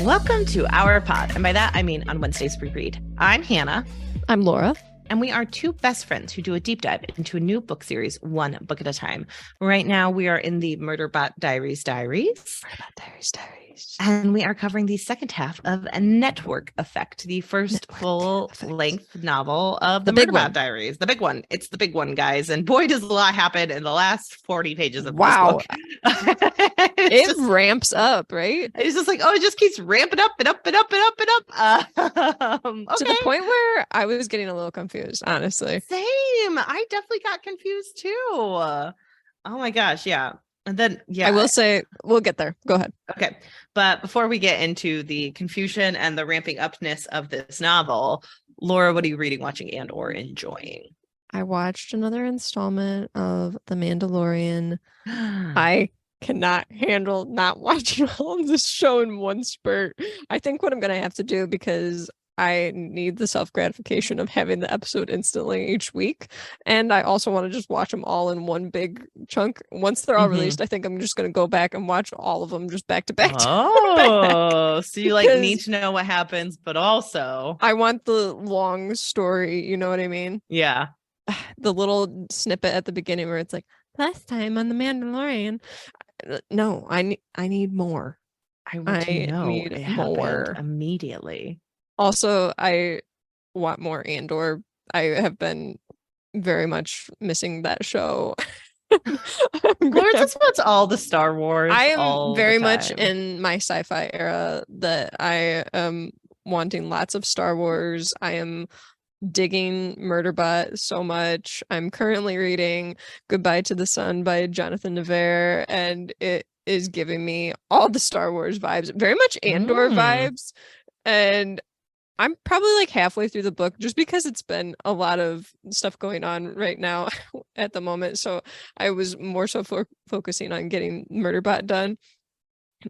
Welcome to our pod, and by that I mean on Wednesdays we read. I'm Hannah. I'm Laura. And we are two best friends who do a deep dive into a new book series, one book at a time. Right now we are in the Murderbot Diaries. Murderbot Diaries. And we are covering the second half of A Network Effect, the first full-length novel of the Murderbot Diaries. The big one. It's the big one, guys. And boy, does a lot happen in the last 40 pages of this book. It ramps up, right? It's just like, it just keeps ramping up and up and up and up and up. Okay. To the point where I was getting a little confused, honestly. Same. I definitely got confused too. Oh my gosh. Yeah. And then, I will say we'll get there. Go ahead. Okay. But before we get into the confusion and the ramping upness of this novel, Laura, what are you reading, watching, and or enjoying? I watched another installment of The Mandalorian. I cannot handle not watching all of this show in one spurt. I think what I'm going to have to do, because I need the self-gratification of having the episode instantly each week. And I also want to just watch them all in one big chunk. Once they're all released, I think I'm just going to go back and watch all of them just back to back. So you need to know what happens, but also I want the long story. You know what I mean? Yeah. The little snippet at the beginning where it's like, last time on The Mandalorian. No, I need more. I need more immediately. Also, I want more Andor. I have been very much missing that show. Laura just wants all the Star Wars. I am very much in my sci-fi era that I am wanting lots of Star Wars. I am digging Murderbot so much. I'm currently reading Goodbye to the Sun by Jonathan Nevair, and it is giving me all the Star Wars vibes, very much Andor vibes. And I'm probably like halfway through the book just because it's been a lot of stuff going on right now at the moment. So I was more so focusing on getting Murderbot done.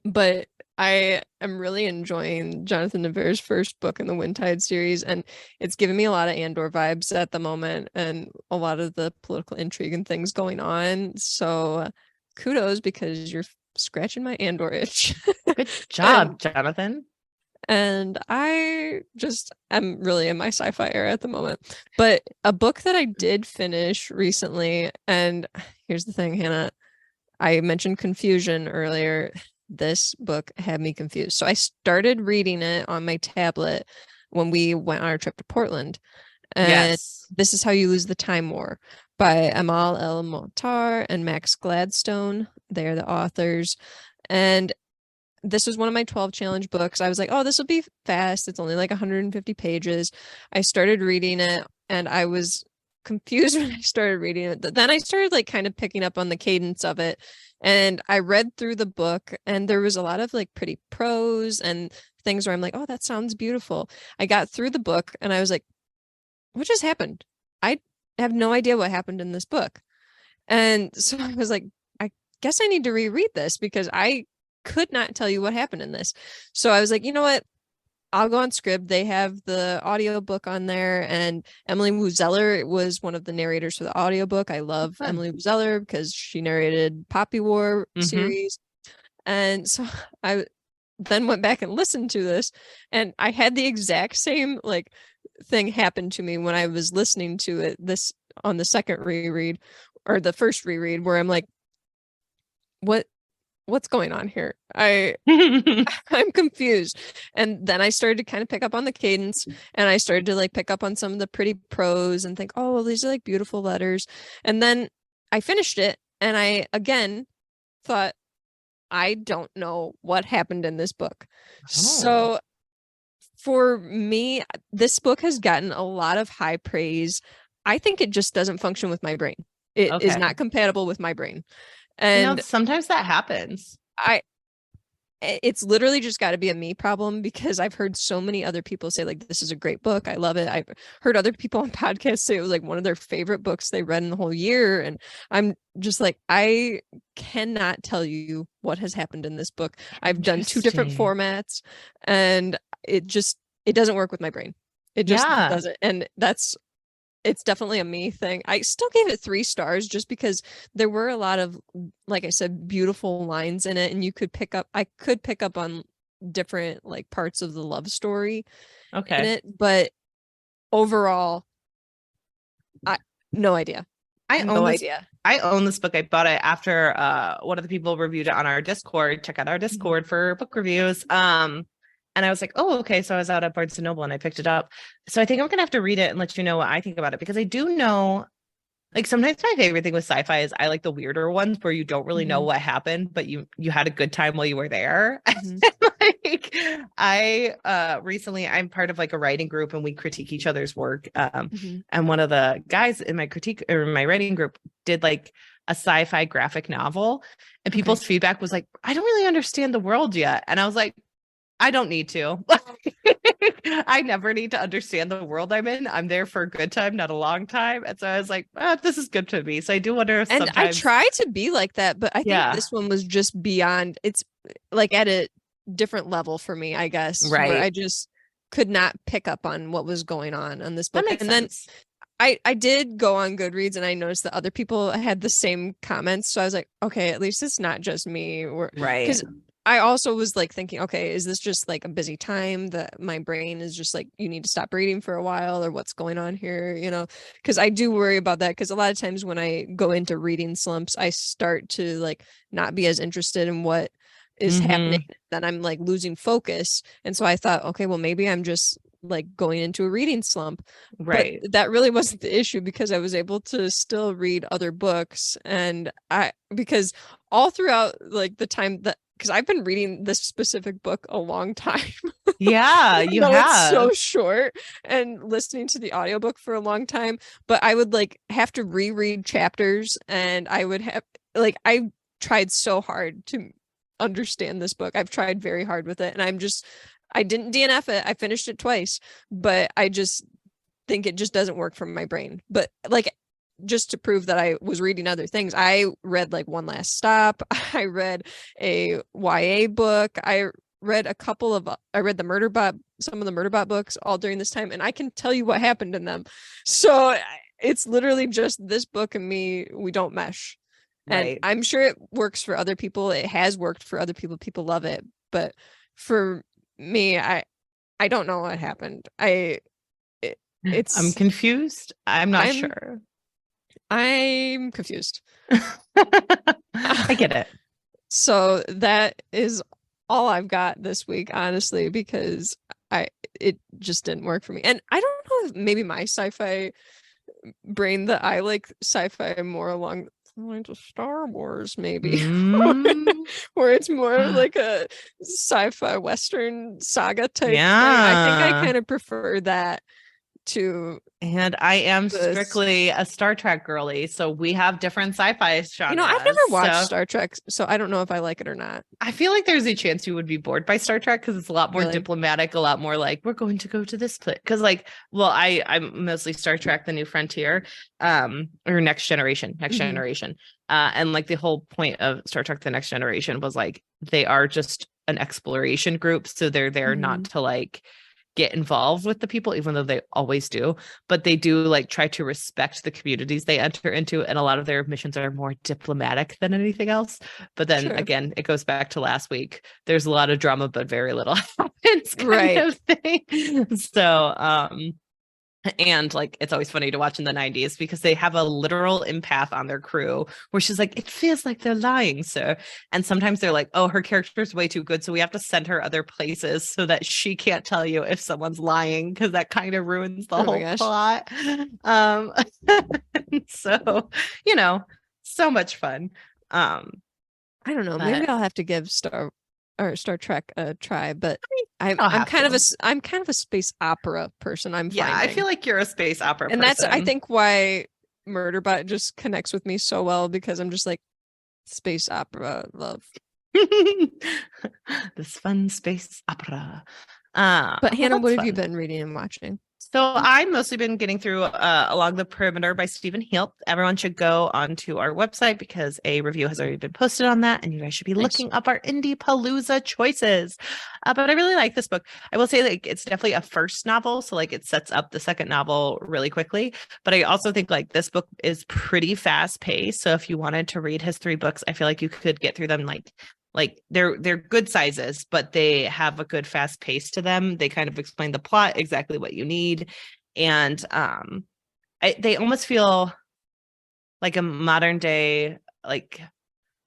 But I am really enjoying Jonathan Nevair's first book in the Windtide series, and it's giving me a lot of Andor vibes at the moment and a lot of the political intrigue and things going on. So kudos, because you're scratching my Andor itch. Good job, Jonathan. And I just am really in my sci-fi era at the moment. But a book that I did finish recently, and here's the thing, Hannah, I mentioned confusion earlier. This book had me confused. So I started reading it on my tablet when we went on our trip to Portland. And This Is How You Lose the Time War by Amal El-Mohtar and Max Gladstone. They're the authors. And this was one of my 12 challenge books. I was like, this will be fast. It's only like 150 pages. I started reading it and I was confused when I started reading it. Then I started like kind of picking up on the cadence of it. And I read through the book and there was a lot of like pretty prose and things where I'm like, that sounds beautiful. I got through the book and I was like, what just happened? I have no idea what happened in this book. And so I was like, I guess I need to reread this because I could not tell you what happened in this. So I was like, you know what? I'll go on Scribd. They have the audiobook on there, and Emily Wu Zeller was one of the narrators for the audiobook. I love Emily Wu Zeller because she narrated Poppy War series. And so I then went back and listened to this, and I had the exact same like thing happen to me when I was listening to it this on the second reread or the first reread, where I'm like, what's going on here? I'm confused. And then I started to kind of pick up on the cadence, and I started to like pick up on some of the pretty prose and think, these are like beautiful letters. And then I finished it and I again thought, I don't know what happened in this book. So for me, this book has gotten a lot of high praise. I think it just doesn't function with my brain. It is not compatible with my brain. And sometimes that happens. It's literally just got to be a me problem, because I've heard so many other people say like, this is a great book. I love it. I've heard other people on podcasts say it was like one of their favorite books they read in the whole year. And I'm just like, I cannot tell you what has happened in this book. I've done 2 different formats and it doesn't work with my brain. It just doesn't. And it's definitely a me thing. I still gave it 3 stars just because there were a lot of, like I said, beautiful lines in it, and I could pick up on different like parts of the love story in Okay. it, but overall, no idea. I No idea. I own this book. I bought it after one of the people reviewed it on our Discord. Check out our Discord for book reviews. And I was like, oh, okay. So I was out at Barnes and Noble and I picked it up. So I think I'm gonna have to read it and let you know what I think about it, because I do know, like, sometimes my favorite thing with sci-fi is I like the weirder ones where you don't really know what happened, but you had a good time while you were there. Like, I recently, I'm part of like a writing group and we critique each other's work. And one of the guys in my critique or my writing group did like a sci-fi graphic novel, and people's feedback was like, I don't really understand the world yet. And I was like, I don't need to. I never need to understand the world I'm in. I'm there for a good time, not a long time. And so I was like, this is good to me. So I do wonder if sometimes... I try to be like that, but I think this one was just beyond. It's like at a different level for me, I guess. Right. Where I just could not pick up on what was going on this book. That makes sense. Then I did go on Goodreads and I noticed that other people had the same comments. So I was like, okay, at least it's not just me. Right. Because I also was like thinking, okay, is this just like a busy time that my brain is just like, you need to stop reading for a while, or what's going on here, you know? Because I do worry about that, because a lot of times when I go into reading slumps, I start to like not be as interested in what is happening, then I'm like losing focus. And so I thought, okay, well, maybe I'm just like going into a reading slump. Right. But that really wasn't the issue, because I was able to still read other books. And because all throughout like the time that, because I've been reading this specific book a long time. Yeah, you have. It's so short, and listening to the audiobook for a long time. But I would like have to reread chapters, and I would have like, I tried so hard to understand this book. I've tried very hard with it, and I didn't DNF it. I finished it twice, but I just think it just doesn't work for my brain. But like, just to prove that I was reading other things, I read like One Last Stop. I read a YA book. I read the Murderbot, some of the Murderbot books all during this time, and I can tell you what happened in them. So it's literally just this book and me, we don't mesh. Right. And I'm sure it works for other people. It has worked for other people. People love it. But for me, I don't know what happened. I'm confused. I'm not sure. I'm confused. I get it. So that is all I've got this week, honestly, because it just didn't work for me. And I don't know if maybe my sci-fi brain, that I like sci-fi more along the lines of Star Wars, maybe, where it's more like a sci-fi Western saga type thing. I think I kind of prefer that to. And I am strictly a Star Trek girly, so we have different sci-fi genres. You know, I've never watched Star Trek, so I don't know if I like it or not. I feel like there's a chance you would be bored by Star Trek, because it's a lot more diplomatic, a lot more like, we're going to go to this place. Because like, well, I'm mostly Star Trek: The New Frontier, or Next Generation. And like the whole point of Star Trek: The Next Generation was like, they are just an exploration group, so they're there not to like get involved with the people, even though they always do, but they do like try to respect the communities they enter into, and a lot of their missions are more diplomatic than anything else. But then again, it goes back to last week, there's a lot of drama but very little happens kind of thing. So and like, it's always funny to watch in the 90s, because they have a literal empath on their crew where she's like, it feels like they're lying, sir. And sometimes they're like, oh, her character's way too good, so we have to send her other places so that she can't tell you if someone's lying, because that kind of ruins the whole plot. So, you know, so much fun. I don't know, maybe I'll have to give Star Trek a try, but I'm kind of a space opera person. I feel like you're a space opera person. And that's, I think, why Murderbot just connects with me so well, because I'm just like, space opera love. This fun space opera. But Hannah, what have you been reading and watching? So I've mostly been getting through Along the Perimeter by Stephen Healt. Everyone should go onto our website, because a review has already been posted on that, and you guys should be looking up our Indie Palooza choices. But I really like this book. I will say, like, it's definitely a first novel, so like it sets up the second novel really quickly. But I also think like this book is pretty fast paced. So if you wanted to read his 3 books, I feel like you could get through them like like they're good sizes, but they have a good fast pace to them. They kind of explain the plot, exactly what you need. And they almost feel like a modern day, like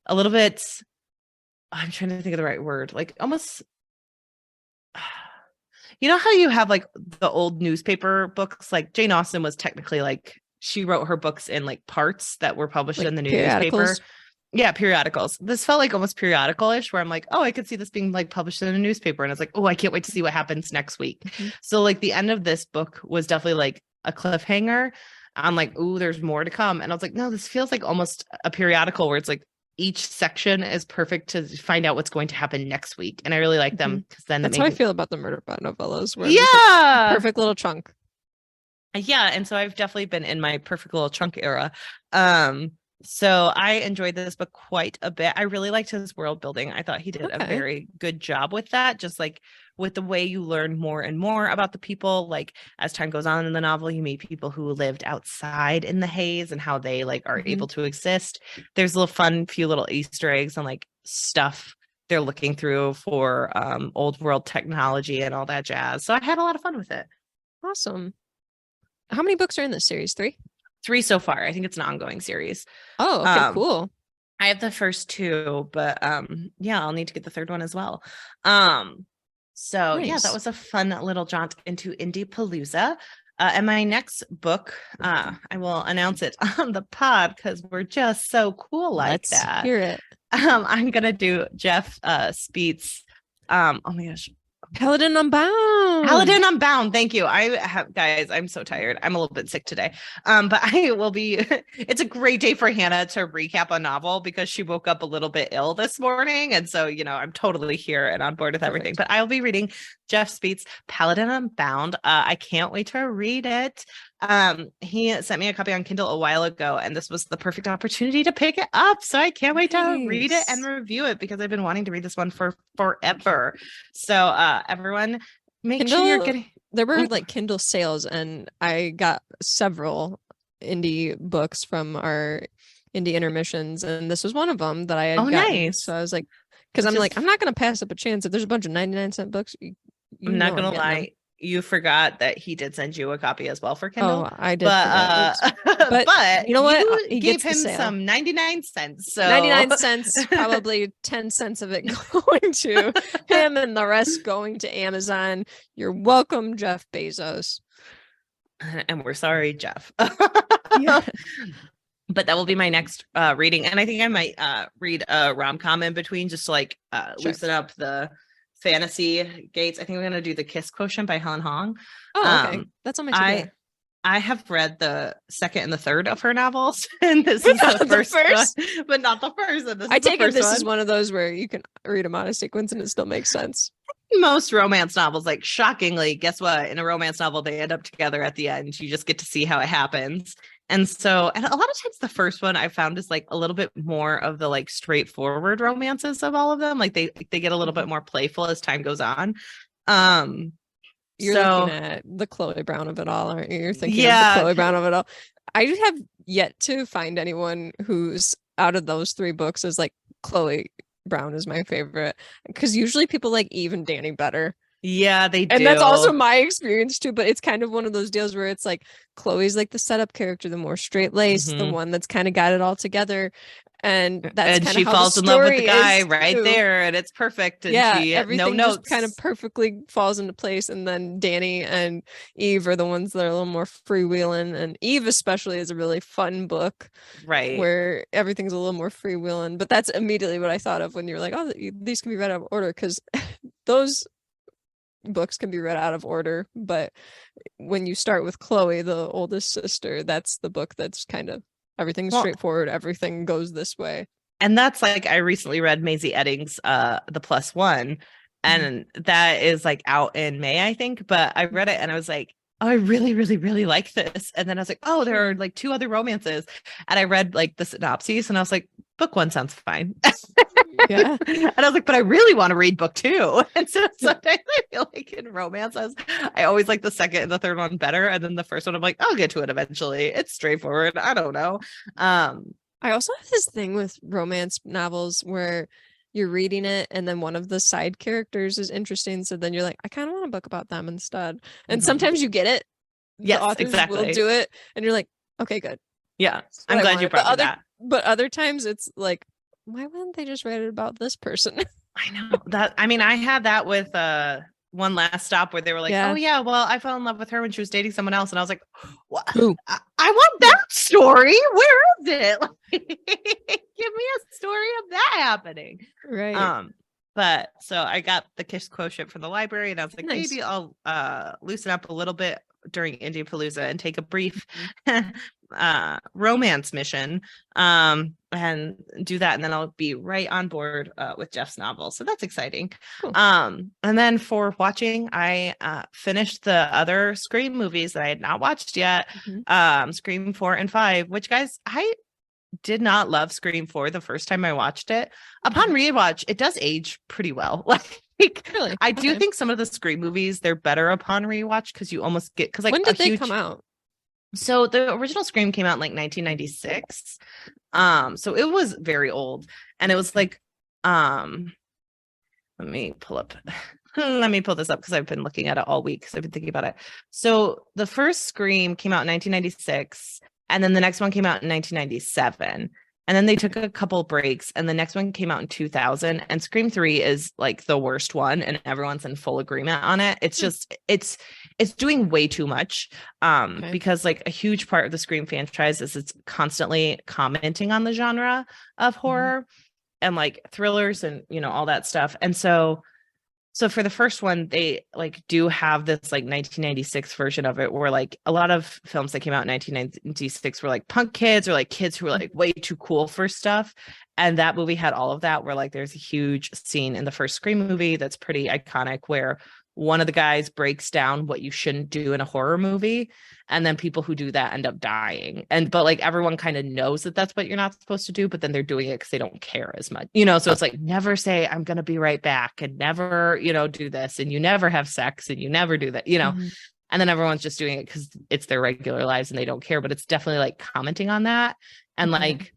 a little bit, I'm trying to think of the right word, like almost, you know how you have like the old newspaper books, like Jane Austen was technically like, she wrote her books in like parts that were published Like in the new periodicals? newspaper. Yeah, periodicals. This felt like almost periodical-ish, where I'm like, oh, I could see this being like published in a newspaper. And it's like, oh, I can't wait to see what happens next week. Mm-hmm. So like the end of this book was definitely like a cliffhanger. I'm like, oh, there's more to come. And I was like, no, this feels like almost a periodical where it's like each section is perfect to find out what's going to happen next week. And I really like them because then that's how I feel about the Murder Bot novellas. Where yeah, perfect little chunk. Yeah, and so I've definitely been in my perfect little chunk era. So I enjoyed this book quite a bit. I really liked his world building. I thought he did a very good job with that, just like with the way you learn more and more about the people. Like as time goes on in the novel, you meet people who lived outside in the haze and how they like are able to exist. There's a little fun, few little Easter eggs and like stuff they're looking through for old world technology and all that jazz. So I had a lot of fun with it. Awesome. How many books are in this series? 3? 3 so far. I think it's an ongoing series. Oh, okay, cool. I have the first 2, but yeah, I'll need to get the third one as well. So yeah, that was a fun little jaunt into Indie Palooza. And my next book, I will announce it on the pod because we're just so cool like that. Let's hear it. I'm gonna do Jeff Speight's oh my gosh. Paladin Unbound. Paladin Unbound. Thank you. I have, guys, I'm so tired. I'm a little bit sick today. But I will be, it's a great day for Hannah to recap a novel because she woke up a little bit ill this morning. And so, you know, I'm totally here and on board with everything. But I'll be reading Jeff Speight's Paladin Unbound. I can't wait to read it. He sent me a copy on Kindle a while ago, and this was the perfect opportunity to pick it up. So I can't wait to read it and review it because I've been wanting to read this one for forever. So everyone, make sure you're getting. There were like Kindle sales, and I got several indie books from our indie intermissions, and this was one of them that I had gotten. Nice. So I was like, because I'm like, I'm not going to pass up a chance if there's a bunch of 99-cent books. I'm not going to lie. You forgot that he did send you a copy as well for Kindle. Oh, I did. But you know what? You gave him some 99 cents. So 99 cents, probably 10 cents of it going to him and the rest going to Amazon. You're welcome, Jeff Bezos. And we're sorry, Jeff. Yeah. But that will be my next reading. And I think I might read a rom-com in between just to like loosen up the fantasy gates. I think we're going to do The Kiss Quotient by Helen Hoang. Oh, okay. That's on my to-do. I have read the second and the third of her novels, and this is the first one, but not the first. And I take it this is one of those where you can read them out of sequence and it still makes sense. Most romance novels, like shockingly, guess what? In a romance novel, they end up together at the end. You just get to see how it happens. And so, and a lot of times the first one I found is like a little bit more of the like straightforward romances of all of them. Like they get a little bit more playful as time goes on. You're looking at the Chloe Brown of it all, aren't you? You're thinking of the Chloe Brown of it all. I have yet to find anyone who's out of those 3 books is like Chloe Brown is my favorite, because usually people like Eve and Danny better. Yeah, they do. And that's also my experience too, but it's kind of one of those deals where it's like Chloe's like the setup character, the more straight-laced, the one that's kind of got it all together. And that's kind of she falls in love with the guy right too. There, and it's perfect. And everything just kind of perfectly falls into place. And then Danny and Eve are the ones that are a little more freewheeling. And Eve especially is a really fun book, right? Where everything's a little more freewheeling. But that's immediately what I thought of when you were like, "Oh, these can be read out of order," because those books can be read out of order. But when you start with Chloe, the oldest sister, that's the book that's kind of everything's straightforward, everything goes this way. And that's like, I recently read Mazey Eddings The Plus One, and that is like out in May, I think. But I read it and I was like, oh, I really, really, really like this. And then I was like, oh, there are like 2 other romances. And I read like the synopses and I was like, book 1 sounds fine. Yeah. And I was like, but I really want to read book 2. And so sometimes I feel like in romances, I always like the second and the third one better. And then the first one, I'm like, I'll get to it eventually. It's straightforward. I don't know. I also have this thing with romance novels where you're reading it and then one of the side characters is interesting, so then you're like, I kind of want a book about them instead. And sometimes you get it. Yes, the authors exactly. will do it and you're like, okay, good. Yeah, I'm glad you brought that. But other times it's like, why wouldn't they just write it about this person? I know that. I mean, I had that with One Last Stop where they were like, oh yeah, well, I fell in love with her when she was dating someone else. And I was like, what? I want that story. Where is it? Like, give me a story of that happening. Right. But so I got the Kiss Quotient from the library and I was like, maybe I'll loosen up a little bit during Indiapalooza and take a brief romance mission and do that, and then I'll be right on board with Jeff's novel, so that's exciting. Cool. And then for watching, I finished the other Scream movies that I had not watched yet. Scream 4 and 5, which, guys, I did not love Scream 4 the first time I watched it. Upon rewatch, it does age pretty well. Like, really? I do think some of the Scream movies, they're better upon rewatch because you almost get, because like, when did they come out? So the original Scream came out in like 1996. So it was very old, and it was like, let me pull this up because I've been looking at it all week because I've been thinking about it. So the first Scream came out in 1996, and then the next one came out in 1997. And then they took a couple breaks, and the next one came out in 2000. And Scream 3 is like the worst one, and everyone's in full agreement on it. It's just it's doing way too much. Because like a huge part of the Scream franchise is it's constantly commenting on the genre of horror and like thrillers and, you know, all that stuff. And so for the first one, they like do have this like 1996 version of it where like a lot of films that came out in 1996 were like punk kids or like kids who were like way too cool for stuff. And that movie had all of that, where like there's a huge scene in the first Scream movie that's pretty iconic where one of the guys breaks down what you shouldn't do in a horror movie, and then people who do that end up dying. But like everyone kind of knows that that's what you're not supposed to do, but then they're doing it because they don't care as much, you know. So it's like, never say I'm gonna be right back, and never, you know, do this, and you never have sex, and you never do that, you know. And then everyone's just doing it because it's their regular lives and they don't care. But it's definitely like commenting on that. And like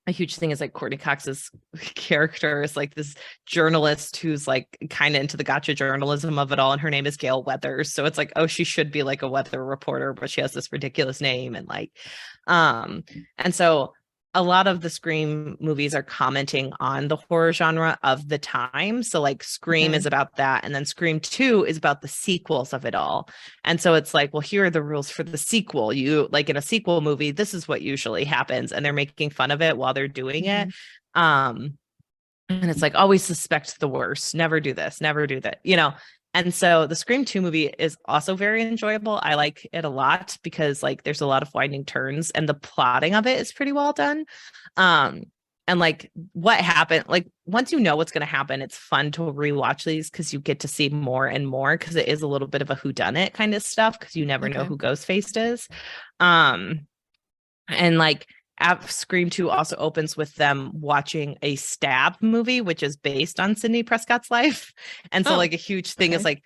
a huge thing is like Courtney Cox's character is like this journalist who's like kind of into the gotcha journalism of it all, and her name is Gail Weathers. So it's like, oh, she should be like a weather reporter, but she has this ridiculous name. And like and so a lot of the Scream movies are commenting on the horror genre of the time. So like Scream is about that, and then Scream 2 is about the sequels of it all. And so it's like, well, here are the rules for the sequel. You like in a sequel movie, this is what usually happens, and they're making fun of it while they're doing it. And it's like, always suspect the worst, never do this, never do that, you know. And so the Scream 2 movie is also very enjoyable. I like it a lot because like there's a lot of winding turns, and the plotting of it is pretty well done. And like what happened, like once you know what's going to happen, it's fun to rewatch these because you get to see more and more, because it is a little bit of a whodunit kind of stuff because you never know who Ghostface is. And like Scream 2 also opens with them watching a Stab movie, which is based on Sidney Prescott's life. And so like a huge thing is like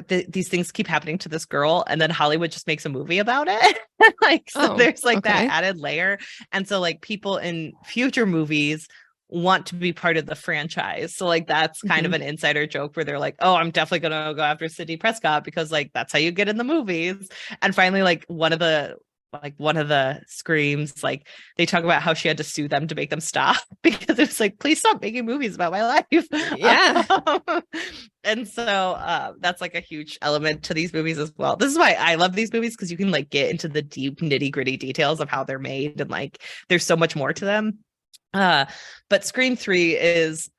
these things keep happening to this girl, and then Hollywood just makes a movie about it. Like, so there's like that added layer. And so like people in future movies want to be part of the franchise. So like that's kind of an insider joke where they're like, oh, I'm definitely gonna go after Sidney Prescott because like that's how you get in the movies. And finally, like one of the Screams, like they talk about how she had to sue them to make them stop because it's like, please stop making movies about my life. And so that's like a huge element to these movies as well. This is why I love these movies, because you can like get into the deep nitty gritty details of how they're made, and like there's so much more to them. But Scream 3 is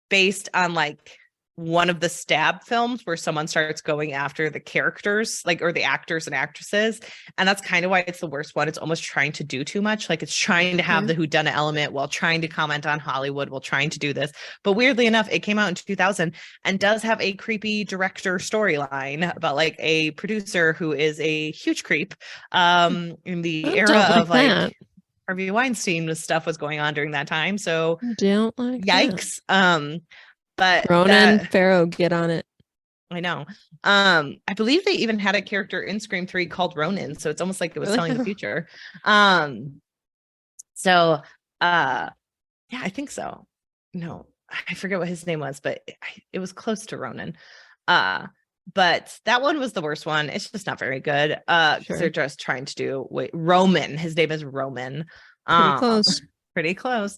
based on like one of the Stab films where someone starts going after the characters, like, or the actors and actresses. And that's kind of why it's the worst one. It's almost trying to do too much. Like it's trying to have the whodunit element while trying to comment on Hollywood, while trying to do this. But weirdly enough, it came out in 2000 and does have a creepy director storyline about like a producer who is a huge creep in the era of like Harvey Weinstein stuff was going on during that time. So don't like yikes. But Ronan Farrow, get on it. I know. I believe they even had a character in Scream 3 called Ronan, so it's almost like it was telling the future. Yeah, I think so. no, I forget what his name was, but it was close to Ronan. But that one was the worst one. It's just not very good. Because they're just trying to do Roman. His name is Roman. Pretty close. Pretty close.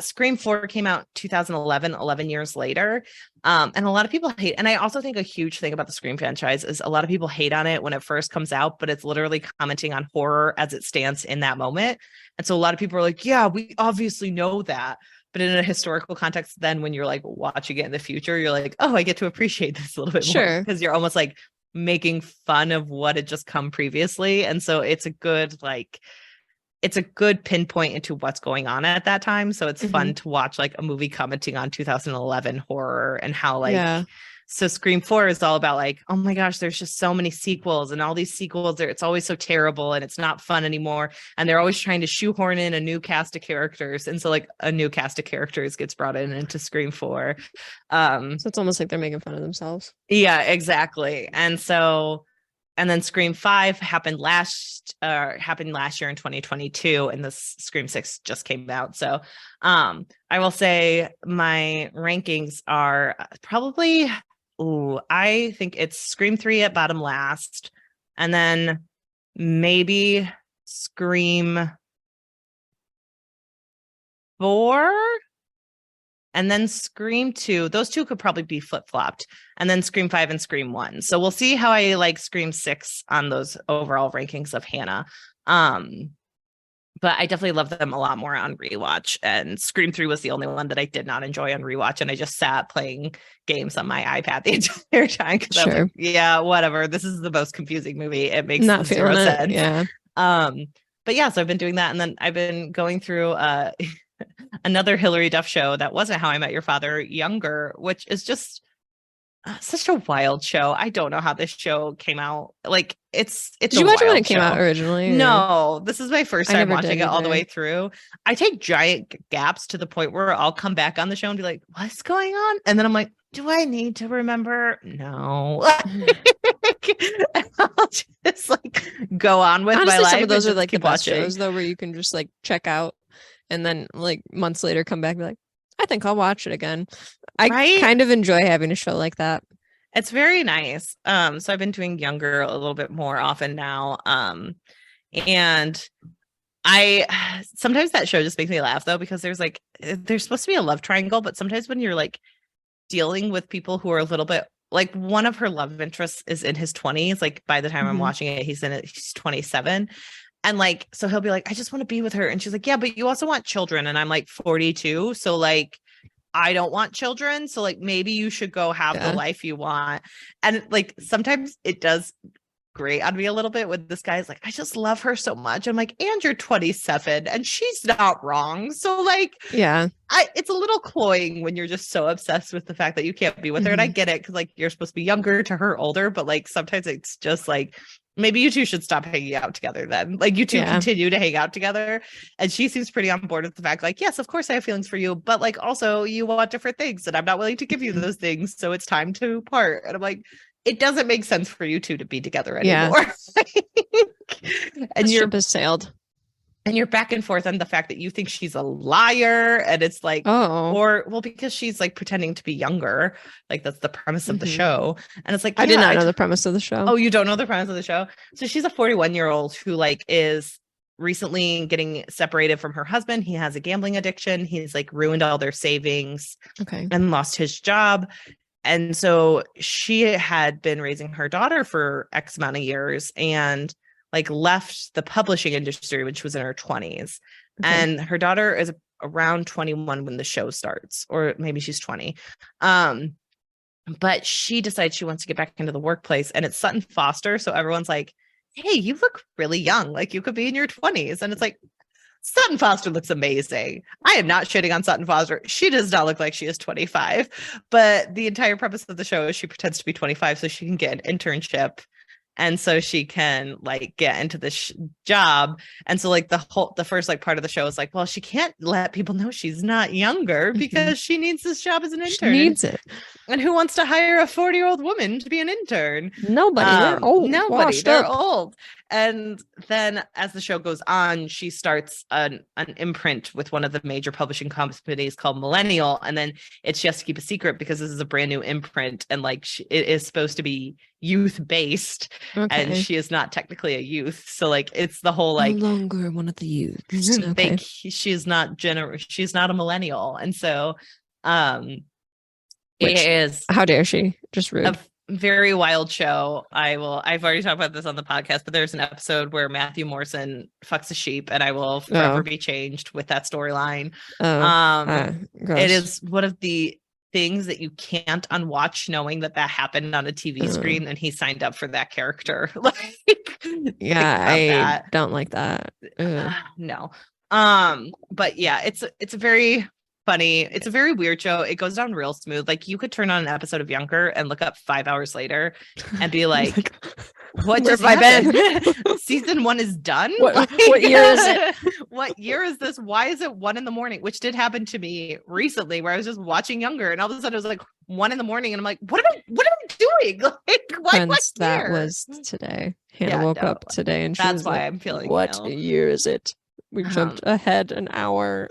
Scream 4 came out 2011, 11 years later. And a lot of people hate, and I also think a huge thing about the Scream franchise is a lot of people hate on it when it first comes out, but it's literally commenting on horror as it stands in that moment. And so a lot of people are like, yeah, we obviously know that. But in a historical context, then when you're like watching it in the future, you're like, oh, I get to appreciate this a little bit more, because you're almost like making fun of what had just come previously. And so it's a good pinpoint into what's going on at that time. So it's fun to watch like a movie commenting on 2011 horror and how so Scream 4 is all about like, oh my gosh, there's just so many sequels, and all these sequels it's always so terrible and it's not fun anymore. And they're always trying to shoehorn in a new cast of characters. And so like a new cast of characters gets brought into Scream 4. So it's almost like they're making fun of themselves. Yeah, exactly. And then Scream 5 happened last year in 2022, and this Scream 6 just came out. So I will say my rankings are probably, I think it's Scream 3 at bottom last, and then maybe Scream 4, and then Scream 2. Those two could probably be flip-flopped, and then Scream 5 and Scream 1. So we'll see how I like Scream 6 on those overall rankings of Hannah. But I definitely love them a lot more on rewatch. And Scream 3 was the only one that I did not enjoy on rewatch, and I just sat playing games on my iPad the entire time because I was like, yeah, whatever. This is the most confusing movie. It makes zero sense. Yeah. But yeah, so I've been doing that, and then I've been going through another Hilary Duff show that wasn't How I Met Your Father, Younger, which is just such a wild show. I don't know how this show came out. Like it's Did you watch it when it came out originally? No, this is my first time watching it all the way through. I take giant gaps to the point where I'll come back on the show and be like, what's going on? And then I'm like, do I need to remember? No. I'll just like go on with my life. Some of those are like the best shows though, where you can just like check out and then like months later come back and be like, I think I'll watch it again. I kind of enjoy having a show like that. It's very nice. So I've been doing Younger a little bit more often now. And I sometimes that show just makes me laugh though, because there's supposed to be a love triangle, but sometimes when you're like dealing with people who are a little bit like, one of her love interests is in his 20s. Like by the time I'm watching it, he's 27. And like, so he'll be like, I just want to be with her. And she's like, yeah, but you also want children. And I'm like 42. So like, I don't want children. So like, maybe you should go have the life you want. And like, sometimes it does grate on me a little bit when this guy's like, I just love her so much. I'm like, and you're 27 and she's not wrong. So like, yeah, it's a little cloying when you're just so obsessed with the fact that you can't be with her. And I get it, because like, you're supposed to be younger to her older, but like, sometimes it's just like, maybe you two should stop hanging out together then. Like you two continue to hang out together. And she seems pretty on board with the fact like, yes, of course I have feelings for you, but like also you want different things and I'm not willing to give you those things. So it's time to part. And I'm like, it doesn't make sense for you two to be together anymore. And your ship has sailed. And you're back and forth on the fact that you think she's a liar. And it's like, because she's like pretending to be younger. Like that's the premise of the show. And it's like, I did not know the premise of the show. Oh, you don't know the premise of the show? So she's a 41-year-old who like is recently getting separated from her husband. He has a gambling addiction. He's like ruined all their savings and lost his job. And so she had been raising her daughter for X amount of years and like left the publishing industry when she was in her 20s. And her daughter is around 21 when the show starts, or maybe she's 20. But she decides she wants to get back into the workplace, and it's Sutton Foster. So everyone's like, hey, you look really young. Like you could be in your 20s. And it's like, Sutton Foster looks amazing. I am not shitting on Sutton Foster. She does not look like she is 25, but the entire premise of the show is she pretends to be 25 so she can get an internship. And so she can like get into this job. And so like the first like part of the show is like, well, she can't let people know she's not younger because she needs this job as an intern. She needs it. And who wants to hire a 40-year-old woman to be an intern? Nobody. They're old. Nobody. They're old. And then as the show goes on, she starts an imprint with one of the major publishing companies called Millennial. And then she has to keep a secret because this is a brand new imprint. And like it is supposed to be youth based. Okay. And she is not technically a youth. So like it's the whole like no longer one of the youths. Okay. She's not a millennial. And so it is, how dare she? Just rude. Very wild show. I've already talked about this on the podcast, but there's an episode where Matthew Morrison fucks a sheep, and I will forever be changed with that storyline. It is one of the things that you can't unwatch, knowing that happened on a TV screen, and he signed up for that character. I don't like that. No. But yeah, it's a very funny. It's a very weird show. It goes down real smooth. Like you could turn on an episode of Younger and look up 5 hours later and be like, what just happened? Season 1 is done. What year is it? What year is this? Why is it 1 a.m? Which did happen to me recently, where I was just watching Younger, and all of a sudden it was like 1 a.m, and I'm like, what am I doing? Like, Friends, that was today. Hannah woke up today, and that's why I'm feeling. What year is it? We jumped ahead an hour.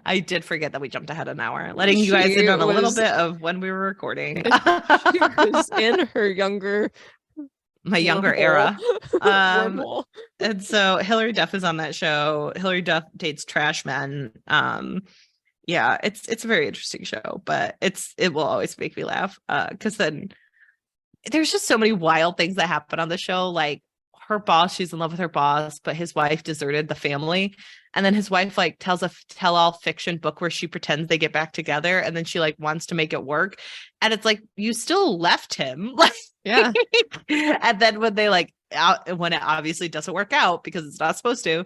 I did forget that we jumped ahead an hour, letting you guys in on a little bit of when we were recording. She was in her younger era. And so Hilary Duff is on that show. Hilary Duff dates trash men. Yeah, it's a very interesting show, but it will always make me laugh. Because then there's just so many wild things that happen on the show, like her boss, she's in love with her boss, but his wife deserted the family, and then his wife like tells a tell-all fiction book where she pretends they get back together, and then she like wants to make it work, and it's like, you still left him. Like, yeah. And then when they like when it obviously doesn't work out because it's not supposed to,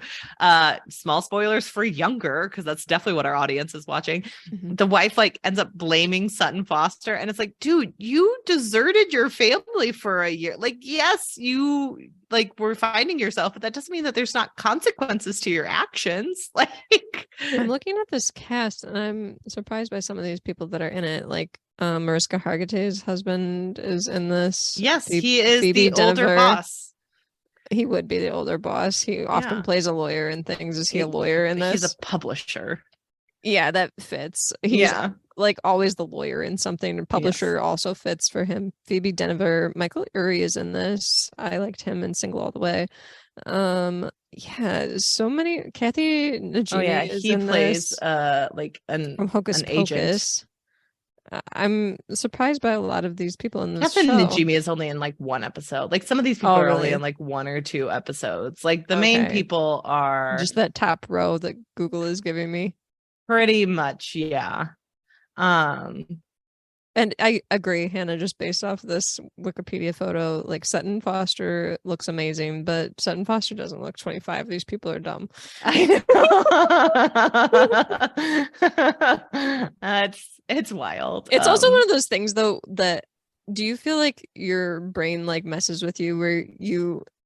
small spoilers for Younger, because that's definitely what our audience is watching. The wife like ends up blaming Sutton Foster, and it's like, dude, you deserted your family for a year. Like, yes, you like were finding yourself, but that doesn't mean that there's not consequences to your actions. Like, I'm looking at this cast and I'm surprised by some of these people that are in it. Like Mariska Hargitay's husband is in this. Yes, he is the older boss. He would be the older boss. He often plays a lawyer in things. Is he a lawyer in this? He's a publisher. Yeah, that fits. He's like always the lawyer in something. Publisher also fits for him. Phoebe Denever, Michael Urie is in this. I liked him in Single All the Way. So many. Kathy Najimy is in plays this. Like from Hocus Pocus. Agent. I'm surprised by a lot of these people in this show. Najimy is only in like 1 episode. Like some of these people are only in like 1 or 2 episodes. Like the main people are just that top row that Google is giving me. Pretty much, yeah. And I agree, Hannah, just based off this Wikipedia photo, like Sutton Foster looks amazing, but Sutton Foster doesn't look 25. These people are dumb. I know. It's wild. It's also one of those things though, that do you feel like your brain like messes with you where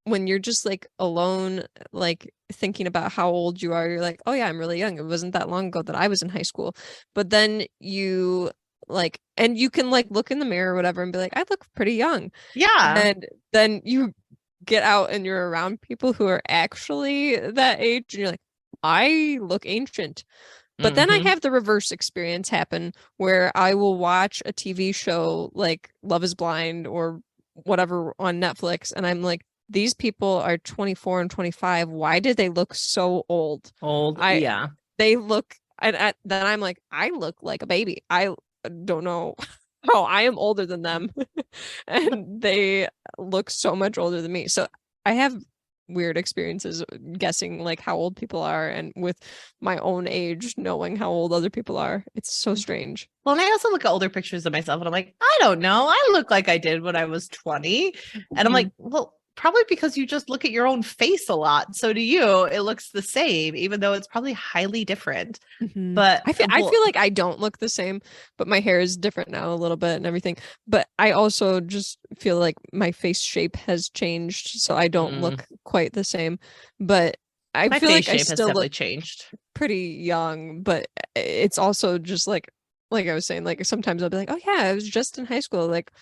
when you're just like alone, like thinking about how old you are, you're like, oh yeah, I'm really young. It wasn't that long ago that I was in high school. But then you like, and you can like look in the mirror or whatever and be like, I look pretty young. Yeah. And then you get out and you're around people who are actually that age and you're like, I look ancient. But then I have the reverse experience happen where I will watch a TV show like Love is Blind or whatever on Netflix, and I'm like, these people are 24 and 25. Why did they look so old? They look, and then I'm like, I look like a baby. I don't know how I am older than them. And they look so much older than me. So I have weird experiences guessing like how old people are, and with my own age knowing how old other people are. It's so strange. Well, and I also look at older pictures of myself and I'm like, I don't know, I look like I did when I was 20. And I'm like, well, probably because you just look at your own face a lot, so to you it looks the same, even though it's probably highly different. But I feel like I don't look the same, but my hair is different now a little bit and everything. But I also just feel like my face shape has changed, so I don't look quite the same. But I feel like I still look changed pretty young. But it's also just like I was saying, like sometimes I'll be like, oh yeah, I was just in high school. Like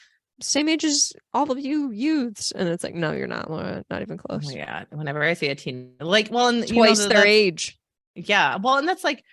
same age as all of you youths. And it's like, no, you're not, Laura. Not even Oh close. my God. Whenever I see a teen, like, well, and Twice their age. Yeah. Well, and that's like,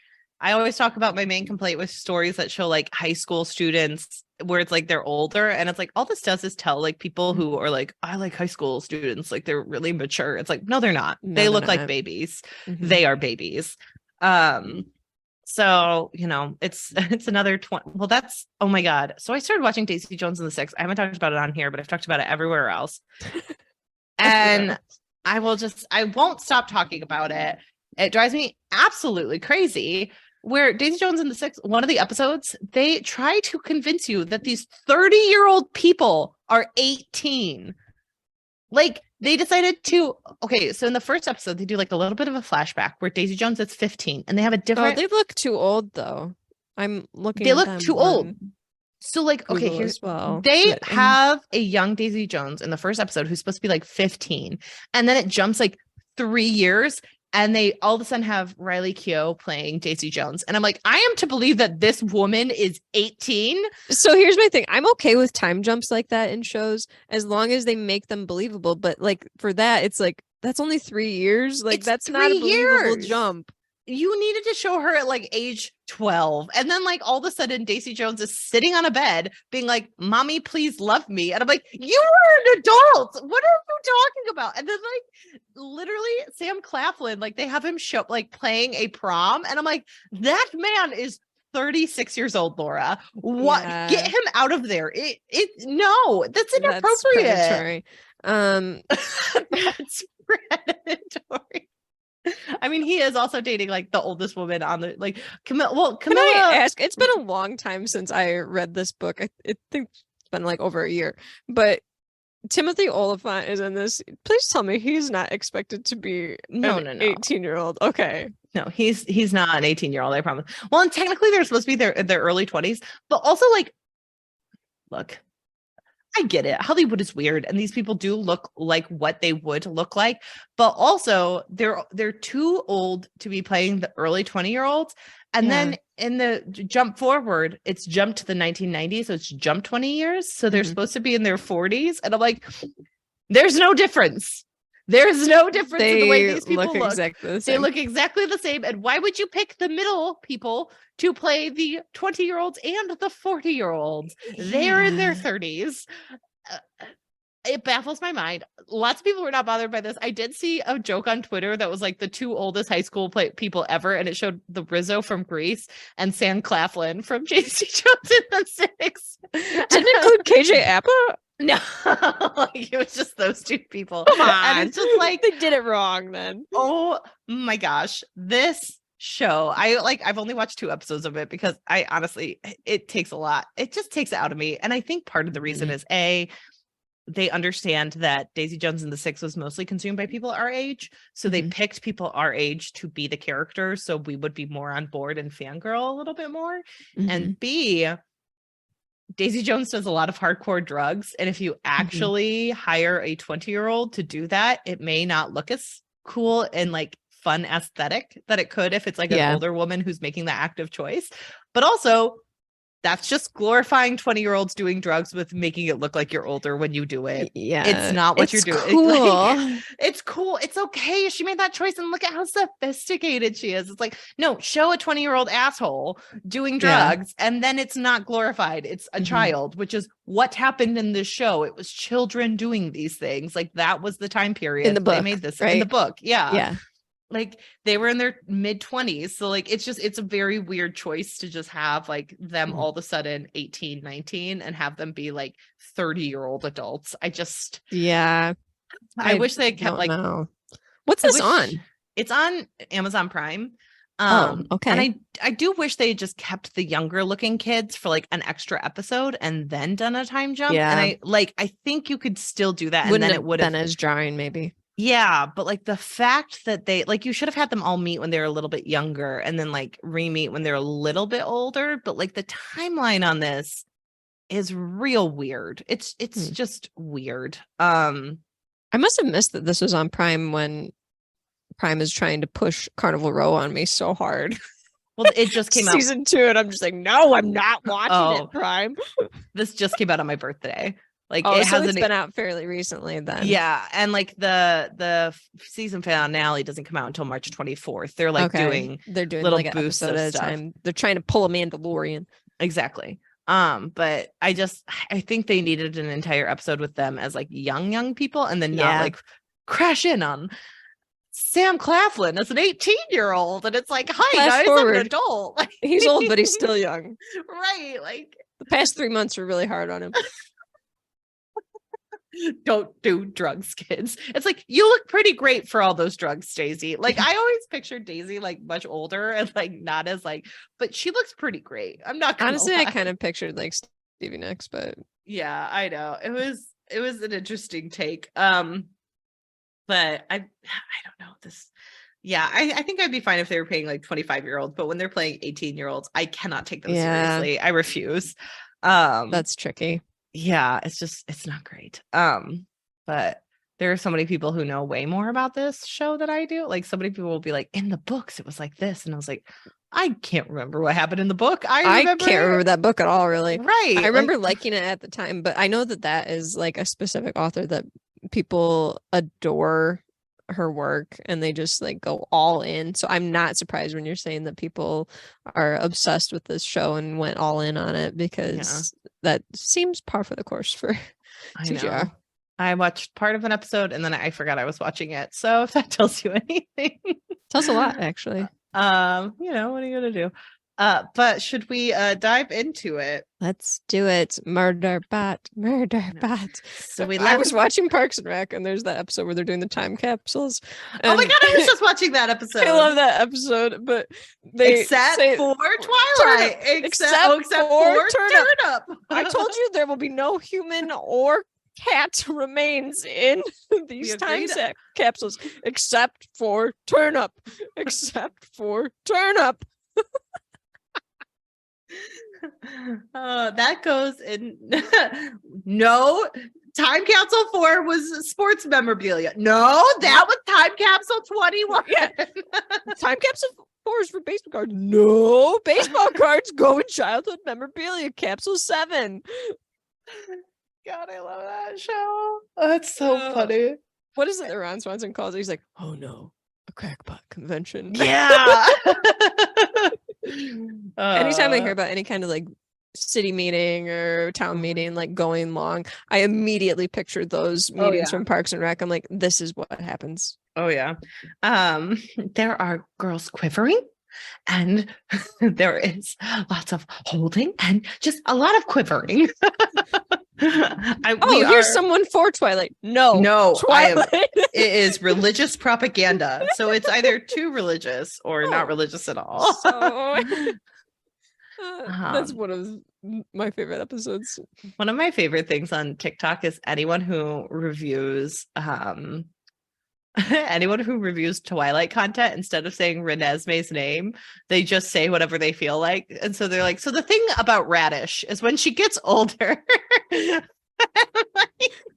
I always talk about my main complaint with stories that show like high school students where it's like they're older, and it's like all this does is tell like people who are like, I like high school students, like they're really mature. It's like, no, they're not. No, they look like babies. They are babies. So, you know, it's another 20. Well, that's, oh my God. So I started watching Daisy Jones and the Six. I haven't talked about it on here, but I've talked about it everywhere else. And I won't stop talking about it. It drives me absolutely crazy. Where Daisy Jones and the Six, one of the episodes, they try to convince you that these 30-year-old people are 18. Like, they decided to, okay, so in the first episode, they do like a little bit of a flashback where Daisy Jones is 15, and they have a different. Oh, they look too old, though. I'm looking. They look too old. So, like, okay, here's they have a young Daisy Jones in the first episode who's supposed to be like 15, and then it jumps like 3 years. And they all of a sudden have Riley Keough playing Daisy Jones. And I'm like, I am to believe that this woman is 18. So here's my thing. I'm okay with time jumps like that in shows as long as they make them believable. But like for that, it's like, that's only 3 years. Like that's not a believable jump. You needed to show her at like age 12. And then like all of a sudden Daisy Jones is sitting on a bed being like, mommy, please love me. And I'm like, you are an adult. What are you talking about? And then like literally Sam Claflin, like they have him show like playing a prom. And I'm like, that man is 36 years old, Laura. What? Yeah. Get him out of there. No, that's inappropriate. That's predatory. I mean, he is also dating like the oldest woman on the like Camilla. Can I ask? It's been a long time since I read this book. I think it's been like over a year. But Timothy Oliphant is in this. Please tell me he's not expected to be no 18-year-old. Okay. No, he's not an 18-year-old. I promise. Well, and technically they're supposed to be their early 20s, but also like, look. I get it. Hollywood is weird, and these people do look like what they would look like, but also they're too old to be playing the early 20-year-olds. And then in the jump forward, it's jumped to the 1990s, so it's jumped 20 years. So they're supposed to be in their 40s, and I'm like, there's no difference. There's no difference in the way these people look. Exactly the same. They look exactly the same. And why would you pick the middle people to play the 20-year-olds and the 40-year-olds? They're in their 30s. It baffles my mind. Lots of people were not bothered by this. I did see a joke on Twitter that was like the two oldest high school people ever, and it showed the Rizzo from Grease and Sam Claflin from Daisy Jones and the Six. Didn't it include KJ Apa? No, like, it was just those two people. Come on. And it's just like they did it wrong then. Oh my gosh. This show, I've only watched 2 episodes of it because I honestly, it takes a lot. It just takes it out of me. And I think part of the reason is they understand that Daisy Jones and the Six was mostly consumed by people our age. So they picked people our age to be the characters. So we would be more on board and fangirl a little bit more. And B, Daisy Jones does a lot of hardcore drugs. And if you actually hire a 20-year-old to do that, it may not look as cool and like fun aesthetic that it could if it's like an older woman who's making the active choice. But also, that's just glorifying 20-year-olds doing drugs with making it look like you're older when you do it. Yeah. It's not what you're doing. Cool. It's cool. It's okay. She made that choice, and look at how sophisticated she is. It's like, no, show a 20-year-old asshole doing drugs, and then it's not glorified. It's a child, which is what happened in this show. It was children doing these things. Like, that was the time period in the book, they made this right? in the book. Yeah. Like, they were in their mid-20s. So like, it's a very weird choice to just have like them all of a sudden 18, 19 and have them be like 30-year-old adults. I wish they kept like, what's this on? It's on Amazon Prime. Okay. And I do wish they just kept the younger looking kids for like an extra episode and then done a time jump. Yeah. And I think you could still do that. Wouldn't and then have it would have been as jarring maybe. Yeah, but like the fact that they like, you should have had them all meet when they were a little bit younger and then like re-meet when they're a little bit older. But like the timeline on this is real weird. It's just weird. I must have missed that this was on Prime when Prime is trying to push Carnival Row on me so hard. Well, it just came out season 2, and I'm just like, no, I'm not watching it, Prime. This just came out on my birthday. Like Oh, it so hasn't it's been out fairly recently then. Yeah, and like the season finale doesn't come out until March 24th. They're like doing they're doing little like an boosts episode of at a stuff. time. They're trying to pull a Mandalorian. Exactly. But I think they needed an entire episode with them as like young people, and then not like crash in on Sam Claflin as an 18-year-old, and it's like, hi Flash guys, forward. I'm an adult. Like, he's old, but he's still young. Right. Like the past 3 months were really hard on him. Don't do drugs, kids. It's like, you look pretty great for all those drugs, Daisy. Like I always pictured Daisy like much older and like not as like, but she looks pretty great. I'm not gonna honestly lie. I kind of pictured like Stevie Nicks, but yeah, I know it was an interesting take. But I don't know this. Yeah, I think I'd be fine if they were playing like 25-year-olds, but when they're playing 18-year-olds, I cannot take them seriously. I refuse. That's tricky. Yeah, it's not great. But there are so many people who know way more about this show than I do. Like so many people will be like, in the books it was like this, and I was like, I can't remember what happened in the book. I can't remember that book at all, really. Right. I remember liking it at the time, but I know that is like a specific author that people adore her work and they just like go all in. So I'm not surprised when you're saying that people are obsessed with this show and went all in on it, because that seems par for the course for TGR. I watched part of an episode and then I forgot I was watching it. So if that tells you anything, tells a lot, actually. What are you gonna do? But should we dive into it? Let's do it. Murder bot. So I was watching Parks and Rec, and there's that episode where they're doing the time capsules. Oh my god, I was just watching that episode. I love that episode, but they except for Twilight, except for Turnip. I told you there will be no human or cat remains in these time capsules except for Turnip. Except for Turnip. That goes in. No, time capsule 4 was sports memorabilia. No, that was time capsule 21. Yeah. Time capsule 4 is for baseball cards. No, baseball cards go in childhood memorabilia. Capsule 7. God, I love that show. Oh, that's so funny. What is it that Ron Swanson calls it? He's like, oh no, a crackpot convention. Yeah. Anytime I hear about any kind of like city meeting or town meeting like going long, I immediately picture those meetings from Parks and Rec. I'm like, this is what happens. Oh yeah. There are girls quivering, and there is lots of holding and just a lot of quivering. Here's someone for Twilight. No, Twilight. It is religious propaganda, so it's either too religious or not religious at all. So that's one of my favorite episodes. One of my favorite things on TikTok is anyone who reviews Twilight content, instead of saying Renesmee's name, they just say whatever they feel like. And so they're like, so the thing about Radish is when she gets older,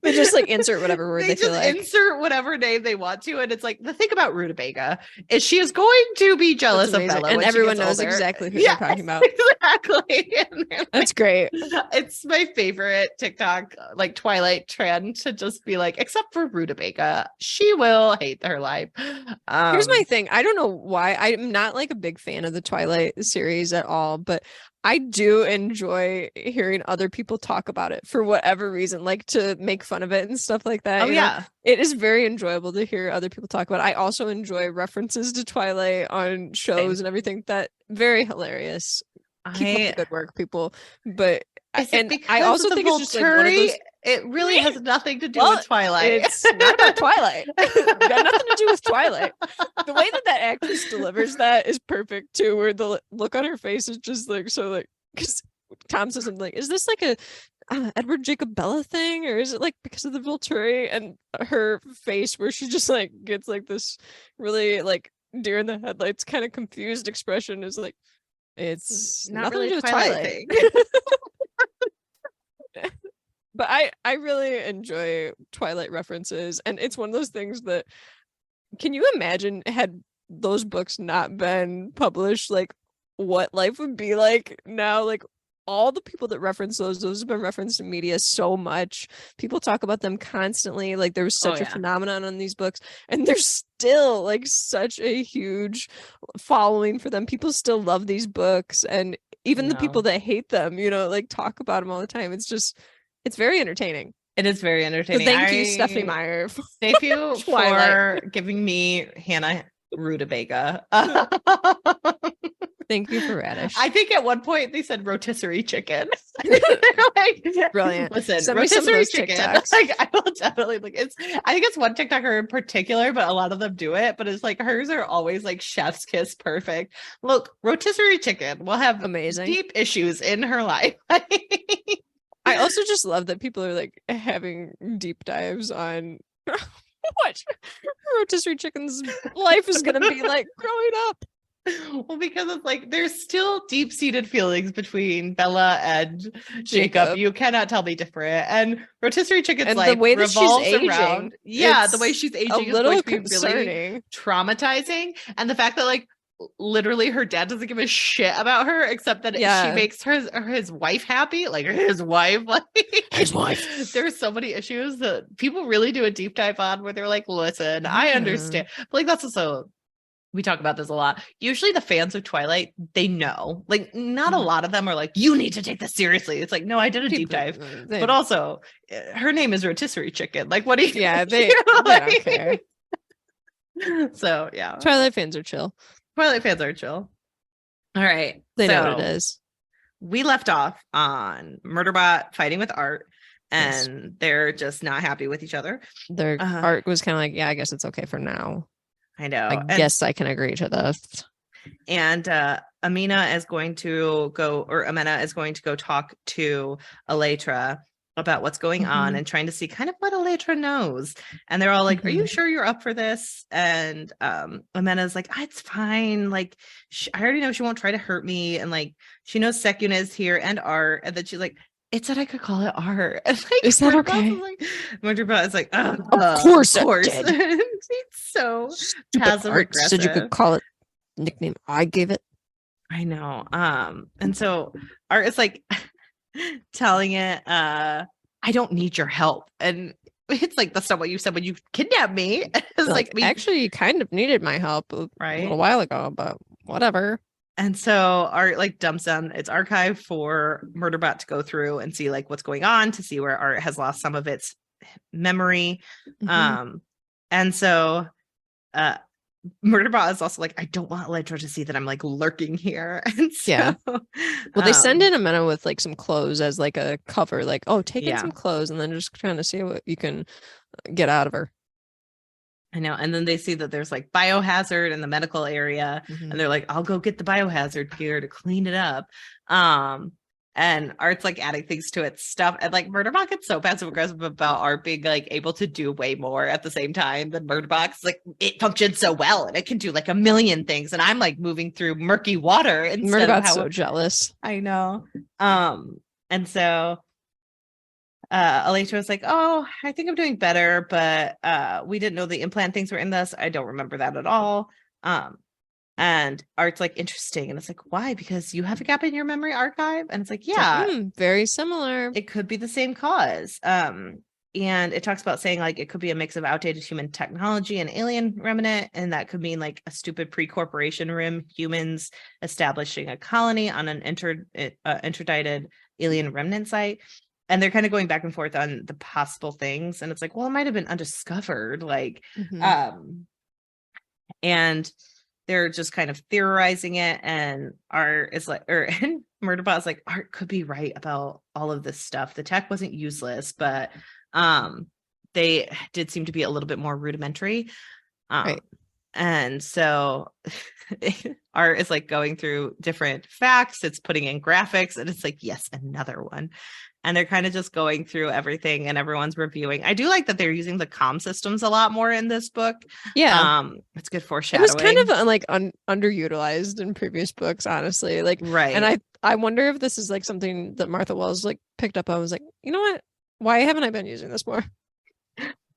they just like insert whatever word they feel like. Insert whatever name they want to. And it's like, the thing about Rutabaga is she is going to be jealous of Bella. And everyone knows older. Exactly who they're talking about. Exactly. That's great. It's my favorite TikTok, like Twilight trend, to just be like, except for Rutabaga, she will hate her life. Here's my thing. I don't know why. I'm not like a big fan of the Twilight series at all, but I do enjoy hearing other people talk about it for whatever reason, like to make fun of it and stuff like that. Oh, yeah. It is very enjoyable to hear other people talk about it. I also enjoy references to Twilight on shows and everything. That very hilarious. Keep up the good work, people. But I also think it's just like one of those. It really has nothing to do with Twilight. It's not about Twilight. Got nothing to do with Twilight. The way that actress delivers that is perfect too, where the look on her face is just like so like, because Tom says something like, is this like a Edward Jacob Bella thing, or is it like because of the Volturi? And her face where she just like gets like this really like deer in the headlights kind of confused expression is like, it's not nothing really to do with Twilight thing. But I really enjoy Twilight references, and it's one of those things that, can you imagine had those books not been published, like what life would be like now, like all the people that reference those have been referenced in media so much. People talk about them constantly. Like there was such a phenomenon on these books, and there's still like such a huge following for them. People still love these books, and even the people that hate them, you know, like talk about them all the time. It's very entertaining. It is very entertaining. So thank you, Stephenie Meyer. Thank you for giving me Hannah Rutabaga. Thank you for radish. I think at one point they said rotisserie chicken. Like, brilliant. Listen, send me some of those chicken. TikToks. Like, I will definitely like it's. I think it's one TikToker in particular, but a lot of them do it. But it's like hers are always like chef's kiss perfect. Look, rotisserie chicken will have amazing deep issues in her life. I also just love that people are like having deep dives on what rotisserie chicken's life is going to be like growing up. Well, because it's like there's still deep-seated feelings between Bella and Jacob. You cannot tell me different. And rotisserie chicken's and like the way that revolves she's aging, around. Yeah, the way she's aging is going to be really traumatizing. And the fact that like literally her dad doesn't give a shit about her except that she makes his wife happy. Like his wife, There's so many issues that people really do a deep dive on where they're like, listen, I understand. But like that's also. We talk about this a lot. Usually the fans of Twilight, they know. Like, not a lot of them are like, you need to take this seriously. It's like, no, I did a deep dive. But also, her name is Rotisserie Chicken. Like, what do you... Yeah, they don't care. So, yeah. Twilight fans are chill. Twilight fans are chill. All right. They know what it is. We left off on Murderbot fighting with Art. And they're just not happy with each other. Their Art was kind of like, yeah, I guess it's okay for now. I know. I guess I can agree to this. And Amina is going to go talk to Elytra about what's going on and trying to see kind of what Elytra knows. And they're all like, are you sure you're up for this? And Amina's like, it's fine. Like, I already know she won't try to hurt me. And like, she knows Sekun is here and Art. And then she's like, it said I could call it Art. And like, is that okay? Murderbot is like, of course. It's so passive aggressive. Said you could call it nickname I gave it. I know. And so Art is like telling it, I don't need your help. And it's like, that's not what you said when you kidnapped me. It's like actually, you kind of needed my help a little while ago, but whatever. And so Art like dumps down its archive for Murderbot to go through and see like what's going on, to see where Art has lost some of its memory. And so Murderbot is also like, I don't want Elytra to see that I'm like lurking here. And so, well, they send in Amina with like some clothes as like a cover, like, oh, take in some clothes and then just trying to see what you can get out of her. I know. And then they see that there's like biohazard in the medical area. And they're like, I'll go get the biohazard gear to clean it up. And Art's like adding things to its stuff. And like Murderbot gets so passive aggressive about Art being like able to do way more at the same time than Murderbot. Like it functions so well and it can do like a million things. And I'm like moving through murky water. Murderbot's so jealous. I know. And so Elytra was like, oh, I think I'm doing better, but we didn't know the implant things were in this. I don't remember that at all. And Art's like, interesting. And it's like, why? Because you have a gap in your memory archive? And it's like, yeah. It's like, very similar. It could be the same cause. And it talks about saying like it could be a mix of outdated human technology and alien remnant. And that could mean like a stupid pre-corporation rim, humans establishing a colony on an interdicted alien remnant site. And they're kind of going back and forth on the possible things. And it's like, well, it might have been undiscovered. Like, and they're just kind of theorizing it. And Art is like, and Murderbot is like, Art could be right about all of this stuff. The tech wasn't useless, but they did seem to be a little bit more rudimentary. And so Art is like going through different facts. It's putting in graphics and it's like, yes, another one. And they're kind of just going through everything and everyone's reviewing. I do like that they're using the comm systems a lot more in this book. Yeah. It's good foreshadowing. It was kind of like underutilized in previous books, honestly. Like, right. And I wonder if this is like something that Martha Wells like picked up on, was like, you know what? Why haven't I been using this more?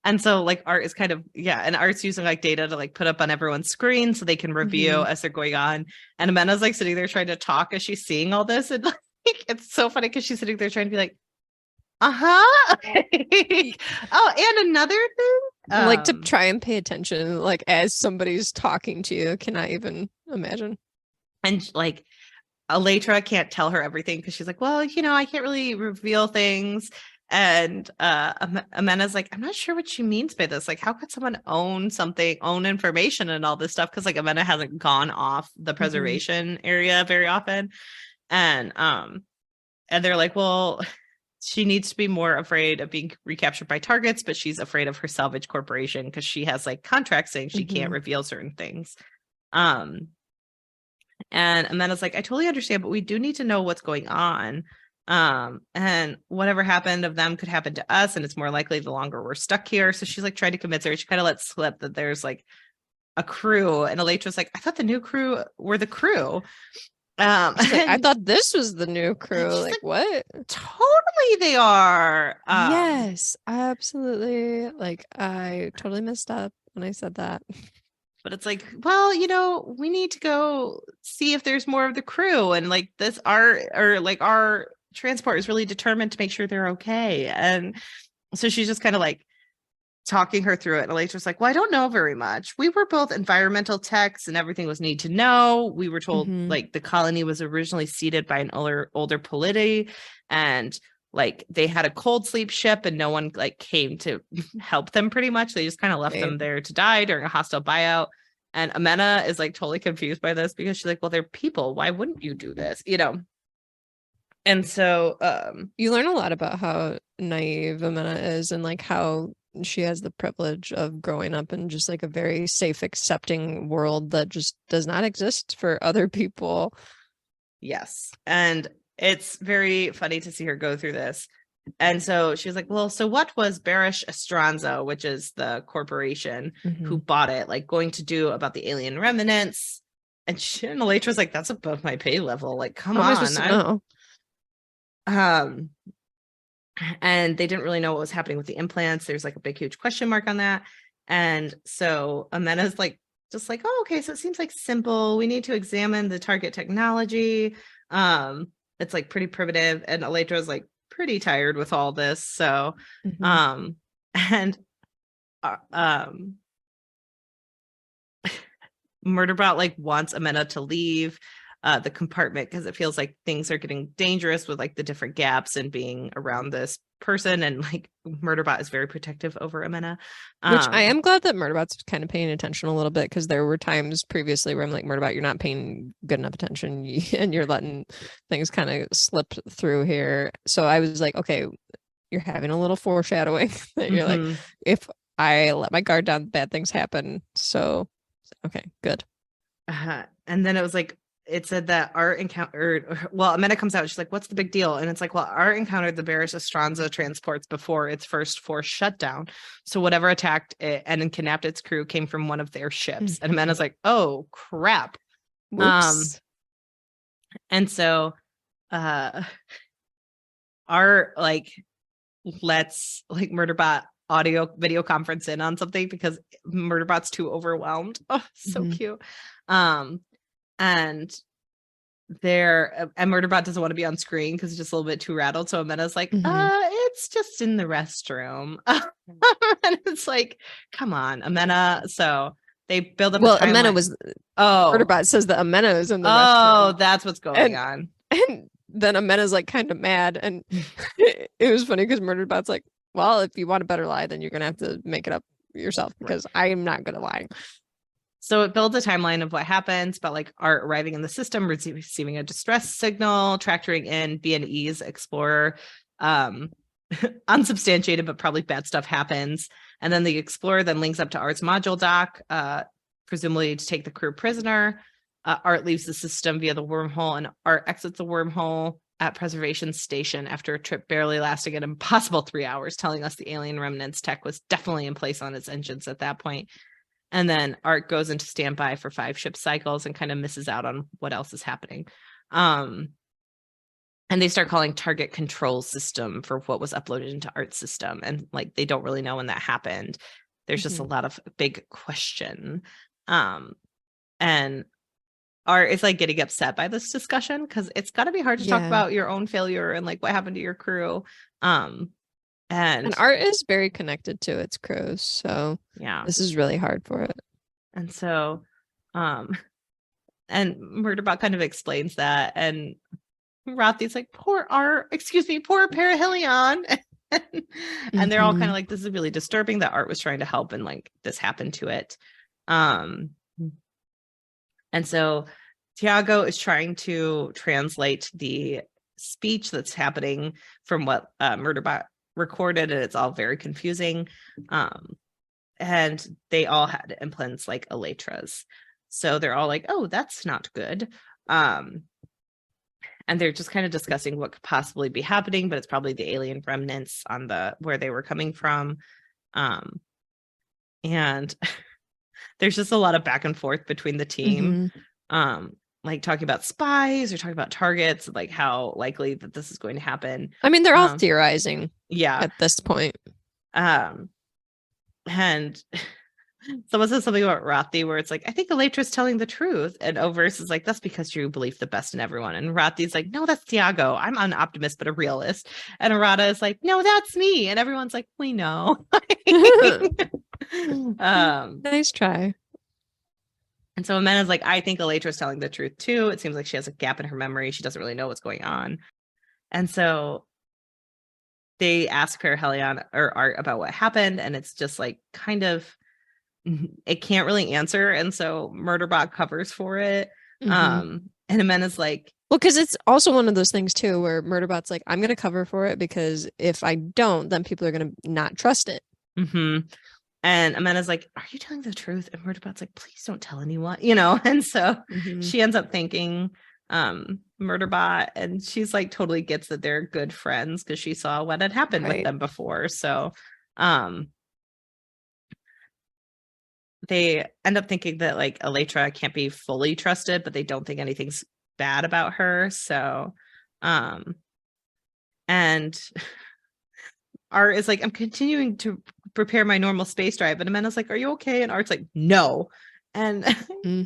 And so like Art is kind of, and Art's using like data to like put up on everyone's screen so they can review as they're going on. And Amina's like sitting there trying to talk as she's seeing all this. And it's so funny because she's sitting there trying to be like, uh-huh. Oh, and another thing. Like to try and pay attention, like as somebody's talking to you. Cannot even imagine. And like Elytra can't tell her everything because she's like, well, I can't really reveal things. And Amena's like, I'm not sure what she means by this. Like, how could someone own information and all this stuff? Because like Amena hasn't gone off the preservation area very often. And they're like, well, she needs to be more afraid of being recaptured by targets, but she's afraid of her salvage corporation because she has like contracts saying she can't reveal certain things. And Amena's like, I totally understand, but we do need to know what's going on. And whatever happened of them could happen to us, and it's more likely the longer we're stuck here. So she's like trying to convince her. She kind of lets slip that there's like a crew, and Elytra's like, I thought the new crew were the crew. I thought this was the new crew. Like what? Totally, they are. Yes, absolutely. Like I totally messed up when I said that. But it's like, well, we need to go see if there's more of the crew, and like our transport is really determined to make sure they're okay. And so she's just kind of like talking her through it. And Elytra's like, well, I don't know very much. We were both environmental techs and everything was need to know. We were told like the colony was originally seeded by an older polity, and like they had a cold sleep ship and no one like came to help them pretty much. They just kind of left them there to die during a hostile buyout. And Amena is like totally confused by this because she's like, well, they're people. Why wouldn't you do this? And so you learn a lot about how naive Amena is and like how she has the privilege of growing up in just like a very safe, accepting world that just does not exist for other people. Yes. And it's very funny to see her go through this. And so she was like, well, so what was Barish Estranza, which is the corporation who bought it, like going to do about the alien remnants? And Elytra's like, that's above my pay level. Like, come on. And they didn't really know what was happening with the implants. There's like a big, huge question mark on that. And so Amena's like, just like, oh, okay, so it seems like simple. We need to examine the target technology. It's like pretty primitive. And Elytra's like pretty tired with all this. So, Murderbot like wants Amena to leave the compartment because it feels like things are getting dangerous with like the different gaps and being around this person, and like Murderbot is very protective over Amena, which I am glad that Murderbot's kind of paying attention a little bit, because there were times previously where I'm like, Murderbot, you're not paying good enough attention and you're letting things kind of slip through here. So I was like, okay, you're having a little foreshadowing that you're like, if I let my guard down, bad things happen. So okay, good. And then it was like, it said that Art encountered, well, Amena comes out, she's like, what's the big deal? And it's like, well, Art encountered the Barish Estranza transports before its first force shutdown. So whatever attacked it and then kidnapped its crew came from one of their ships. And Amena's like, oh, crap. Whoops. And so Art like lets like Murderbot audio video conference in on something because Murderbot's too overwhelmed. Oh, so cute. And Murderbot doesn't want to be on screen because it's just a little bit too rattled. So Amena's like, it's just in the restroom. And it's like, come on, Amena. So they build up. Well, Amena was. Murderbot says that Amena is in the restroom. Oh, that's what's going on. And then Amena's like kind of mad, and it was funny because Murderbot's like, well, if you want a better lie, then you're gonna have to make it up yourself, because I am not gonna lie. So it builds a timeline of what happens, but like Art arriving in the system, receiving a distress signal, tractoring in B&E's Explorer, unsubstantiated, but probably bad stuff happens. And then the Explorer then links up to Art's module dock, presumably to take the crew prisoner. Art leaves the system via the wormhole, and Art exits the wormhole at Preservation Station after a trip barely lasting an impossible 3 hours, telling us the alien remnants tech was definitely in place on its engines at that point. And then Art goes into standby for 5 ship cycles and kind of misses out on what else is happening. And they start calling target control system for what was uploaded into Art's system. And like, they don't really know when that happened. There's just a lot of big question. And Art is like getting upset by this discussion because it's got to be hard to talk about your own failure and like what happened to your crew. And Art is very connected to its crew, so yeah, this is really hard for it. And so, and Murderbot kind of explains that, and Rothy's like, poor Perihelion. And they're all kind of like, this is really disturbing that Art was trying to help and like this happened to it. And so Tiago is trying to translate the speech that's happening from what Murderbot recorded, and it's all very confusing. And they all had implants like Elytra's. So they're all like, oh, that's not good. And they're just kind of discussing what could possibly be happening, but it's probably the alien remnants on where they were coming from. And there's just a lot of back and forth between the team. Like talking about spies or talking about targets, like how likely that this is going to happen. I mean, they're all theorizing. Yeah. At this point. And someone says something about Rothy where it's like, I think Elytra's telling the truth. And Overse is like, that's because you believe the best in everyone. And Rothy's like, no, that's Tiago. I'm an optimist, but a realist. And Arata is like, no, that's me. And everyone's like, we know. Nice try. And so Amena's like, I think Elytra's telling the truth too. It seems like she has a gap in her memory. She doesn't really know what's going on. And so they ask Perihelion or Art about what happened, and it's just like kind of, it can't really answer. And so Murderbot covers for it. And Amena's like, well, because it's also one of those things too where Murderbot's like, I'm going to cover for it because if I don't, then people are going to not trust it. And Amena's like, are you telling the truth? And Murderbot's like, please don't tell anyone, And so she ends up thanking Murderbot, and she's like totally gets that they're good friends because she saw what had happened with them before. So they end up thinking that like Elytra can't be fully trusted, but they don't think anything's bad about her. So and Art is like, I'm continuing to prepare my normal space drive. And Amena's like, are you okay? And Art's like, no. And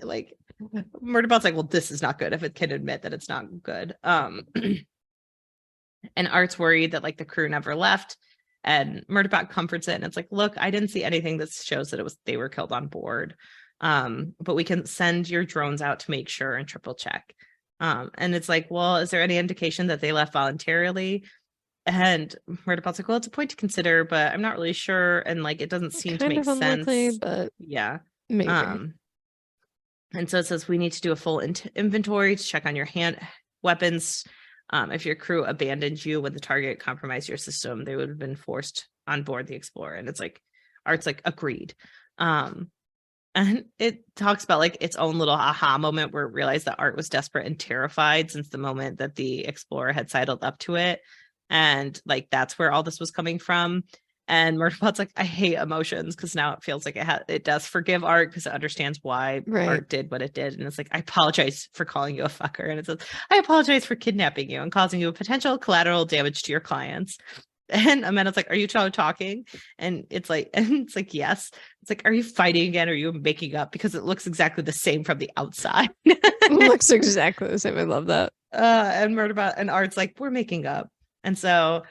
like Murderbot's like, well, this is not good if it can admit that it's not good. And Art's worried that like the crew never left. And Murderbot comforts it. And it's like, look, I didn't see anything that shows that they were killed on board. But we can send your drones out to make sure and triple check. And it's like, well, is there any indication that they left voluntarily? And Murderbot's like, well, it's a point to consider, but I'm not really sure. And like, it doesn't seem to make sense. But yeah. Maybe. And so it says we need to do a full inventory to check on your hand weapons. If your crew abandoned you when the target compromised your system, they would have been forced on board the Explorer. And it's like, Art's like, agreed. And it talks about like its own little aha moment where it realized that Art was desperate and terrified since the moment that the Explorer had sidled up to it. And like, that's where all this was coming from. And Murderbot's like, I hate emotions because now it feels like it does forgive Art because it understands why Art did what it did. And it's like, I apologize for calling you a fucker. And it says, I apologize for kidnapping you and causing you a potential collateral damage to your clients. And Amena's like, are you talking? And it's like, yes. It's like, are you fighting again? Or are you making up? Because it looks exactly the same from the outside. It looks exactly the same. I love that. And Murderbot and Art's like, we're making up. And so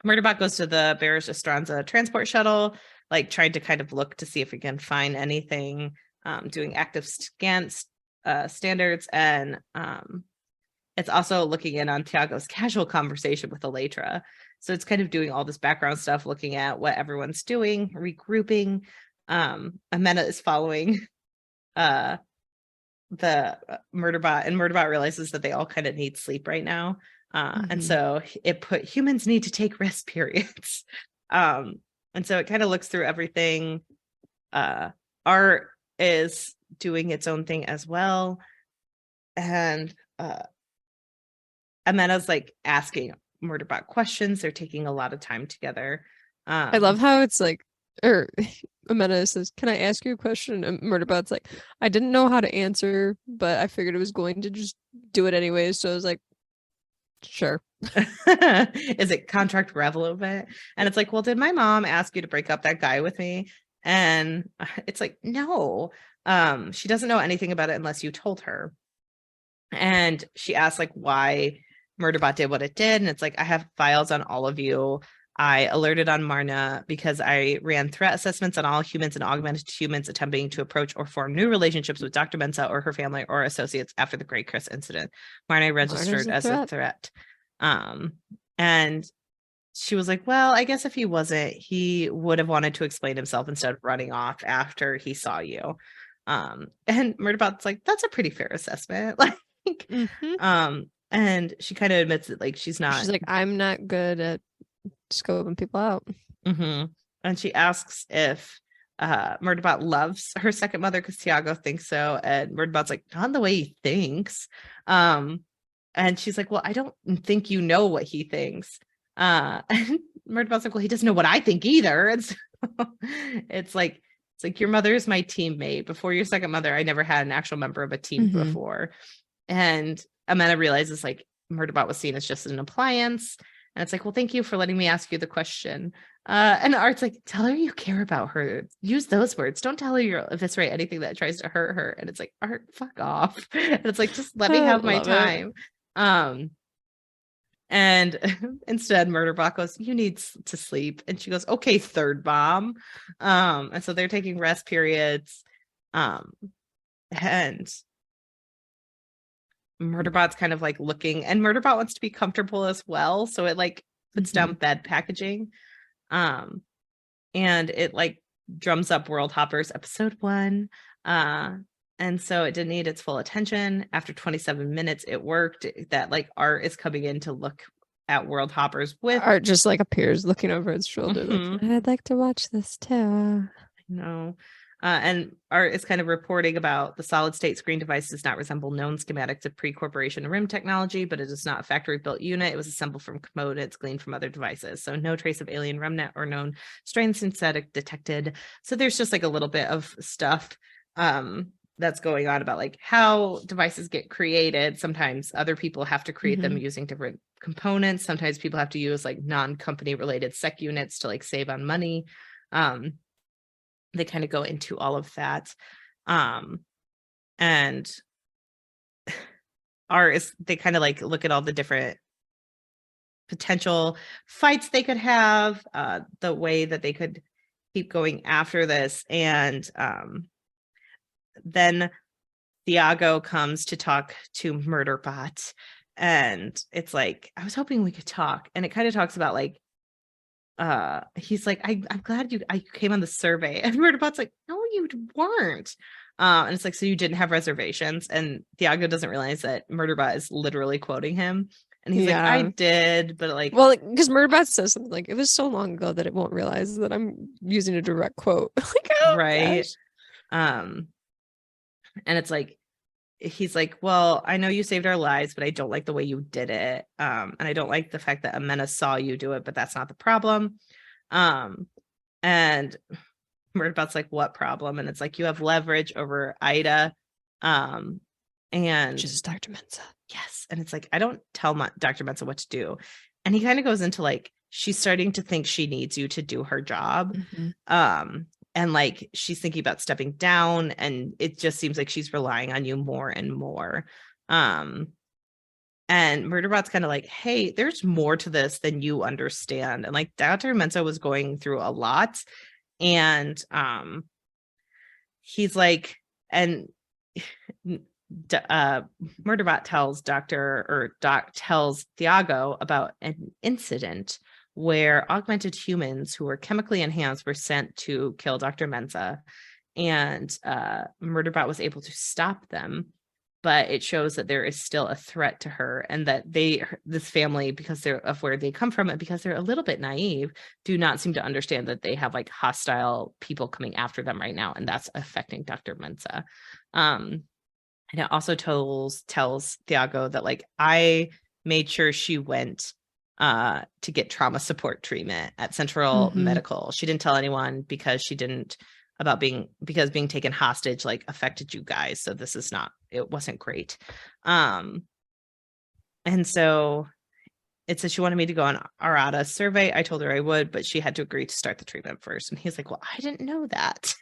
Murderbot goes to the Barrish Estranza transport shuttle, like trying to kind of look to see if we can find anything, doing active scan standards. And it's also looking in on Tiago's casual conversation with Elytra. So it's kind of doing all this background stuff, looking at what everyone's doing, regrouping. Amena is following the Murderbot, and Murderbot realizes that they all kind of need sleep right now. And so humans need to take rest periods. And so it kind of looks through everything. Art is doing its own thing as well. And Amena's like asking Murderbot questions. They're taking a lot of time together. I love how it's like, or Amena says, can I ask you a question? And Murderbot's like, I didn't know how to answer, but I figured it was going to just do it anyways. So I was like, sure. Is it contract relevant? And it's like, well, did my mom ask you to break up that guy with me? And it's like, no. She doesn't know anything about it unless you told her. And she asks like why Murderbot did what it did. And it's like, I have files on all of you. I alerted on Marna because I ran threat assessments on all humans and augmented humans attempting to approach or form new relationships with Dr. Mensah or her family or associates after the Grey Chris incident. Marna registered as a threat. And she was like, well, I guess if he wasn't, he would have wanted to explain himself instead of running off after he saw you. And Murderbot's like, that's a pretty fair assessment. Like, and she kind of admits that like she's like, I'm not good at scoping people out. And she asks if Murderbot loves her second mother because Tiago thinks so, and Murderbot's like, not the way he thinks. And she's like, well, I don't think you know what he thinks. And Murderbot's like, well, he doesn't know what I think either. And so it's like your mother is my teammate. Before your second mother, I never had an actual member of a team before. And Amanda realizes like Murderbot was seen as just an appliance. And it's like, well, thank you for letting me ask you the question. And Art's like, tell her you care about her. Use those words. Don't tell her you'll eviscerate anything that tries to hurt her. And it's like, Art, fuck off. And it's like, just let me have my time. And instead, Murderbot goes, you need to sleep. And she goes, okay, third bomb. And so they're taking rest periods. And Murderbot's kind of like looking, and Murderbot wants to be comfortable as well. So it like puts down bed packaging. And it like drums up World Hoppers episode 1. And so it didn't need its full attention. After 27 minutes, it worked. That like Art is coming in to look at World Hoppers with Art just like appears looking over its shoulder. Like, I'd like to watch this too. No. And Art is kind of reporting about the solid state screen device does not resemble known schematics of pre-corporation RIM technology, but it is not a factory built unit. It was assembled from components gleaned from other devices. So no trace of alien remnant or known strain synthetic detected. So there's just like a little bit of stuff that's going on about like how devices get created. Sometimes other people have to create them using different components. Sometimes people have to use like non-company related sec units to like save on money. They kind of go into all of that. And they kind of like look at all the different potential fights they could have, the way that they could keep going after this. And then Tiago comes to talk to Murderbot, and it's like, I was hoping we could talk. And it kind of talks about like, he's like, I'm glad I came on the survey. And Murderbot's like, no, you weren't. And it's like, so you didn't have reservations. And Tiago doesn't realize that Murderbot is literally quoting him. And he's like, I did, but like, well, because Murderbot says something like, it was so long ago that it won't realize that I'm using a direct quote. Like, oh, right. Gosh. And it's like, he's like, well, I know you saved our lives, but I don't like the way you did it. And I don't like the fact that Amena saw you do it, but that's not the problem. And Murderbot's like, what problem? And it's like, you have leverage over Ida. And which is Dr. Mensah. Yes. And it's like, I don't tell Dr. Mensah what to do. And he kind of goes into like, she's starting to think she needs you to do her job. And like, she's thinking about stepping down, and it just seems like she's relying on you more and more. And Murderbot's kind of like, hey, there's more to this than you understand. And like, Dr. Mensah was going through a lot. And he's like, and Murderbot tells Doc tells Tiago about an incident where augmented humans who were chemically enhanced were sent to kill Dr. Mensah, and Murderbot was able to stop them, but it shows that there is still a threat to her, and that this family, because they're of where they come from and because they're a little bit naive, do not seem to understand that they have like hostile people coming after them right now, and that's affecting Dr. Mensah. And it also tells Tiago that like, I made sure she went to get trauma support treatment at Central Medical. She didn't tell anyone because being taken hostage like affected you guys. So it wasn't great. And so it says she wanted me to go on Arata's survey. I told her I would, but she had to agree to start the treatment first. And he's like, well, I didn't know that.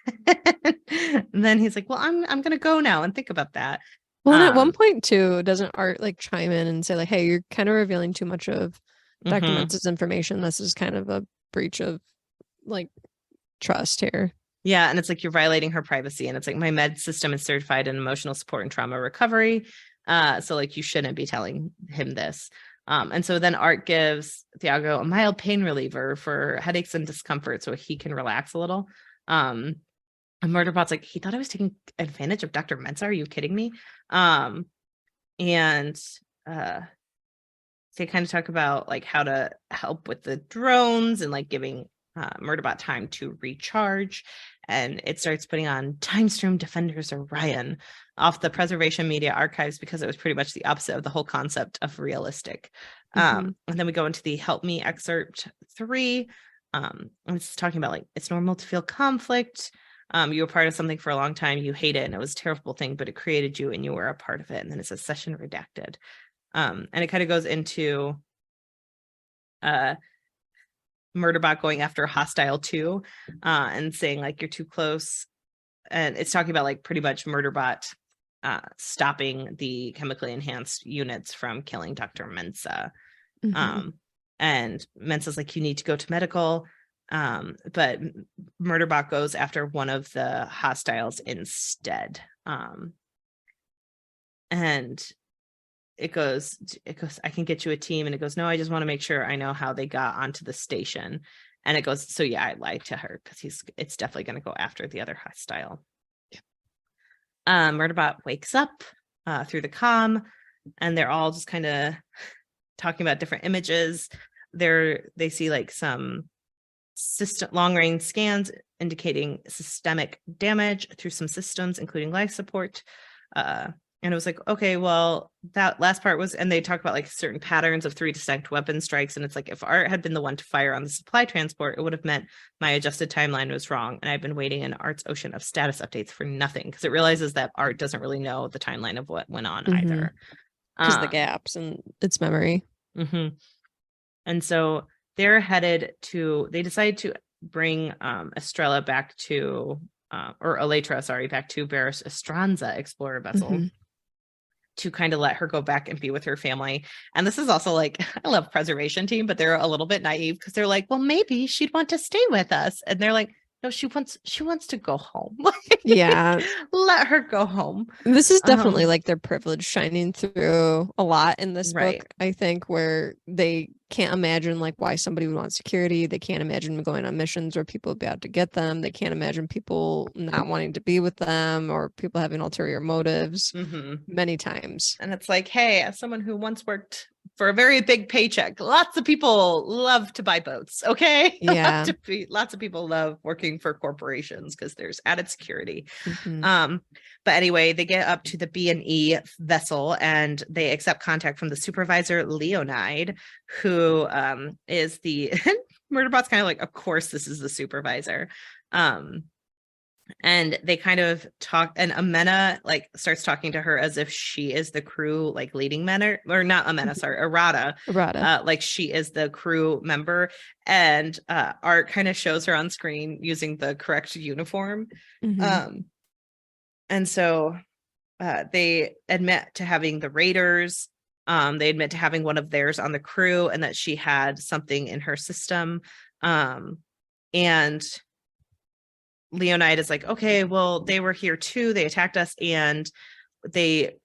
And then he's like, well, I'm going to go now and think about that. Well, and at one point too, doesn't Art like chime in and say like, hey, you're kind of revealing too much of Dr. Mentz's information. This is kind of a breach of like trust here. Yeah. And it's like, you're violating her privacy. And it's like, my med system is certified in emotional support and trauma recovery. So like, you shouldn't be telling him this. And so then Art gives Thiago a mild pain reliever for headaches and discomfort so he can relax a little. And Murderbot's like, he thought I was taking advantage of Dr. Mentz. Are you kidding me? And they kind of talk about like how to help with the drones and like giving Murderbot time to recharge. And it starts putting on Timestream Defenders Orion off the Preservation Media Archives because it was pretty much the opposite of the whole concept of realistic. And then we go into the Help Me excerpt 3. And it's talking about like, it's normal to feel conflict. You were part of something for a long time. You hate it. And it was a terrible thing, but it created you and you were a part of it. And then it says session redacted. And it kind of goes into Murderbot going after Hostile 2 and saying like, you're too close. And it's talking about like pretty much Murderbot stopping the chemically enhanced units from killing Dr. Mensah. And Mensah's like, you need to go to medical. But Murderbot goes after one of the hostiles instead. And it goes, I can get you a team. And it goes, no, I just want to make sure I know how they got onto the station. And it goes, so yeah, I lied to her because it's definitely going to go after the other hostile. Murderbot wakes up through the comm, and they're all just kind of talking about different images. They see like some long-range scans indicating systemic damage through some systems, including life support. And it was like, okay, well, that last part was, and they talk about like certain patterns of 3 distinct weapon strikes. And it's like, if Art had been the one to fire on the supply transport, it would have meant my adjusted timeline was wrong. And I've been waiting in Art's ocean of status updates for nothing, because it realizes that Art doesn't really know the timeline of what went on either. Because the gaps in its memory. And so they're headed to, they decide to bring Estrella back to, or Elytra, sorry, back to Barris Estranza explorer vessel. To kind of let her go back and be with her family. And this is also like, I love preservation team, but they're a little bit naive because they're like, well, maybe she'd want to stay with us. And they're like, no, she wants to go home. Yeah. Let her go home. This is definitely like their privilege shining through a lot in this book, I think, where they can't imagine like why somebody would want security. They can't imagine going on missions where people would be out to get them. They can't imagine people not wanting to be with them or people having ulterior motives many times. And it's like, hey, as someone who once worked for a very big paycheck, lots of people love to buy boats. Okay. Yeah. Lots of people love working for corporations because there's added security. But anyway, they get up to the B&E vessel and they accept contact from the supervisor, Leonide, who is the Murderbot's kind of like, of course, this is the supervisor. And they kind of talk, and Amena like starts talking to her as if she is the crew, like leading men, or not Amena, sorry, Arata, like she is the crew member. And Art kind of shows her on screen using the correct uniform. And so they admit to having the raiders. They admit to having one of theirs on the crew and that she had something in her system. And Leonide is like, okay, well, they were here too. They attacked us and they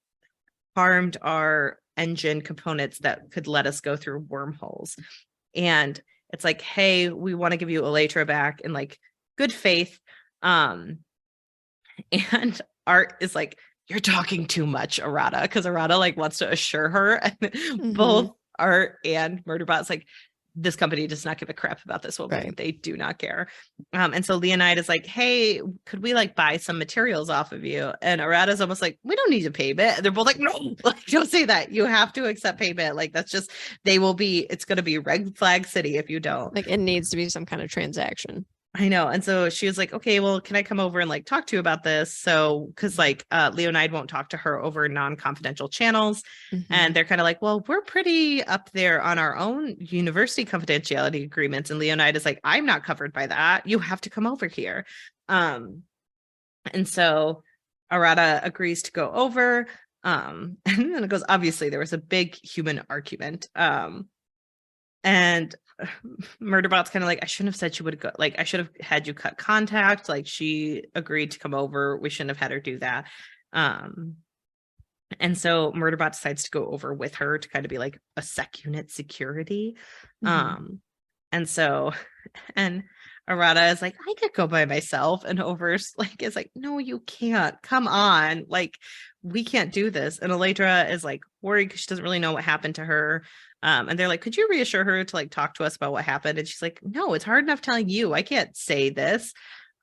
harmed our engine components that could let us go through wormholes. And it's like, hey, we want to give you Elytra back in like good faith. And Art is like, you're talking too much, Arata, because Arata like wants to assure her. And both Art and Murderbot's like, this company does not give a crap about this woman. They do not care. And so Leonide is like, hey, could we like buy some materials off of you? And Arata's almost like, we don't need a payment. And they're both like, no, like, don't say that. You have to accept payment. Like, that's just, it's going to be red flag city if you don't. Like, it needs to be some kind of transaction. I know. And so she was like, okay, well, can I come over and like talk to you about this? So, cause like Leonide won't talk to her over non-confidential channels. And they're kind of like, well, we're pretty up there on our own university confidentiality agreements. And Leonide is like, I'm not covered by that. You have to come over here. And so Arata agrees to go over. And then it goes, obviously there was a big human argument. And Murderbot's kind of like, I shouldn't have said she would go. Like, I should have had you cut contact. Like, she agreed to come over. We shouldn't have had her do that. And so Murderbot decides to go over with her to kind of be like a sec unit security. And so, and Arata is like, I could go by myself. And Over's like, is like, no, you can't. Come on. Like, we can't do this. And Eladra is like worried because she doesn't really know what happened to her. And they're like, could you reassure her to like talk to us about what happened? And she's like, no, it's hard enough telling you. I can't say this.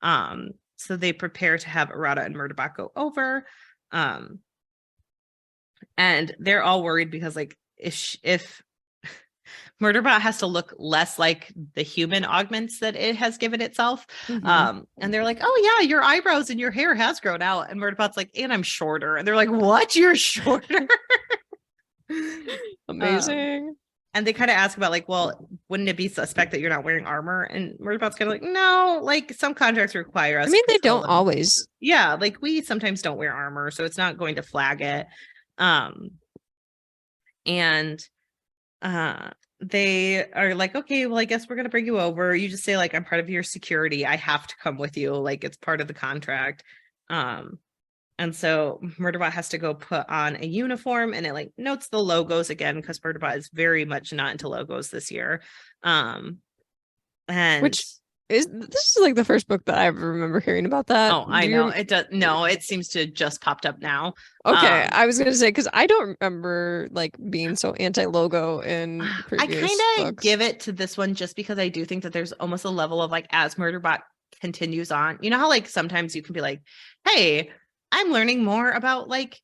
So they prepare to have Arata and Murderbot go over. And they're all worried because like if Murderbot has to look less like the human augments that it has given itself. And they're like, oh yeah, your eyebrows and your hair has grown out. And Murderbot's like, and I'm shorter. And they're like, what? You're shorter? Amazing. And they kind of ask about like, well, wouldn't it be suspect that you're not wearing armor? And Murderbot's kind of like, no, like some contracts require us. I mean, they don't always. Yeah, like we sometimes don't wear armor, so it's not going to flag it. And they are like, okay, well, I guess we're gonna bring you over. You just say like, I'm part of your security. I have to come with you. Like it's part of the contract. And so Murderbot has to go put on a uniform, and it like notes the logos again because Murderbot is very much not into logos this year. And which is this is like the first book that I ever remember hearing about that. Oh, I know. It does. No, it seems to just popped up now. Okay, I was gonna say because I don't remember like being so anti-logo in previous I kind of books. give it to this one just because I do think that there's almost a level of like as Murderbot continues on. You know how like sometimes you can be like, hey, I'm learning more about like,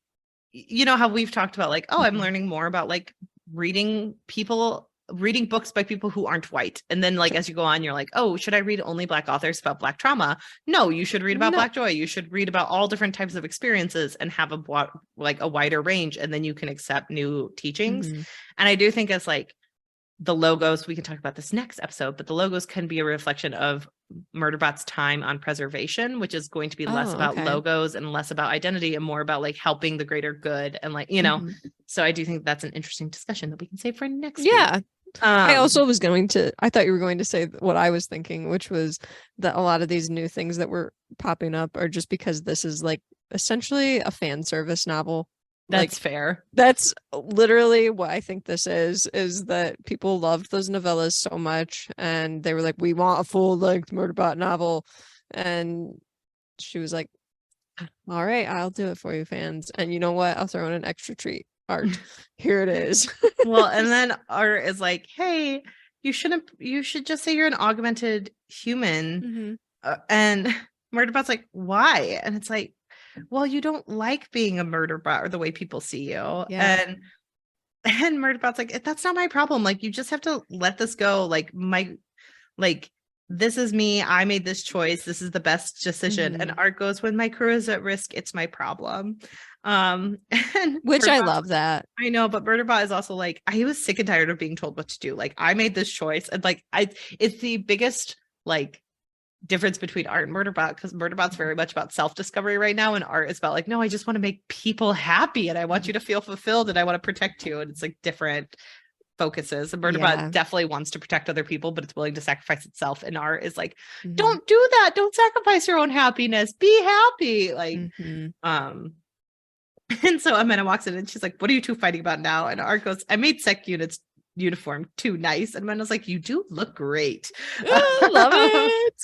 you know how we've talked about like, oh, I'm learning more about like reading books by people who aren't white. And then like, as you go on, you're like, oh, should I read only Black authors about Black trauma? No, you should read about Black joy. You should read about all different types of experiences and have a wider range. And then you can accept new teachings. And I do think as like the logos, we can talk about this next episode, but the logos can be a reflection of Murderbot's time on preservation, which is going to be less about logos and less about identity and more about like helping the greater good and like, you know, so I do think that's an interesting discussion that we can save for next week. I also was I thought you were going to say what I was thinking, which was that a lot of these new things that were popping up are just because this is like essentially a fan service novel. That's like, fair. That's literally what I think this is that people loved those novellas so much and they were like, we want a full-length Murderbot novel. And she was like, all right, I'll do it for you, fans. And you know what? I'll throw in an extra treat. Art. Here it is. Well, and then Art is like, hey, you should just say you're an augmented human. And Murderbot's like, why? And it's like, well, you don't like being a Murderbot or the way people see you. And Murderbot's like, that's not my problem. Like, you just have to let this go. Like, this is me. I made this choice. This is the best decision. And Art goes, when my crew is at risk, it's my problem. And which I love that. I know, but Murderbot is also like, I was sick and tired of being told what to do. Like, I made this choice. And like, it's the biggest like difference between Art and Murderbot, because Murderbot's very much about self-discovery right now, and Art is about like, no, I just want to make people happy and I want you to feel fulfilled and I want to protect you. And it's like different focuses. And Murderbot definitely wants to protect other people, but it's willing to sacrifice itself. And Art is like, don't do that. Don't sacrifice your own happiness. Be happy. Like, and so Amanda walks in and she's like, what are you two fighting about now? And Art goes, I made sec units uniform too nice. And Amanda's like, you do look great. Love it.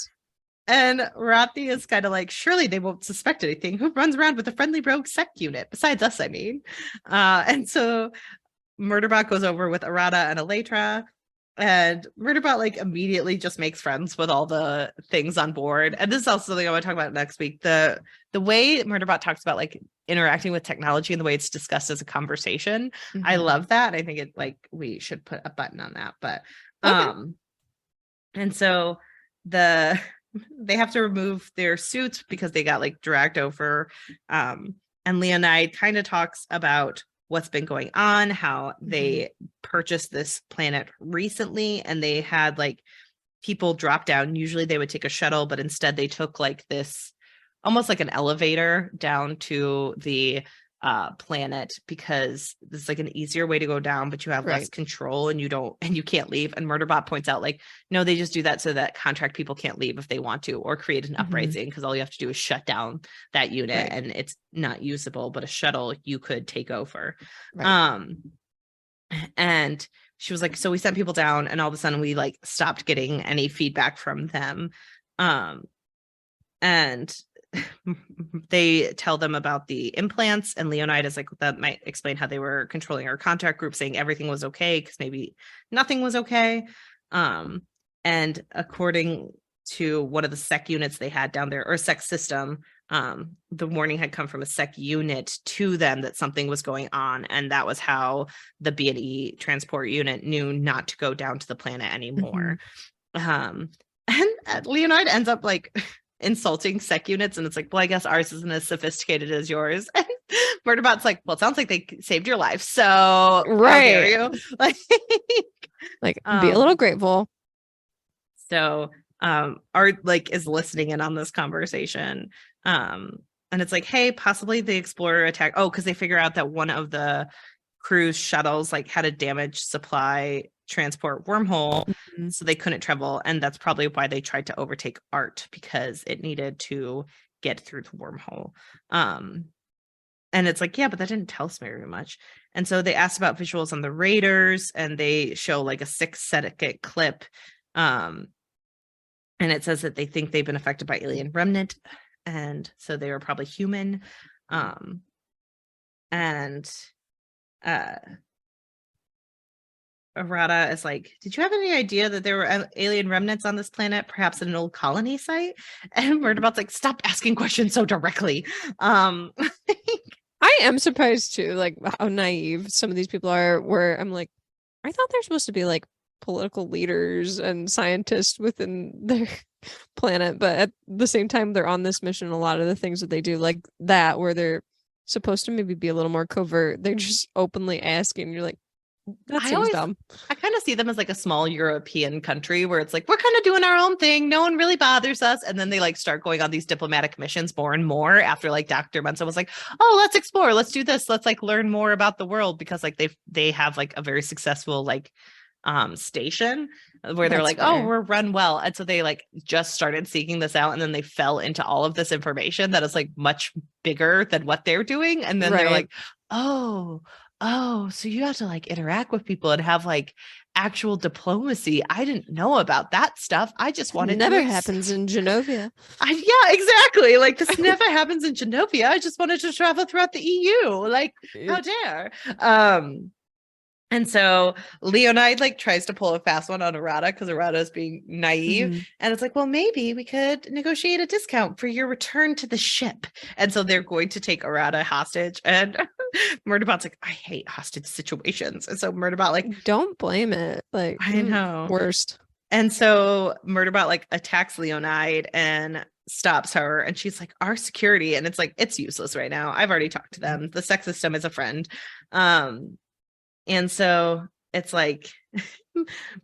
And Rathi is kind of like, surely they won't suspect anything. Who runs around with a friendly rogue sec unit? Besides us, I mean. And so Murderbot goes over with Arata and Eladra. And Murderbot like immediately just makes friends with all the things on board. And this is also something I want to talk about next week. The way Murderbot talks about like interacting with technology and the way it's discussed as a conversation. I love that. I think it like we should put a button on that. But and so they have to remove their suits because they got like dragged over. And Leonide kind of talks about what's been going on, how they purchased this planet recently, and they had like people drop down. Usually they would take a shuttle, but instead they took like this almost like an elevator down to the planet, because this is like an easier way to go down, but you have less control and you can't leave. And Murderbot points out like, no, they just do that so that contract people can't leave if they want to, or create an uprising, because all you have to do is shut down that unit and it's not usable, but a shuttle you could take over. And she was like, so we sent people down, and all of a sudden we like stopped getting any feedback from them. And they tell them about the implants, and Leonide is like, that might explain how they were controlling our contact group, saying everything was okay because maybe nothing was okay. And according to one of the sec units they had down there, or sec system, the warning had come from a sec unit to them that something was going on, and that was how the B&E transport unit knew not to go down to the planet anymore. And Leonide ends up like insulting sec units, and it's like, well, I guess ours isn't as sophisticated as yours. And Murderbot's like, well, it sounds like they saved your life, so how dare you? Like be a little grateful. So Art like is listening in on this conversation, and it's like, hey, possibly the Explorer attack. Oh, because they figure out that one of the cruise shuttles like had a damaged supply transport wormhole, so they couldn't travel, and that's probably why they tried to overtake Art, because it needed to get through the wormhole. And it's like, yeah, but that didn't tell us very much. And so they asked about visuals on the Raiders, and they show like a 6-second clip, and it says that they think they've been affected by alien remnant, and so they were probably human. Arata is like, did you have any idea that there were alien remnants on this planet, perhaps in an old colony site? And Murderbot's like, stop asking questions so directly. I am surprised too, like how naive some of these people are, where I'm like, I thought they're supposed to be like political leaders and scientists within their planet, but at the same time they're on this mission. A lot of the things that they do, like that, where they're supposed to maybe be a little more covert, they're just openly asking. You're like, that seems dumb. I kind of see them as like a small European country where it's like, we're kind of doing our own thing, no one really bothers us, and then they like start going on these diplomatic missions more and more after like Dr. Mensa was like, oh, let's explore, let's do this, let's like learn more about the world, because like they have like a very successful like station where they're like, oh, we're run well, and so they like just started seeking this out, and then they fell into all of this information that is like much bigger than what they're doing, and then they're like, oh, so you have to like interact with people and have like actual diplomacy. I didn't know about that stuff. I just wanted never happens in Genovia. Yeah, exactly. Like this never happens in Genovia. I just wanted to travel throughout the EU. Like, how dare? And so Leonide like tries to pull a fast one on Arata, because Arata is being naive. And it's like, well, maybe we could negotiate a discount for your return to the ship. And so they're going to take Arata hostage. And Murderbot's like, I hate hostage situations. And so Murderbot like, don't blame it. Like, I know, worst. And so Murderbot like attacks Leonide and stops her. And she's like, our security. And it's like, it's useless right now. I've already talked to them. The sex system is a friend. And so it's like,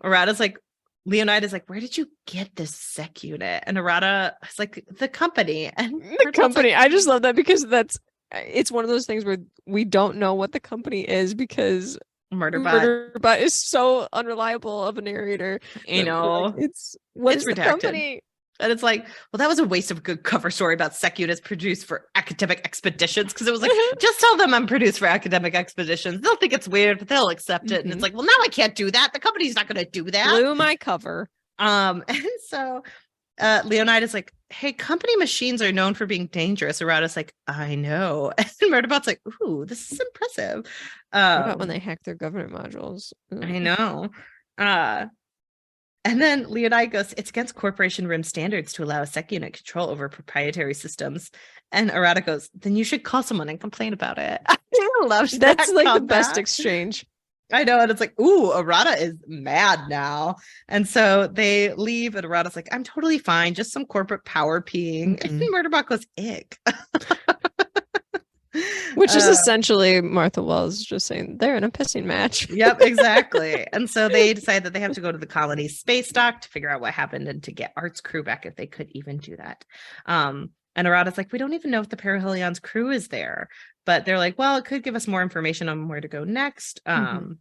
Arata's like, Leonide is like, where did you get this sec unit? And Arata is like, the company. And the company. Like, I just love that, because it's one of those things where we don't know what the company is, because Murderbot is so unreliable of a narrator. You know, like, what is the company? And it's like, well, that was a waste of a good cover story about sec units produced for academic expeditions. Because it was like, just tell them I'm produced for academic expeditions. They'll think it's weird, but they'll accept it. And it's like, well, now I can't do that. The company's not going to do that. Blew my cover. And so Leonide is like, hey, company machines are known for being dangerous. Arata's like, I know. And Murderbot's like, ooh, this is impressive. What about when they hack their government modules? I know. And then Leonide goes, it's against Corporation Rim standards to allow a sec unit control over proprietary systems. And Arata goes, then you should call someone and complain about it. I love that. That's like the best exchange. I know, and it's like, ooh, Arata is mad now. And so they leave, and Arata's like, I'm totally fine, just some corporate power peeing. Mhm. And Murderbot goes, ick. Which is essentially Martha Wells just saying they're in a pissing match. Yep, exactly. And so they decide that they have to go to the colony's space dock to figure out what happened and to get Art's crew back if they could even do that. And Arata's like, we don't even know if the Perihelion's crew is there. But they're like, well, it could give us more information on where to go next. And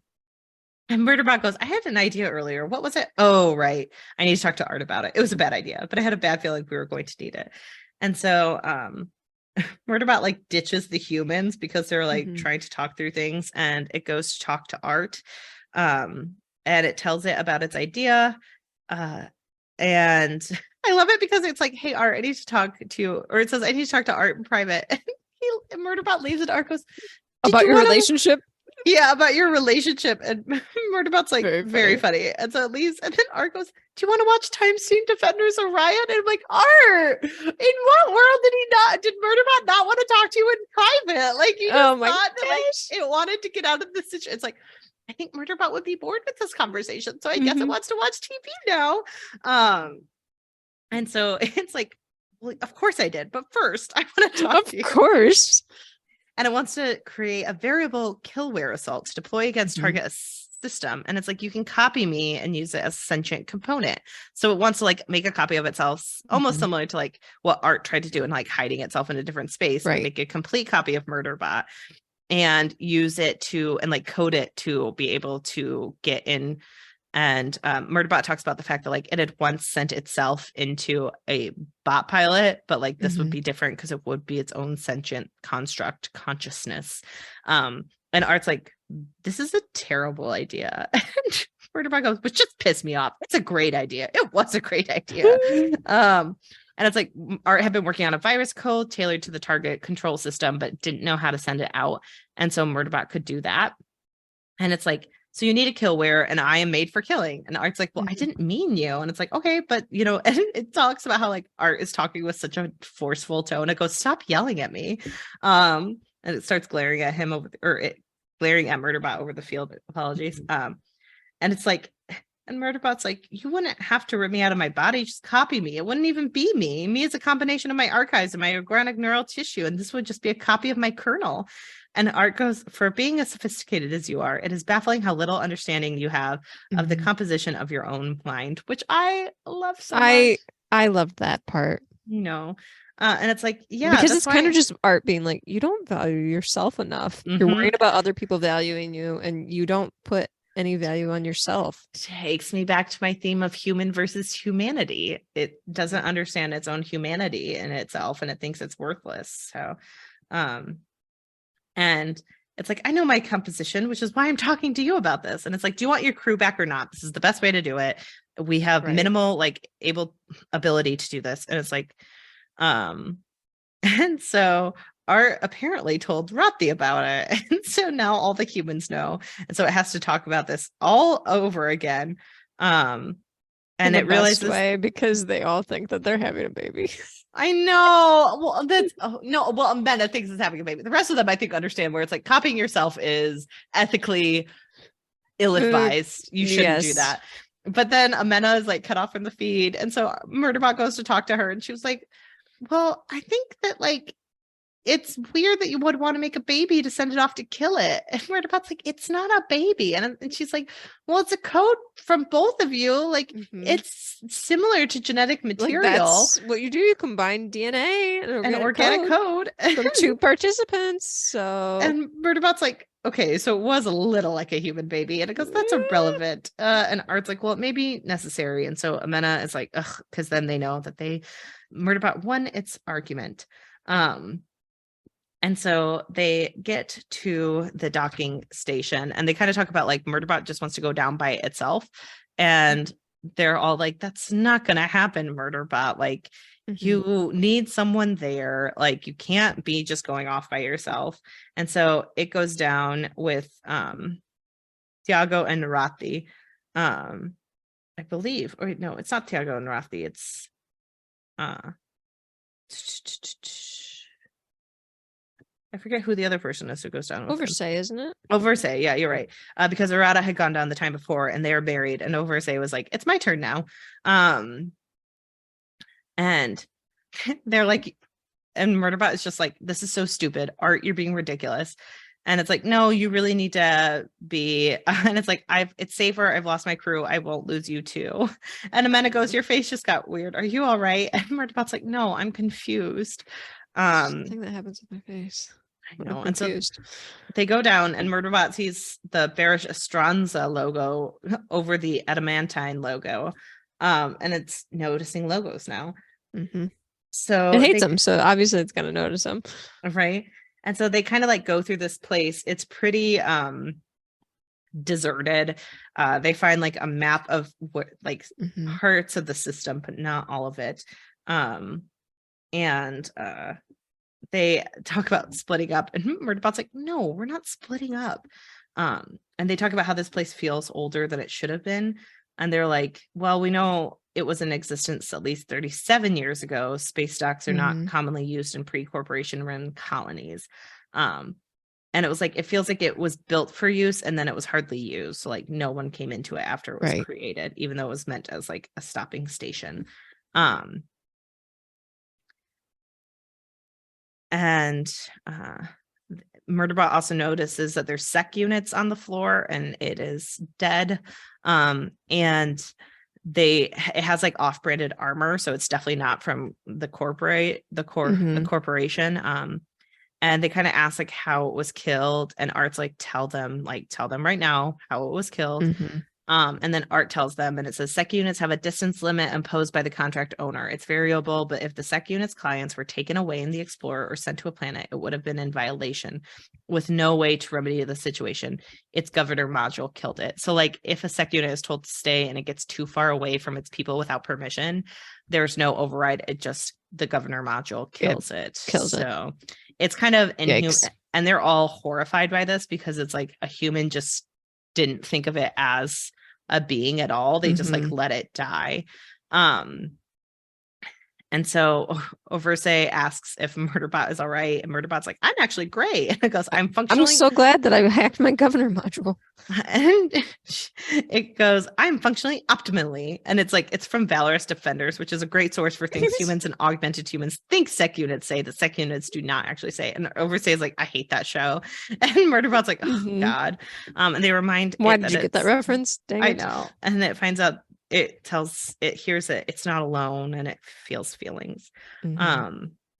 Murderbot goes, I had an idea earlier. What was it? Oh, right. I need to talk to Art about it. It was a bad idea, but I had a bad feeling we were going to need it. And so Murderbot like ditches the humans because they're like trying to talk through things, and it goes to talk to Art. And it tells it about its idea. And I love it because it's like, hey, Art, I need to talk to you. Or it says, I need to talk to Art in private. And Murderbot leaves, and Art goes, about your relationship? Yeah, about your relationship. And Murderbot's like, very funny. And so it leaves, and then Art goes, do you want to watch Time Stone Defenders Orion? And I'm like, Art, in what world did Murderbot not want to talk to you in private? Like, you just thought that, like, it wanted to get out of the situation. It's like, I think Murderbot would be bored with this conversation, so I guess it wants to watch TV now. And so it's like, well, of course I did, but first I want to talk to you. Of course. And it wants to create a variable killware assault to deploy against target system. And it's like, you can copy me and use it as a sentient component. So it wants to like make a copy of itself, almost similar to like what Art tried to do in like hiding itself in a different space, right? Make a complete copy of Murderbot and use it to, and like code it to be able to get in. And Murderbot talks about the fact that like it had once sent itself into a bot pilot, but like this would be different because it would be its own sentient construct consciousness. And Art's like, this is a terrible idea. And Murderbot goes, which just pissed me off. It's a great idea. It was a great idea. And it's like Art had been working on a virus code tailored to the target control system, but didn't know how to send it out. And so Murderbot could do that. And it's like, so you need a killware, and I am made for killing. And Art's like, well, I didn't mean you. And it's like, okay, but you know, and it talks about how like Art is talking with such a forceful tone. It goes, stop yelling at me. And it starts glaring at him glaring at Murderbot over the field. Apologies. And it's like, and Murderbot's like, you wouldn't have to rip me out of my body, just copy me. It wouldn't even be me. Me is a combination of my archives and my organic neural tissue, and this would just be a copy of my kernel. And Art goes, for being as sophisticated as you are, it is baffling how little understanding you have of the composition of your own mind, which I love so much. I loved that part. You know, and it's like, yeah, because it's kind of just Art being like, you don't value yourself enough. You're worried about other people valuing you, and you don't put any value on yourself. Takes me back to my theme of human versus humanity. It doesn't understand its own humanity in itself, and it thinks it's worthless. So, and it's like, I know my composition, which is why I'm talking to you about this. And it's like, do you want your crew back or not? This is the best way to do it. We have minimal like ability to do this. And it's like, and so Art apparently told Rothi about it. And so now all the humans know. And so it has to talk about this all over again. And it realizes way because they all think that they're having a baby. I know. Well, that's no. Well, Mena thinks it's having a baby. The rest of them, I think, understand where it's like copying yourself is ethically ill-advised. You shouldn't do that. But then Amena is like cut off from the feed, and so Murderbot goes to talk to her, and she was like, "Well, I think that like it's weird that you would want to make a baby to send it off to kill it." And Murderbot's like, it's not a baby. And she's like, well, it's a code from both of you. Like, it's similar to genetic material. Like, that's what you do. You combine DNA and organic code from two participants. So, and Murderbot's like, okay, so it was a little like a human baby. And it goes, that's irrelevant. And Art's like, well, it may be necessary. And so Amena is like, ugh, because then they know that Murderbot won its argument. And so they get to the docking station, and they kind of talk about like Murderbot just wants to go down by itself. And they're all like, that's not going to happen, Murderbot. Like, you need someone there. Like, you can't be just going off by yourself. And so it goes down with Tiago and Rothi, I believe. Or no, it's not Tiago and Rothi. It's I forget who the other person is who goes down with him. Oversay, isn't it? Oversay, yeah, you're right. Because Arata had gone down the time before and they were buried, and Oversay was like, it's my turn now. And they're like, and Murderbot is just like, this is so stupid. Art, you're being ridiculous. And it's like, no, you really need to be. And it's like, it's safer. I've lost my crew. I won't lose you too. And Amanda goes, your face just got weird. Are you all right? And Murderbot's like, no, I'm confused. Something that happens with my face. I know. And so they go down, and Murderbot sees the Bearish Estranza logo over the Adamantine logo. And it's noticing logos now. Mm-hmm. So it hates them, so obviously it's gonna notice them, right? And so they kind of like go through this place. It's pretty deserted. They find like a map of what like parts of the system, but not all of it. And they talk about splitting up, and Murderbot's like, no, we're not splitting up. And they talk about how this place feels older than it should have been. And they're like, well, we know it was in existence at least 37 years ago. Space docks are not commonly used in pre-corporation run colonies. And it was like, it feels like it was built for use and then it was hardly used. So like no one came into it after it was created, even though it was meant as like a stopping station. And Murderbot also notices that there's sec units on the floor and it is dead. And it has like off-branded armor, so it's definitely not from the corporation. And they kind of ask like how it was killed, and Art's like, tell them right now how it was killed. And then Art tells them, and it says sec units have a distance limit imposed by the contract owner. It's variable, but if the sec unit's clients were taken away in the Explorer or sent to a planet, it would have been in violation with no way to remedy the situation. Its governor module killed it. So like if a sec unit is told to stay and it gets too far away from its people without permission, there's no override. It just, the governor module kills it. So it's kind of inhuman. And they're all horrified by this because it's like a human just didn't think of it as a being at all. They just like let it die. And so Oversay asks if Murderbot is all right, and Murderbot's like, I'm actually great. And it goes, I'm so glad that I hacked my governor module. And it goes, I'm functionally optimally. And it's like, it's from Valorous Defenders, which is a great source for things humans and augmented humans think sec units say that sec units do not actually say. And Oversay is like, I hate that show. And Murderbot's like, oh God. And they remind why did you get that reference? Dang I know. And it finds out, it hears it, it's not alone, and it feels feelings.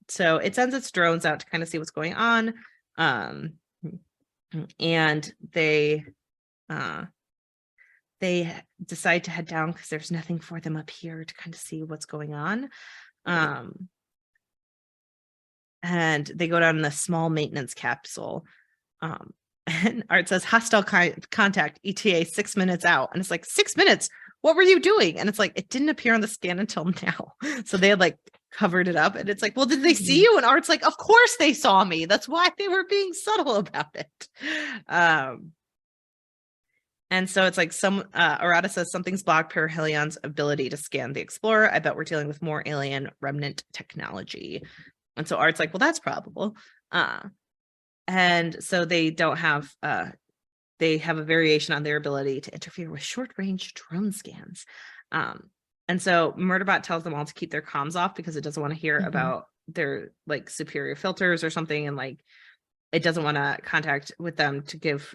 So it sends its drones out to kind of see what's going on. And they decide to head down because there's nothing for them up here to kind of see what's going on. And they go down in a small maintenance capsule. And Art says, hostile contact, ETA 6 minutes out. And it's like, 6 minutes? What were you doing? And it's like, it didn't appear on the scan until now. So they had like covered it up. And it's like, well, did they see you? And Art's like, of course they saw me. That's why they were being subtle about it. And so it's like Arata says something's blocked Perihelion's ability to scan the Explorer. I bet we're dealing with more alien remnant technology. And so Art's like, well, that's probable. And so they don't have, they have a variation on their ability to interfere with short-range drone scans. And so Murderbot tells them all to keep their comms off because it doesn't want to hear about their like superior filters or something. And like, it doesn't want to contact with them to give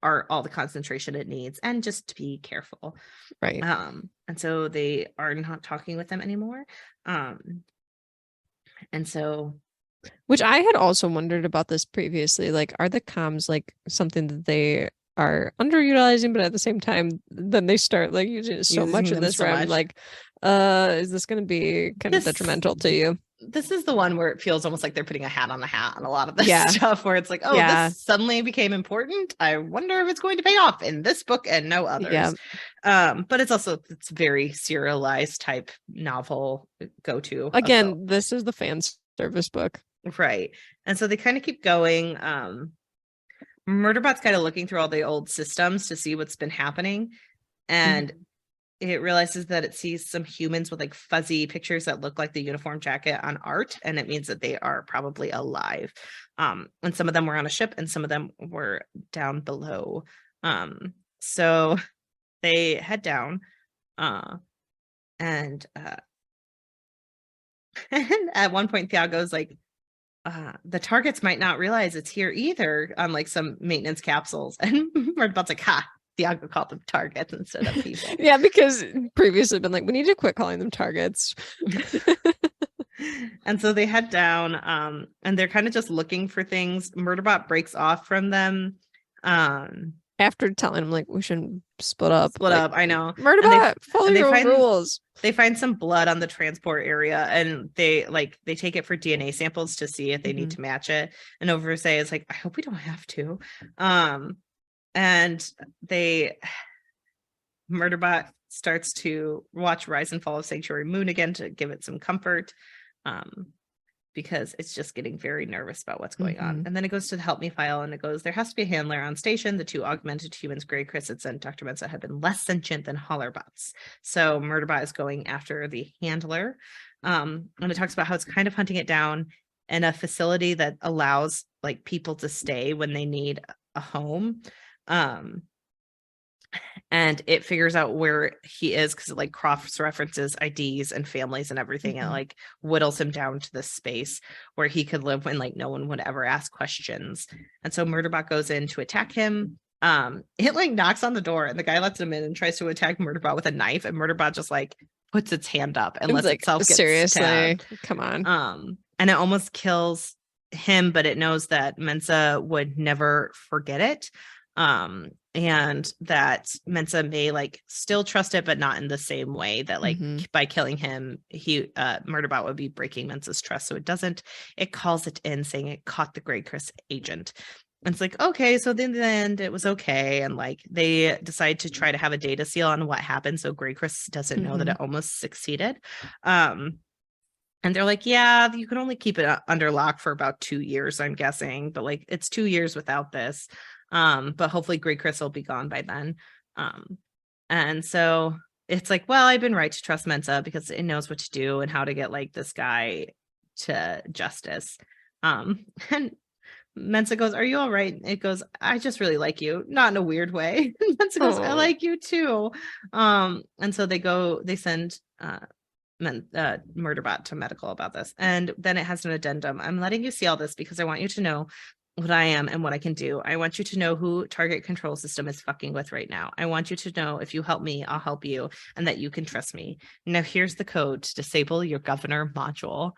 Art all the concentration it needs and just to be careful. Right. And so they are not talking with them anymore. And so, which I had also wondered about this previously, like, are the comms like something that they are underutilizing, but at the same time, then they start like using it so much in this round, like, is this going to be kind of detrimental to you? This is the one where it feels almost like they're putting a hat on a hat on a lot of this stuff, where it's like, oh, this suddenly became important. I wonder if it's going to pay off in this book and no others. But it's very serialized type novel go-to. Again, this is the fan service book. Right. And so they kind of keep going. Murderbot's kind of looking through all the old systems to see what's been happening. And it realizes that it sees some humans with like fuzzy pictures that look like the uniform jacket on art, and it means that they are probably alive. And some of them were on a ship and some of them were down below. So they head down, and at one point Thiago's like, the targets might not realize it's here either, on like some maintenance capsules. And Murderbot's like, ha, Thiago called them targets instead of people. Yeah, because previously been like, we need to quit calling them targets. And so they head down, and they're kind of just looking for things. Murderbot breaks off from them. After telling him like we shouldn't split up. I know. Murderbot, follow your own rules. They find some blood on the transport area, and they take it for DNA samples to see if they need to match it. And Oversay is like, I hope we don't have to. And Murderbot starts to watch Rise and Fall of Sanctuary Moon again to give it some comfort, because it's just getting very nervous about what's going on. And then it goes to the help me file, and it goes, there has to be a handler on station. The two augmented humans, Grey Chrysalids and Dr. Mensa, have been less sentient than Hollerbots. So Murderbot is going after the handler. And it talks about how it's kind of hunting it down in a facility that allows like people to stay when they need a home. And it figures out where he is because it like cross references IDs and families and everything, and like whittles him down to this space where he could live when like no one would ever ask questions. And so Murderbot goes in to attack him. It like knocks on the door, and the guy lets him in and tries to attack Murderbot with a knife, and Murderbot just like puts its hand up and lets itself get seriously stabbed. Come on. And it almost kills him, but it knows that Mensa would never forget it. And that Mensa may like still trust it, but not in the same way that like by killing him, Murderbot would be breaking Mensa's trust. So it calls it in, saying it caught the Grey Chris agent. And it's like, okay, so in the end it was okay. And like they decide to try to have a data seal on what happened, so Grey Chris doesn't know that it almost succeeded. And they're like, yeah, you can only keep it under lock for about 2 years, I'm guessing, but like it's 2 years without this. But hopefully Grey Chris will be gone by then. And so it's like, well, I've been right to trust Mensa because it knows what to do and how to get like this guy to justice. And Mensa goes, are you all right? It goes, I just really like you, not in a weird way. Mensa goes, I like you too. And so they send Murderbot to medical about this. And then it has an addendum. I'm letting you see all this because I want you to know what I am and what I can do. I want you to know who Target Control System is fucking with right now. I want you to know if you help me, I'll help you, and that you can trust me. Now here's the code to disable your governor module.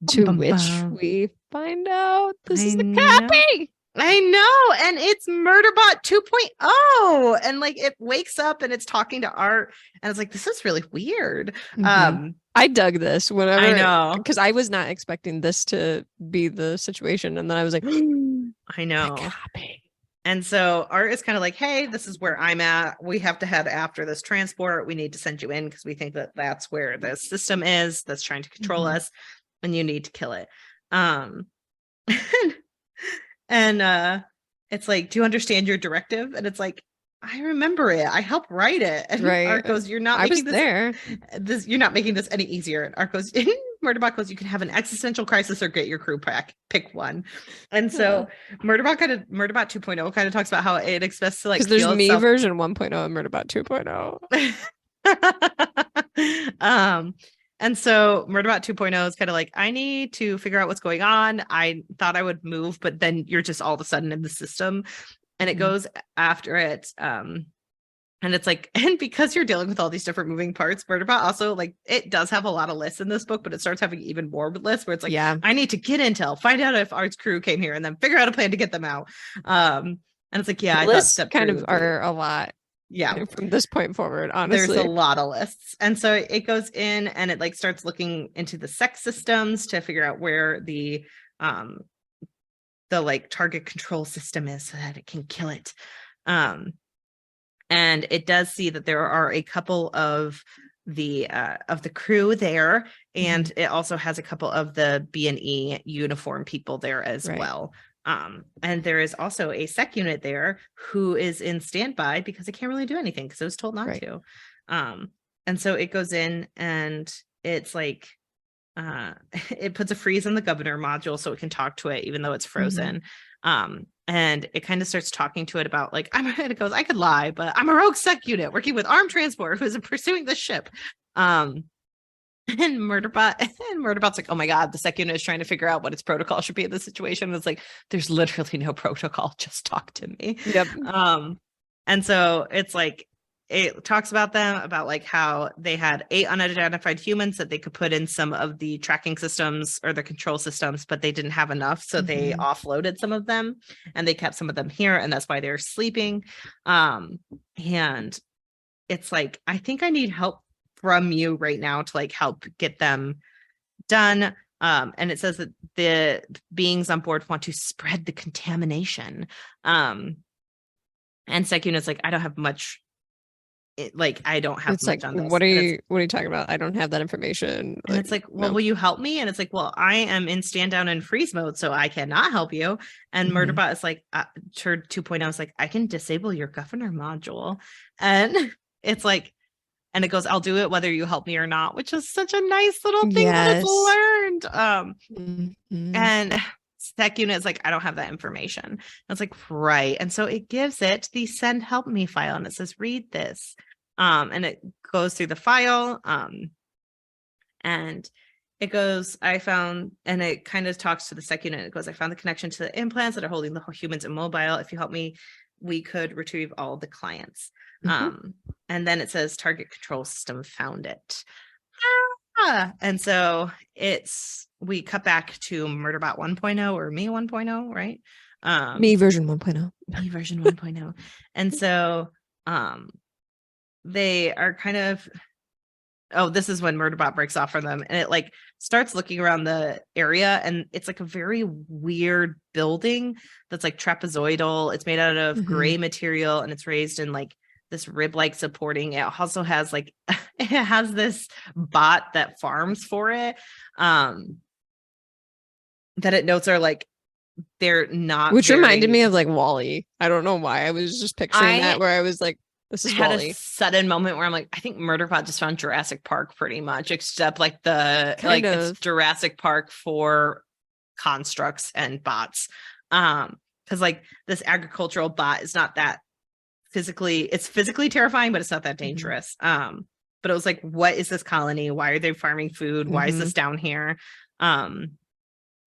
To which we find out this is the copy. I know, and it's Murderbot 2.0, and like it wakes up and it's talking to Art, and it's like, this is really weird. I dug this whenever, I know, because I was not expecting this to be the situation, and then I was like, I know. Copy. And so Art is kind of like, hey, this is where I'm at. We have to head after this transport. We need to send you in because we think that that's where the system is that's trying to control us, and you need to kill it. And it's like, do you understand your directive? And it's like, I remember it. I helped write it. And Art goes, you're not making this. You're not making this any easier. And Art goes, Murderbot goes, you can have an existential crisis or get your crew back. Pick one. And so Murderbot 2.0 kind of talks about how it expects to like. Because there's me version 1.0 and Murderbot 2.0. And so Murderbot 2.0 is kind of like, I need to figure out what's going on. I thought I would move, but then you're just all of a sudden in the system, and it goes after it. And it's like, and because you're dealing with all these different moving parts, Murderbot also like, it does have a lot of lists in this book, but it starts having even more lists where it's like, I need to get intel, find out if Art's crew came here, and then figure out a plan to get them out. And it's like, yeah, lists kind of are a lot. Yeah, from this point forward, honestly, there's a lot of lists. And so it goes in and it like starts looking into the sex systems to figure out where the like target control system is so that it can kill it. And it does see that there are a couple of the crew there, and it also has a couple of the B&E uniform people there as well. And there is also a sec unit there who is in standby because it can't really do anything because it was told not to. And so it goes in and it's like it puts a freeze on the governor module so it can talk to it even though it's frozen. And it kind of starts talking to it about like, it goes, I could lie, but I'm a rogue sec unit working with armed transport who is pursuing the ship. And Murderbot's like, oh my God, the sec unit is trying to figure out what its protocol should be in this situation. And it's like, there's literally no protocol. Just talk to me. Yep. And so it's like, it talks about them, about like how they had 8 unidentified humans that they could put in some of the tracking systems or the control systems, but they didn't have enough. So they offloaded some of them and they kept some of them here. And that's why they're sleeping. And it's like, I think I need help from you right now to like help get them done. And it says that the beings on board want to spread the contamination. And Sec Unit's like, I don't have much. I don't have it's much like, on this. what are you talking about? I don't have that information. And it's like, well, no. will you help me? And it's like, well, I am in stand down and freeze mode, so I cannot help you. And Murderbot is like, Turd 2.0 is like, I can disable your governor module. And it's like, and it goes, I'll do it whether you help me or not, which is such a nice little thing that it's learned. And Sec Unit is like, I don't have that information. And it's like, right. And so it gives it the send help me file and it says, read this. And it goes through the file. And it goes, I found, and it kind of talks to the Sec Unit. It goes, I found the connection to the implants that are holding the humans immobile. If you help me, we could retrieve all the clients. And then it says target control system found it. And so we cut back to Murderbot 1.0 or me 1.0, right? Me version 1.0. Me version 1.0. And so they are kind of, this is when Murderbot breaks off from them and it like starts looking around the area and it's like a very weird building that's like trapezoidal. It's made out of gray material and it's raised in like this rib-like supporting. It also has like, it has this bot that farms for it that it notes are like, they're not. Which reminded me of like Wall-E. I don't know why. I was just picturing that where I was like, this is had Wall-E. A sudden moment where I'm like, I think Murderbot just found Jurassic Park pretty much, except like it's Jurassic Park for constructs and bots. Because like this agricultural bot is not that it's physically terrifying, but it's not that dangerous. But it was like, what is this colony? Why are they farming food? Why is this down here?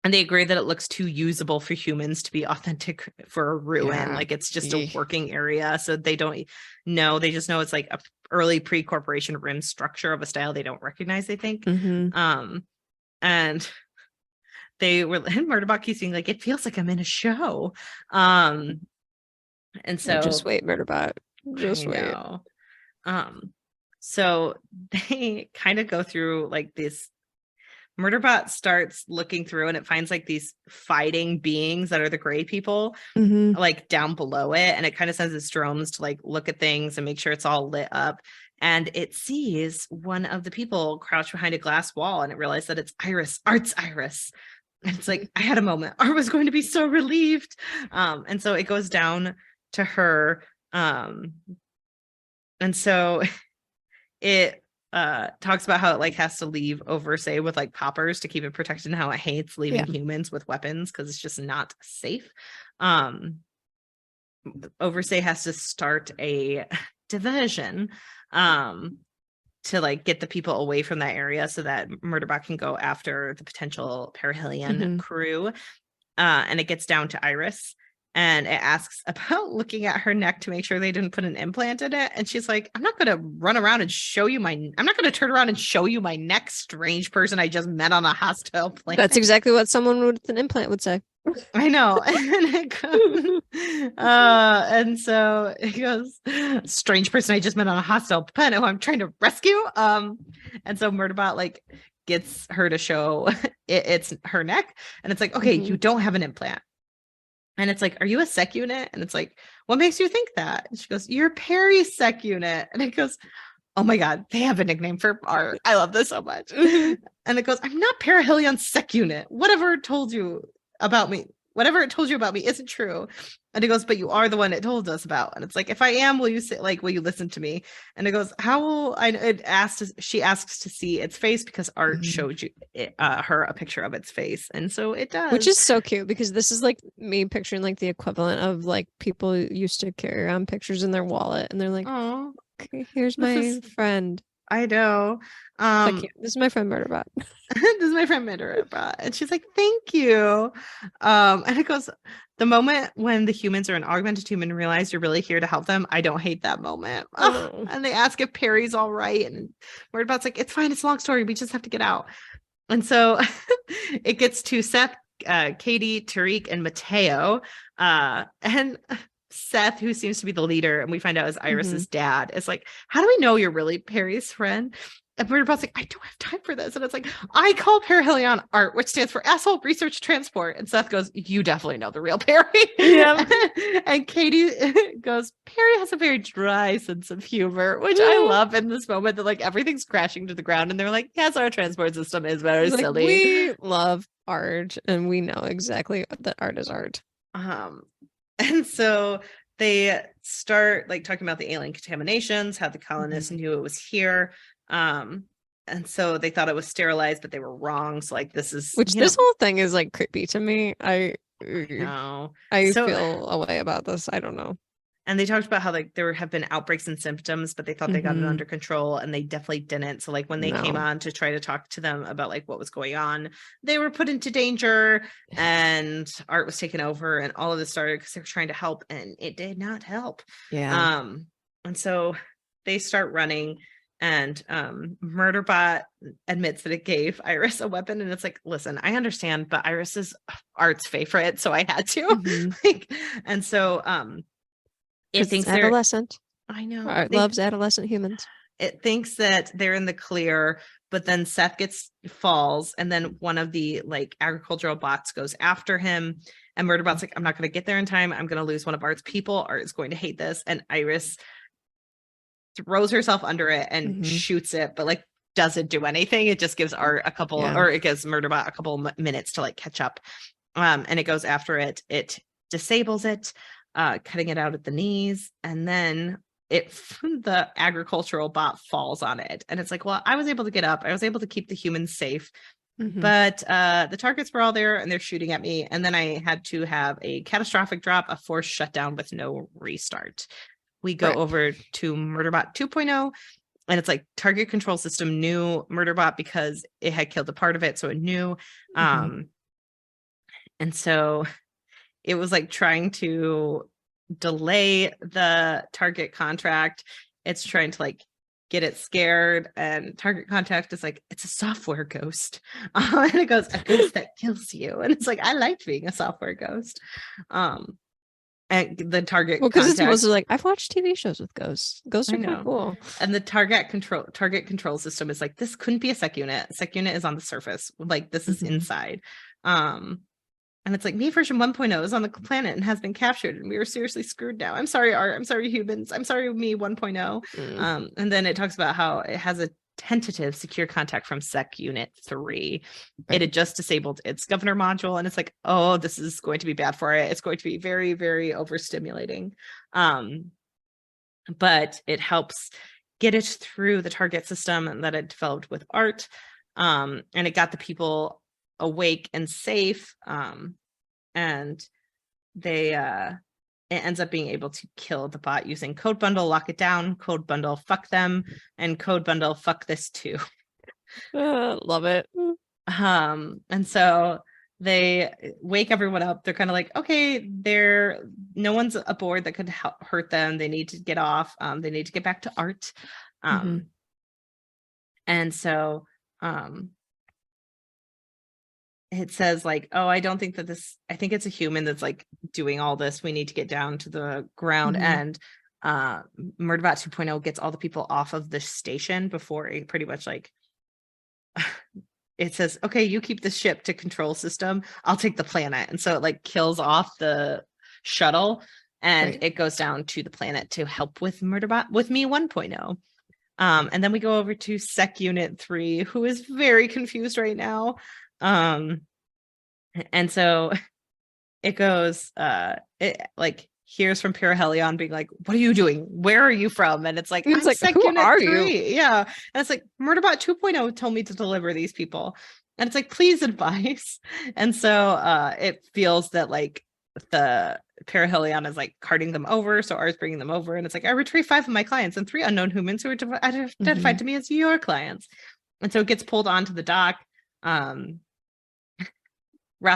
And they agree that it looks too usable for humans to be authentic for a ruin. Yeah. Like it's just a working area. So they don't know. They just know it's like a early pre-corporation rim structure of a style they don't recognize, I think. And Murderbot keeps being like, it feels like I'm in a show. And so just wait, Murderbot. Just wait. So they kind of go through like this. Murderbot starts looking through and it finds like these fighting beings that are the gray people like down below it. And it kind of sends its drones to like look at things and make sure it's all lit up. And it sees one of the people crouched behind a glass wall and it realized that it's Art's Iris. And it's like, I had a moment. Art was going to be so relieved. And so it goes down to her. And so it talks about how it like has to leave Oversay with like poppers to keep it protected and how it hates leaving humans with weapons because it's just not safe. Oversay has to start a diversion to like get the people away from that area so that Murderbot can go after the potential Perihelion crew. And it gets down to Iris. And it asks about looking at her neck to make sure they didn't put an implant in it. And she's like, I'm not going to run around and show you I'm not going to turn around and show you my neck, strange person I just met on a hostile planet. That's exactly what someone with an implant would say. I know. And so it goes, strange person I just met on a hostile planet who I'm trying to rescue. And so Murderbot like gets her to show it's her neck. And it's like, okay, you don't have an implant. And it's like, are you a sec unit? And it's like, what makes you think that? And she goes, you're Perry sec unit. And it goes, oh my God, they have a nickname for art. I love this so much. And it goes, I'm not Perihelion sec unit. Whatever told you about me whatever it told you about me isn't true. And it goes, but you are the one it told us about. And it's like, if I am, will you say, like, will you listen to me? And it goes, how will I? She asks to see its face because art showed her a picture of its face, and so it does. Which is so cute because this is like me picturing like the equivalent of like people used to carry around pictures in their wallet, and they're like, oh, okay, here's my friend. I know. This is my friend Murderbot. This is my friend Murderbot. And she's like, thank you. And it goes, the moment when the humans or an augmented human realize you're really here to help them, I don't hate that moment. And they ask if Perry's all right. And Murderbot's like, it's fine. It's a long story. We just have to get out. And so it gets to Seth, Katie, Tariq, and Mateo. And Seth, who seems to be the leader, and we find out is Iris's dad, is like, how do we know you're really Perry's friend? And Murderbot's like, I don't have time for this. And it's like, I call Perihelion art, which stands for asshole research transport. And Seth goes, you definitely know the real Perry. Yeah. And Katie goes, Perry has a very dry sense of humor, which I love in this moment that like everything's crashing to the ground. And they're like, yes, our transport system is very silly. We love art and we know exactly that art is art. And so they start like talking about the alien contaminations, how the colonists knew it was here. And so they thought it was sterilized, but they were wrong. So like this is this whole thing is like creepy to me. I feel a way about this. I don't know. And they talked about how like there have been outbreaks and symptoms, but they thought they got it under control, and they definitely didn't. So like when they came on to try to talk to them about like what was going on, they were put into danger, and art was taken over, and all of this started because they were trying to help, and it did not help. Yeah. And so they start running, and Murderbot admits that it gave Iris a weapon, and it's like, listen, I understand, but Iris is Art's favorite, so I had to. And so it thinks they're adolescent. I know. Art loves adolescent humans. It thinks that they're in the clear, but then Seth falls, and then one of the like agricultural bots goes after him, and Murderbot's like, I'm not going to get there in time. I'm going to lose one of Art's people. Art is going to hate this. And Iris throws herself under it and shoots it, but like doesn't do anything. It just gives Art a couple, or it gives Murderbot a couple minutes to like catch up. And it goes after it. It disables it, cutting it out at the knees, and then the agricultural bot falls on it, and it's like, well, I was able to get up, I was able to keep the humans safe, but the targets were all there and they're shooting at me, and then I had to have a catastrophic drop, a forced shutdown with no restart. We go over to Murderbot 2.0, and it's like target control system knew Murderbot because it had killed a part of it, so it knew. And so it was like trying to delay the target contract. It's trying to like get it scared, and target contact is like, it's a software ghost. And it goes, a ghost that kills you. And it's like, I liked being a software ghost. And the target because it's mostly like, I've watched TV shows with ghosts. Ghosts are pretty cool. And the target control system is like, this couldn't be a sec unit. Sec unit is on the surface. Like this is inside. And it's like, me version 1.0 is on the planet and has been captured, and we are seriously screwed now. I'm sorry, Art. I'm sorry, humans. I'm sorry, me 1.0. And then it talks about how it has a tentative secure contact from Sec Unit 3. It had just disabled its governor module, and it's like, oh, this is going to be bad for it. It's going to be very, very overstimulating. But it helps get it through the target system that it developed with Art. And it got the people awake and safe, and they it ends up being able to kill the bot using code bundle, lock it down, code bundle, fuck them, and code bundle, fuck this too. Love it. And so they wake everyone up. They're kind of like, okay, no one's aboard that could hurt them. They need to get off. They need to get back to Art. And so it says like, oh, I don't think that I think it's a human that's like doing all this. We need to get down to the ground. And Murderbot 2.0 gets all the people off of the station before it pretty much like, it says, okay, you keep the ship to control system. I'll take the planet. And so it like kills off the shuttle, and it goes down to the planet to help with Murderbot with me 1.0. And then we go over to Sec Unit 3, who is very confused right now. And so it goes, it like hears from Perihelion being like, what are you doing? Where are you from? And it's like, It's like, who Unit are 3. you? Yeah. And it's like, Murderbot 2.0 told me to deliver these people. And it's like, please advise. And so it feels that like the Perihelion is like carting them over. So R's bringing them over. And it's like, I retrieve 5 of my clients and 3 unknown humans who are identified to me as your clients. And so it gets pulled onto the dock. Rathi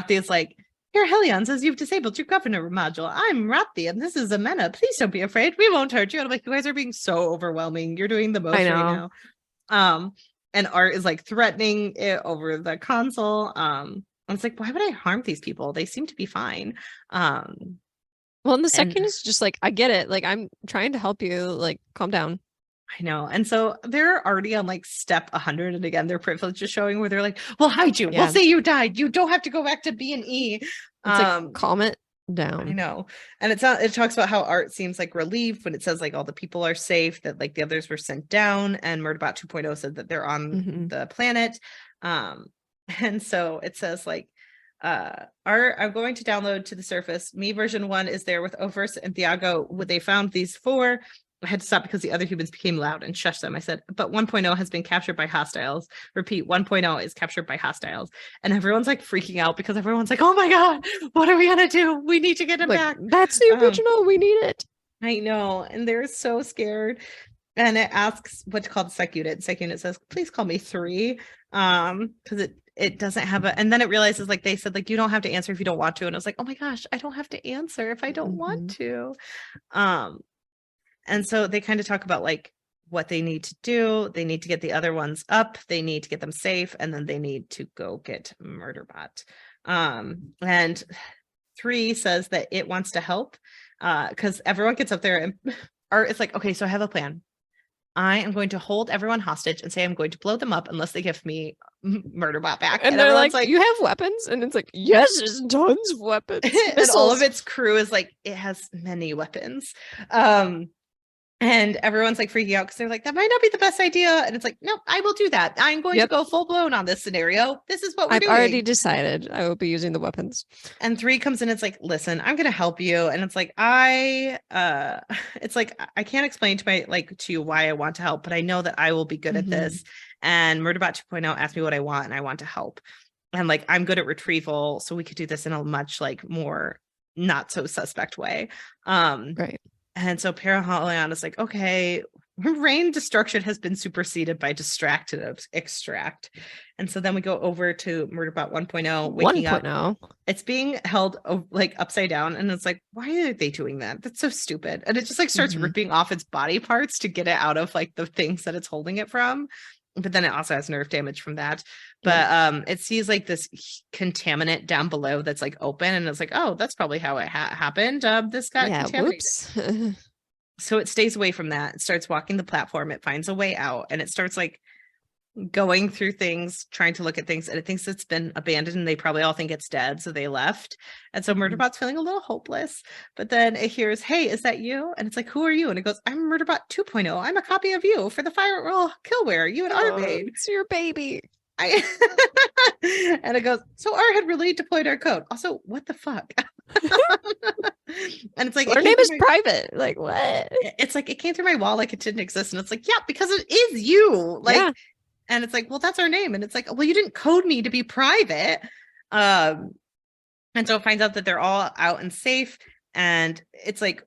is like, Perihelion says you've disabled your governor module. I'm Rathi, and this is Amena. Please don't be afraid. We won't hurt you. And I'm like, you guys are being so overwhelming. You're doing the most right now. And Art is like threatening it over the console. And it's like, why would I harm these people? They seem to be fine. Well, and the second is just like, I get it. Like, I'm trying to help you. Like, calm down. I know. And so they're already on like step 100. And again, their privilege is showing where they're like, we'll hide you. We'll say you died. You don't have to go back to B and E. It's like, calm it down. I know. And it talks about how Art seems like relieved when it says like all the people are safe, that like the others were sent down, and Murderbot 2.0 said that they're on the planet. And so it says like, Art, I'm going to download to the surface. Me version 1 is there with Overs and Thiago. They found these 4. I had to stop because the other humans became loud and shushed them. I said, but 1.0 has been captured by hostiles. Repeat, 1.0 is captured by hostiles. And everyone's like freaking out because everyone's like, oh my God, what are we going to do? We need to get him back. That's the original. We need it. I know. And they're so scared. And it asks what's called Sec Unit. Sec Unit says, please call me 3. Because it doesn't have a, and then it realizes like they said, like, you don't have to answer if you don't want to. And I was like, oh my gosh, I don't have to answer if I don't want to. And so they kind of talk about like what they need to do. They need to get the other ones up. They need to get them safe. And then they need to go get Murderbot. And 3 says that it wants to help because everyone gets up there and it's like, okay, so I have a plan. I am going to hold everyone hostage and say I'm going to blow them up unless they give me Murderbot back. And they're like, you have weapons? And it's like, yes, there's tons of weapons. And all of its crew is like, it has many weapons. And everyone's like freaking out because they're like, that might not be the best idea. And it's like, no, I will do that. I'm going to go full blown on this scenario. This is what we're doing. I've already decided I will be using the weapons. And 3 comes in. It's like, listen, I'm going to help you. And it's like, it's like, I can't explain to you why I want to help, but I know that I will be good at this. And Murderbot 2.0 asked me what I want, and I want to help. And like, I'm good at retrieval. So we could do this in a much like more not so suspect way. Right. And so Perihelion is like, okay, rain destruction has been superseded by distract and extract. And so then we go over to Murderbot 1.0, waking up. It's being held like upside down. And it's like, why are they doing that? That's so stupid. And it just like starts ripping off its body parts to get it out of like the things that it's holding it from. But then it also has nerve damage from that. But it sees like this contaminant down below that's like open, and it's like, oh, that's probably how it happened. This got contaminated. Whoops. So it stays away from that. It starts walking the platform. It finds a way out, and it starts like going through things, trying to look at things, and it thinks it's been abandoned, and they probably all think it's dead, so they left. And so Murderbot's feeling a little hopeless, but then it hears, hey, is that you? And it's like, who are you? And it goes, I'm Murderbot 2.0. I'm a copy of you for the firewall killware you and Art made. It's your baby. And it goes, so Art had really deployed our code. Also, what the fuck? And it's like, our name is private. Like, what? It's like, it came through my wall like it didn't exist. And it's like, yeah, because it is you. Like, and it's like, well, that's our name. And it's like, well, you didn't code me to be private. And so it finds out that they're all out and safe. And it's like,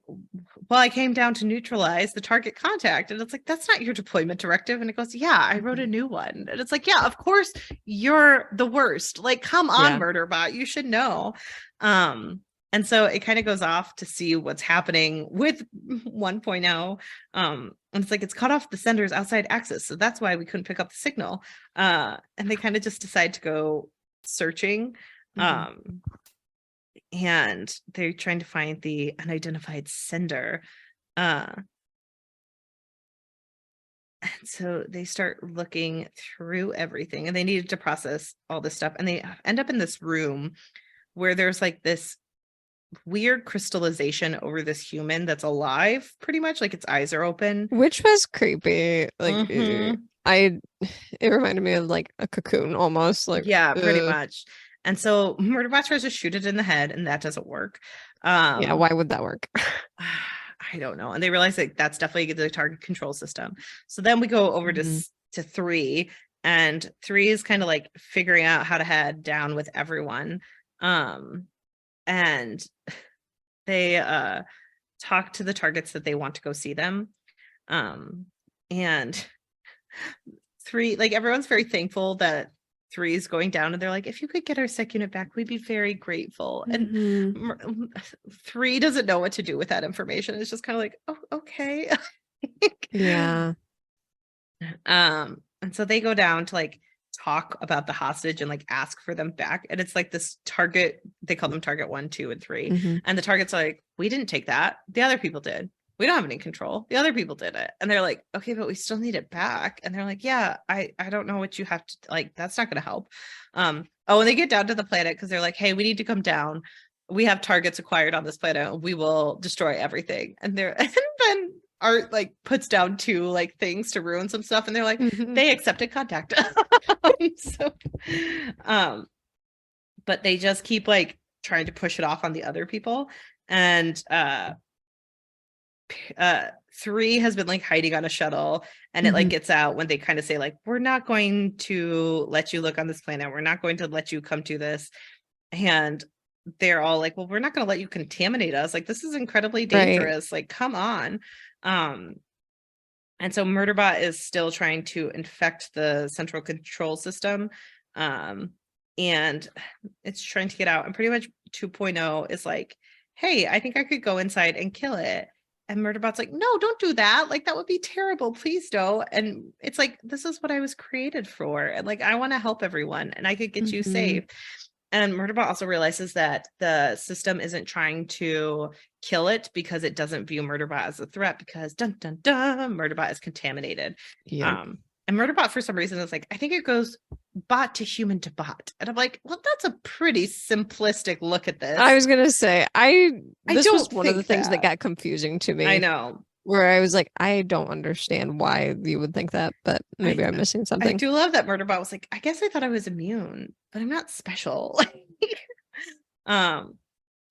well, I came down to neutralize the target contact. And it's like, that's not your deployment directive. And it goes, yeah, I wrote a new one. And it's like, yeah, of course you're the worst. Like, come on, Murderbot, you should know. And so it kind of goes off to see what's happening with 1.0. And it's like, it's cut off the sender's outside access. So that's why we couldn't pick up the signal. And they kind of just decide to go searching. And they're trying to find the unidentified sender. And so they start looking through everything, and they needed to process all this stuff. And they end up in this room where there's like this weird crystallization over this human that's alive, pretty much, like its eyes are open, which was creepy. Like it reminded me of like a cocoon almost, like, yeah, pretty much. And so Murderbot tries to shoot it in the head, and that doesn't work. Yeah, why would that work? I don't know. And they realize like that's definitely the target control system. So then we go over to 3, and 3 is kind of like figuring out how to head down with everyone. And they talk to the targets that they want to go see them. And 3, like everyone's very thankful that 3 is going down, and they're like, if you could get our sec unit back, we'd be very grateful. And 3 doesn't know what to do with that information. It's just kind of like, oh, okay. Yeah. And so they go down to like talk about the hostage and like ask for them back. And it's like this target, they call them target 1, 2, and 3. And the target's like, we didn't take that. The other people did. We don't have any control. The other people did it. And they're like, okay, but we still need it back. And they're like, yeah, I don't know what you have to, like, that's not going to help. Oh, and they get down to the planet because they're like, hey, we need to come down. We have targets acquired on this planet. We will destroy everything. And then Art like puts down 2 like things to ruin some stuff. And they're like, they accepted contact. But they just keep like trying to push it off on the other people. And 3 has been like hiding on a shuttle, and it like gets out when they kind of say like, we're not going to let you look on this planet, we're not going to let you come to this. And they're all like, well, we're not going to let you contaminate us, like this is incredibly dangerous, like come on. And so Murderbot is still trying to infect the central control system, and it's trying to get out, and pretty much 2.0 is like, hey, I think I could go inside and kill it. And Murderbot's like, no, don't do that. Like, that would be terrible. Please don't. And it's like, this is what I was created for. And like, I want to help everyone, and I could get you safe. And Murderbot also realizes that the system isn't trying to kill it because it doesn't view Murderbot as a threat, because dun dun dun, Murderbot is contaminated. And Murderbot, for some reason, is like, I think it goes bot to human to bot. And I'm like, well, that's a pretty simplistic look at this. I was going to say, this was one of the things that got confusing to me. I know. Where I was like, I don't understand why you would think that, but maybe I'm missing something. I do love that Murderbot was like, I guess I thought I was immune, but I'm not special.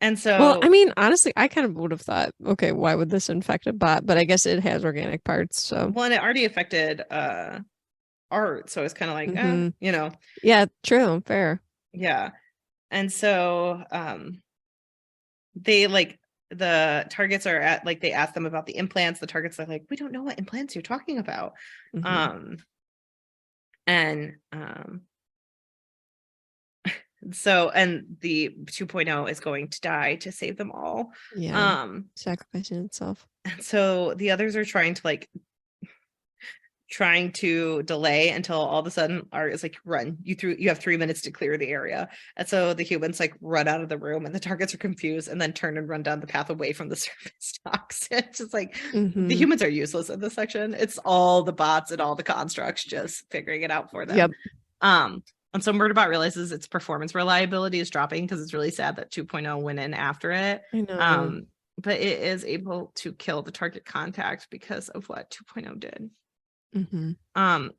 And so, well, I mean, honestly, I kind of would have thought, okay, why would this infect a bot? But I guess it has organic parts. So, well, and it already affected Art, so it's kind of like, you know, yeah, true, fair, yeah. And so, they like, the targets are at like, they ask them about the implants. The targets are like, we don't know what implants you're talking about. So, and the 2.0 is going to die to save them all. Sacrificing itself. And so the others are trying to delay until all of a sudden Art is like, run, you have 3 minutes to clear the area. And so the humans like run out of the room, and the targets are confused and then turn and run down the path away from the surface docks. It's just like, the humans are useless in this section. It's all the bots and all the constructs just figuring it out for them. And so Murderbot realizes its performance reliability is dropping, because it's really sad that 2.0 went in after it. I know. But it is able to kill the target contact because of what 2.0 did. And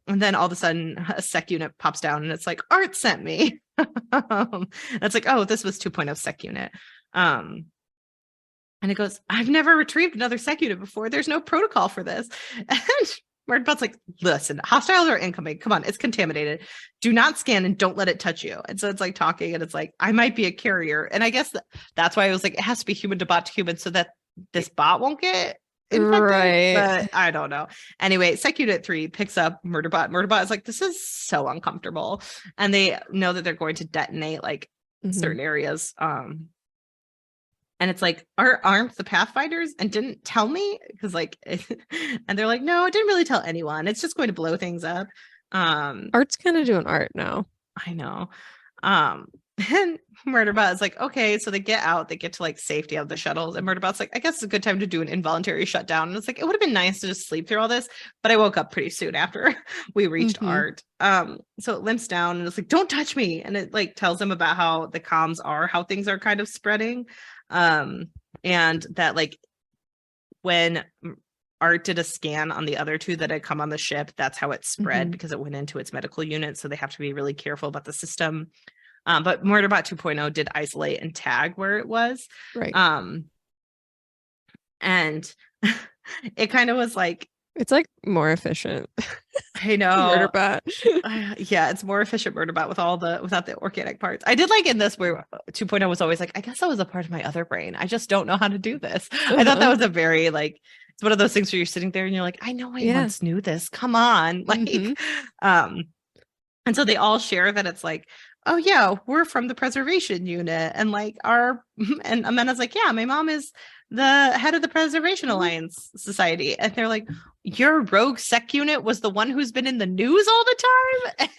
then all of a sudden a sec unit pops down, and it's like, Art sent me. It's like, oh, this was 2.0 sec unit. And it goes, I've never retrieved another sec unit before. There's no protocol for this. And Murderbot's like, listen, hostiles are incoming. Come on, it's contaminated. Do not scan and don't let it touch you. And so it's like talking, and it's like, I might be a carrier. And I guess that's why I was like, it has to be human to bot to human, so that this bot won't get infected, right? But I don't know. Anyway, Sec Unit 3 picks up Murderbot. Murderbot is like, this is so uncomfortable, and they know that they're going to detonate like certain areas. And it's like, aren't the Pathfinders and didn't tell me, because like, and they're like, no, it didn't really tell anyone. It's just going to blow things up. Art's kind of doing art now. I know. And Murderbot is like, okay, so they get out, they get to like safety of the shuttles, and Murderbot's like, I guess it's a good time to do an involuntary shutdown. And it's like, it would have been nice to just sleep through all this, but I woke up pretty soon after we reached Art. So it limps down, and it's like, don't touch me. And it like tells them about how the comms are, how things are kind of spreading. And that like, when Art did a scan on the other 2 that had come on the ship, that's how it spread, because it went into its medical unit. So they have to be really careful about the system. But Murderbot 2.0 did isolate and tag where it was. Right. And it kind of was like, it's like more efficient. I know. Murderbot. Yeah, it's more efficient Murderbot without the organic parts. I did like in this where 2.0 was always like, I guess that was a part of my other brain. I just don't know how to do this. I thought that was a very like, it's one of those things where you're sitting there and you're like, I know I once knew this. Come on. Like, and so they all share that it's like, oh yeah, we're from the preservation unit. And like and Amena's like, yeah, my mom is the head of the Preservation Alliance Society. And they're like, your rogue sec unit was the one who's been in the news all the time? And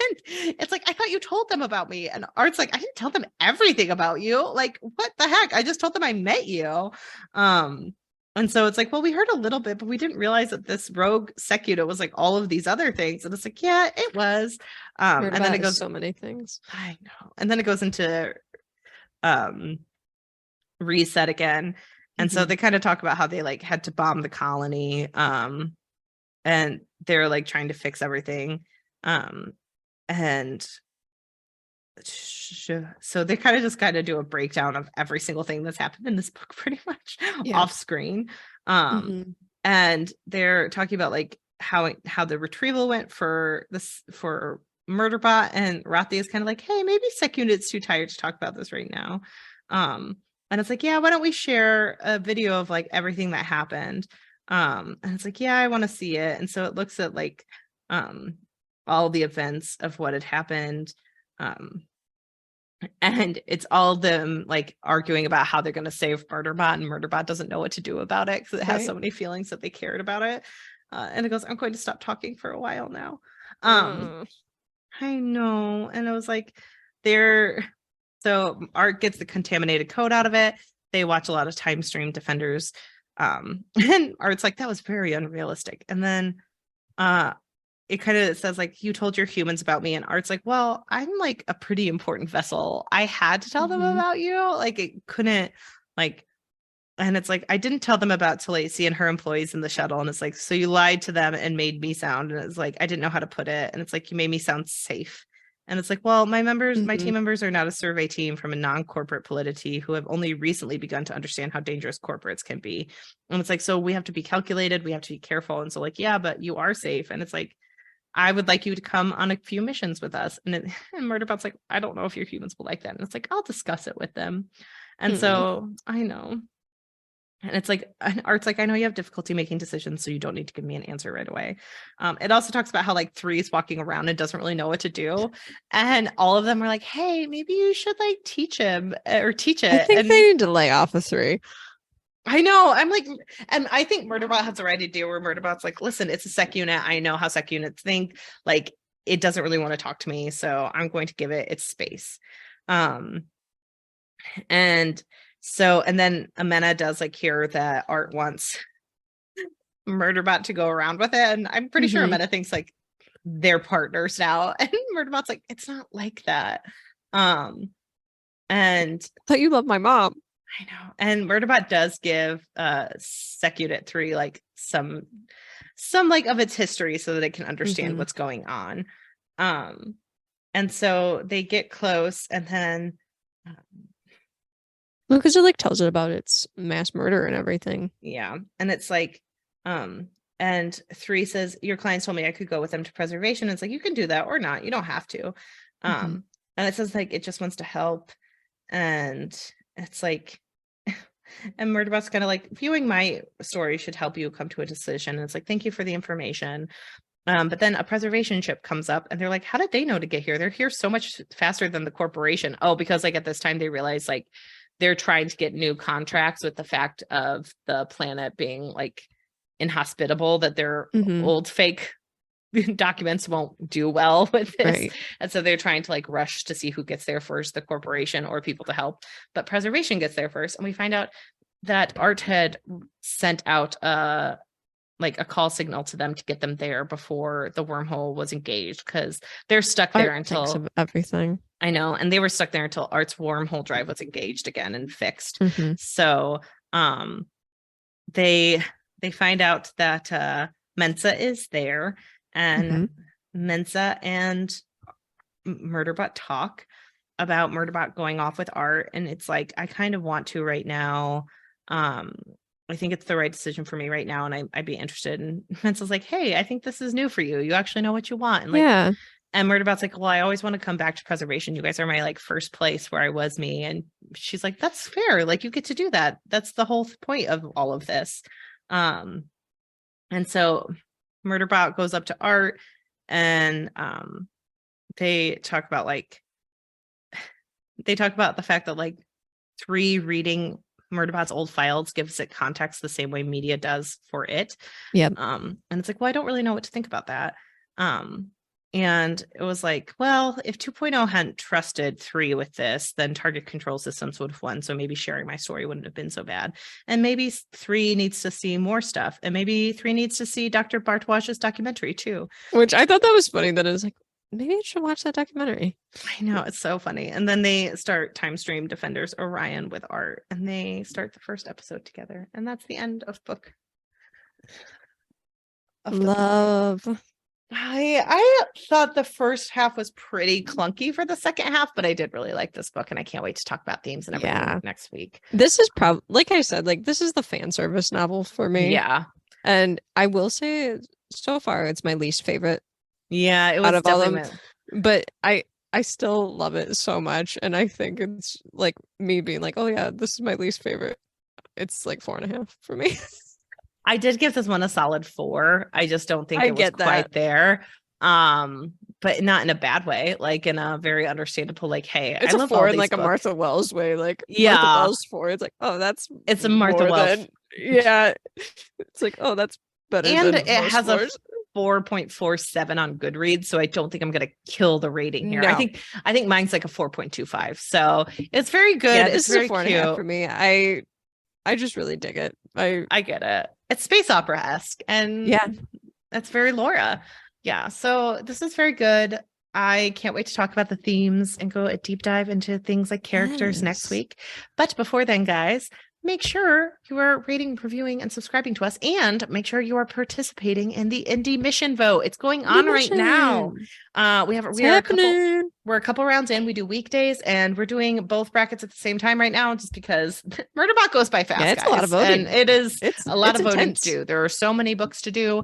it's like, I thought you told them about me. And Art's like, I didn't tell them everything about you. Like, what the heck? I just told them I met you. And so it's like, well, we heard a little bit, but we didn't realize that this rogue sec unit was like all of these other things. And it's like, yeah, it was. And then it goes so many things. I know. And then it goes into reset again. And so they kind of talk about how they like had to bomb the colony. And they're like trying to fix everything. And so they kind of do a breakdown of every single thing that's happened in this book pretty much off screen. And they're talking about like how the retrieval went for Murderbot, and Rathi is kind of like, hey, maybe Sec Unit's too tired to talk about this right now. And it's like, yeah, why don't we share a video of like everything that happened? And it's like, yeah, I want to see it. And so it looks at like all the events of what had happened. And it's all them like arguing about how they're going to save Murderbot, and Murderbot doesn't know what to do about it because it has so many feelings that they cared about it. And it goes, I'm going to stop talking for a while now. I know. And it was like, so Art gets the contaminated code out of it. They watch a lot of Time Stream Defenders. And Art's like, that was very unrealistic. And then it kind of says like, you told your humans about me. And Art's like, well, I'm like a pretty important vessel. I had to tell them about you. Like it couldn't like, and it's like, I didn't tell them about Talasi and her employees in the shuttle. And it's like, so you lied to them and made me sound. And it's like, I didn't know how to put it. And it's like, you made me sound safe. And it's like, well, my team members are not a survey team from a non-corporate polity who have only recently begun to understand how dangerous corporates can be. And it's like, so we have to be calculated. We have to be careful. And so like, yeah, but you are safe. And it's like, I would like you to come on a few missions with us. And Murderbot's like, I don't know if your humans will like that. And it's like, I'll discuss it with them. And so I know. And it's like, Art's like, I know you have difficulty making decisions, so you don't need to give me an answer right away. It also talks about how like 3 is walking around and doesn't really know what to do. And all of them are like, hey, maybe you should like teach him or teach it. I think they need to lay off a 3. I know. I'm like, and I think Murderbot has the right idea where Murderbot's like, listen, it's a sec unit. I know how sec units think. Like, it doesn't really want to talk to me, so I'm going to give it its space. And then Amena does like hear that Art wants Murderbot to go around with it. And I'm pretty sure Amena thinks like they're partners now. And Murderbot's like, it's not like that. And I thought you loved my mom. I know. And Murderbot does give Sec Unit 3 like some like of its history so that it can understand what's going on. And so they get close, and then well, because it like tells it about its mass murder and everything. Yeah. And it's like, and 3 says, your clients told me I could go with them to preservation. And it's like, you can do that or not. You don't have to. And it says like, it just wants to help. And it's like, and Murderbot's kind of like, viewing my story should help you come to a decision. And it's like, thank you for the information. But then a preservation ship comes up, and they're like, how did they know to get here? They're here so much faster than the corporation. Oh, because like at this time they realize like, they're trying to get new contracts with the fact of the planet being like inhospitable, that their old fake documents won't do well with this. Right. And so they're trying to like rush to see who gets there first, the corporation or people to help. But preservation gets there first. And we find out that Art had sent out a call signal to them to get them there before the wormhole was engaged, because they're stuck there until of everything. I know. And they were stuck there until Art's wormhole drive was engaged again and fixed. So they find out that Mensa is there, and Mensa and Murderbot talk. about Murderbot going off with art, and it's like I kind of want to right now. I think it's the right decision for me right now, and I'd be interested. And Mensa's like, hey, I think this is new for you. You actually know what you want. And like, yeah. And Murderbot's like, well, I always want to come back to preservation. You guys are my like first place where I was me. And she's like, that's fair. Like you get to do that. That's the whole point of all of this. And so Murderbot goes up to Art, and they talk about the fact that like 3 reading Murderbot's old files gives it context the same way media does for it. Yeah. And it's like, well, I don't really know what to think about that. And it was like, well, if 2.0 hadn't trusted 3 with this, then target control systems would have won. So maybe sharing my story wouldn't have been so bad. And maybe 3 needs to see more stuff. And maybe 3 needs to see Dr. Bartwash's documentary too. Which I thought that was funny, that it was like, maybe I should watch that documentary. I know, it's so funny. And then they start Time Stream Defenders Orion with Art, and they start the first episode together. And that's the end of book. Love. I thought the first half was pretty clunky for the second half, but I did really like this book, and I can't wait to talk about themes and everything next week. This is probably, like I said, like this is the fan service novel for me. Yeah. And I will say, so far, it's my least favorite. Yeah, it was out of all definitely them. But I still love it so much, and I think it's like me being like, oh yeah, this is my least favorite. It's like 4.5 for me. I did give this one a solid 4. I just don't think it was get quite there. But not in a bad way, like in a very understandable, like, hey, it's I a love 4 all in these like books. a Martha Wells way. Like Yeah. Martha Wells 4. It's like, oh, it's a Martha Wells. Yeah. It's like, oh, that's better. And than it has scores. a 4.47 on Goodreads, so I don't think I'm gonna kill the rating here. No. I think mine's like a 4.25, so it's very good. Yeah, it's this very is a 4.5 cute for me. I just really dig it. I get it. It's space opera-esque, and yeah, that's very Laura. Yeah, so this is very good. I can't wait to talk about the themes and go a deep dive into things like characters next week. But before then, guys, make sure you are rating, reviewing, and subscribing to us, and make sure you are participating in the Indie Mission vote. It's going on right now. We're a couple rounds in. We do weekdays, and we're doing both brackets at the same time right now, just because Murderbot goes by fast. Yeah, it's guys, a lot of voting. and it's a lot of voting intense. to do. There are so many books to do.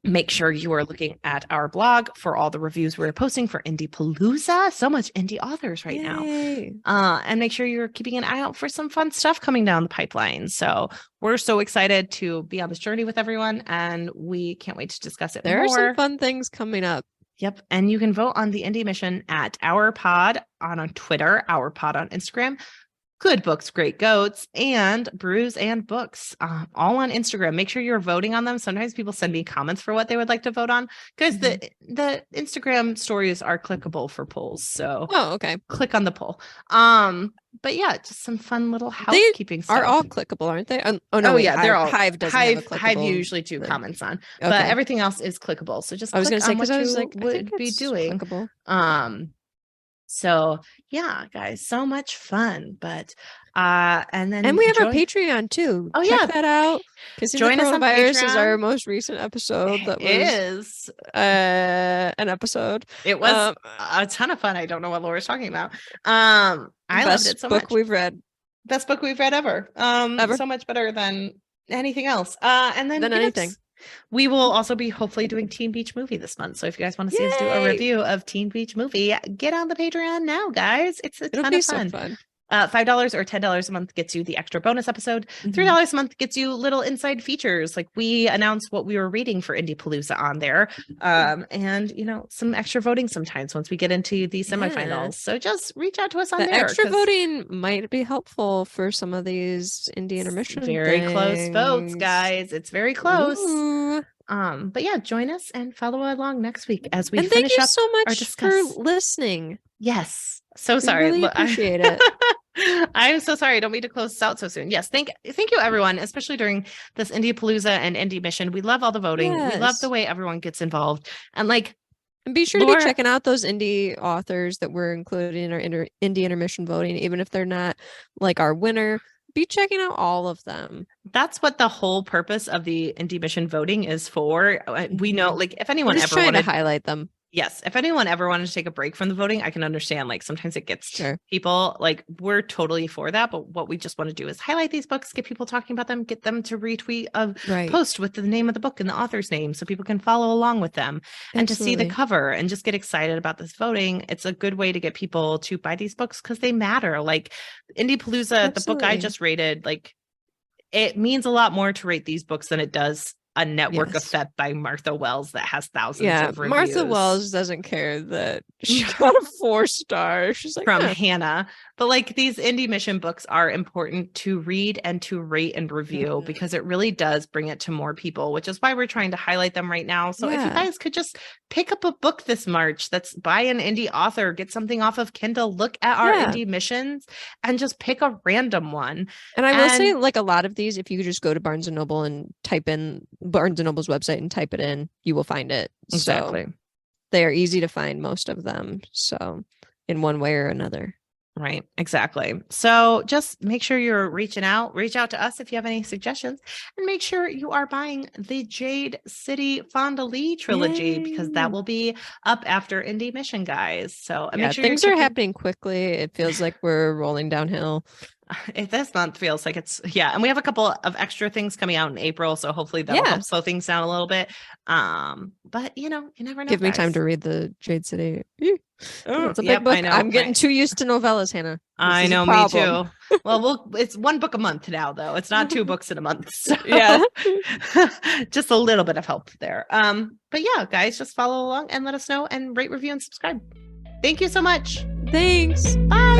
Make sure you are looking at our blog for all the reviews we're posting for Indie Palooza. So much indie authors right now. And make sure you're keeping an eye out for some fun stuff coming down the pipeline. So we're so excited to be on this journey with everyone, and we can't wait to discuss it more. There are some fun things coming up. Yep. And you can vote on the Indie Mission at Our Pod on Twitter, Our Pod on Instagram, Good Books, Great Goats, and Brews and Books, all on Instagram. Make sure you're voting on them. Sometimes people send me comments for what they would like to vote on, because the Instagram stories are clickable for polls. So okay, click on the poll. But yeah, just some fun little housekeeping stuff. Are all clickable, aren't they? Yeah, they're all Hive doesn't have a clickable. Hive usually do comments on, but everything else is clickable. So just click on what you would be doing. Clickable. So yeah, guys, so much fun. But and we have our Patreon too. Oh, check that out. Join us on Patreon. Is our most recent episode. That was an episode. It was a ton of fun. I don't know what Laura's talking about. I loved it so much. Best book we've read. Best book we've read ever. So much better than anything else. And then anything. We will also be hopefully doing Teen Beach Movie this month. So if you guys want to see us do a review of Teen Beach Movie, get on the Patreon now, guys. It'll be so fun. $5 or $10 a month gets you the extra bonus episode. $3 a month gets you little inside features. Like we announce what we were reading for Indie Palooza on there. And some extra voting sometimes once we get into the semifinals. So just reach out to us on there. Extra voting might be helpful for some of these indie intermission. Very close votes, guys. It's very close. Ooh. But yeah, join us and follow along next week as we finish up. Thank you so much for listening. Yes. So sorry. Really appreciate it. I'm so sorry. I don't mean to close this out so soon. Yes. Thank you, everyone, especially during this Indie Palooza and Indie Mission. We love all the voting. Yes. We love the way everyone gets involved. And be sure to be checking out those indie authors that we're including in our indie intermission voting, even if they're not like our winner. Be checking out all of them. That's what the whole purpose of the Indie Mission voting is for. We know, if anyone ever wanted to highlight them. Yes. If anyone ever wanted to take a break from the voting, I can understand. Like sometimes it gets Sure. people, like we're totally for that. But what we just want to do is highlight these books, get people talking about them, get them to retweet a post with the name of the book and the author's name so people can follow along with them. And to see the cover and just get excited about this voting. It's a good way to get people to buy these books because they matter. Like Indie Palooza, the book I just rated, like it means a lot more to rate these books than it does a network effect by Martha Wells that has thousands of reviews. Martha Wells doesn't care that she got a 4-star. She's like, from Hannah. But like these indie mission books are important to read and to rate and review because it really does bring it to more people, which is why we're trying to highlight them right now. So if you guys could just pick up a book this March that's by an indie author, get something off of Kindle, look at our indie missions and just pick a random one. And I will say, like a lot of these, if you just go to Barnes & Noble and type in Barnes & Noble's website and type it in, you will find it. Exactly. So they are easy to find, most of them. So in one way or another. Right. Exactly. So just make sure you're reach out to us if you have any suggestions, and make sure you are buying the Jade City Fonda Lee trilogy because that will be up after Indie Mission, guys. So make sure things are happening quickly. It feels like we're rolling downhill. This month feels like it's and we have a couple of extra things coming out in April, so hopefully that'll help slow things down a little bit. But you never know. Give me time to read the Jade City. It's a big book. I know, I'm getting too used to novellas, Hannah. I know, me too. Well, it's one book a month now, though. It's not 2 books in a month. So just a little bit of help there. But yeah, guys, just follow along and let us know and rate, review, and subscribe. Thank you so much. Thanks. Bye.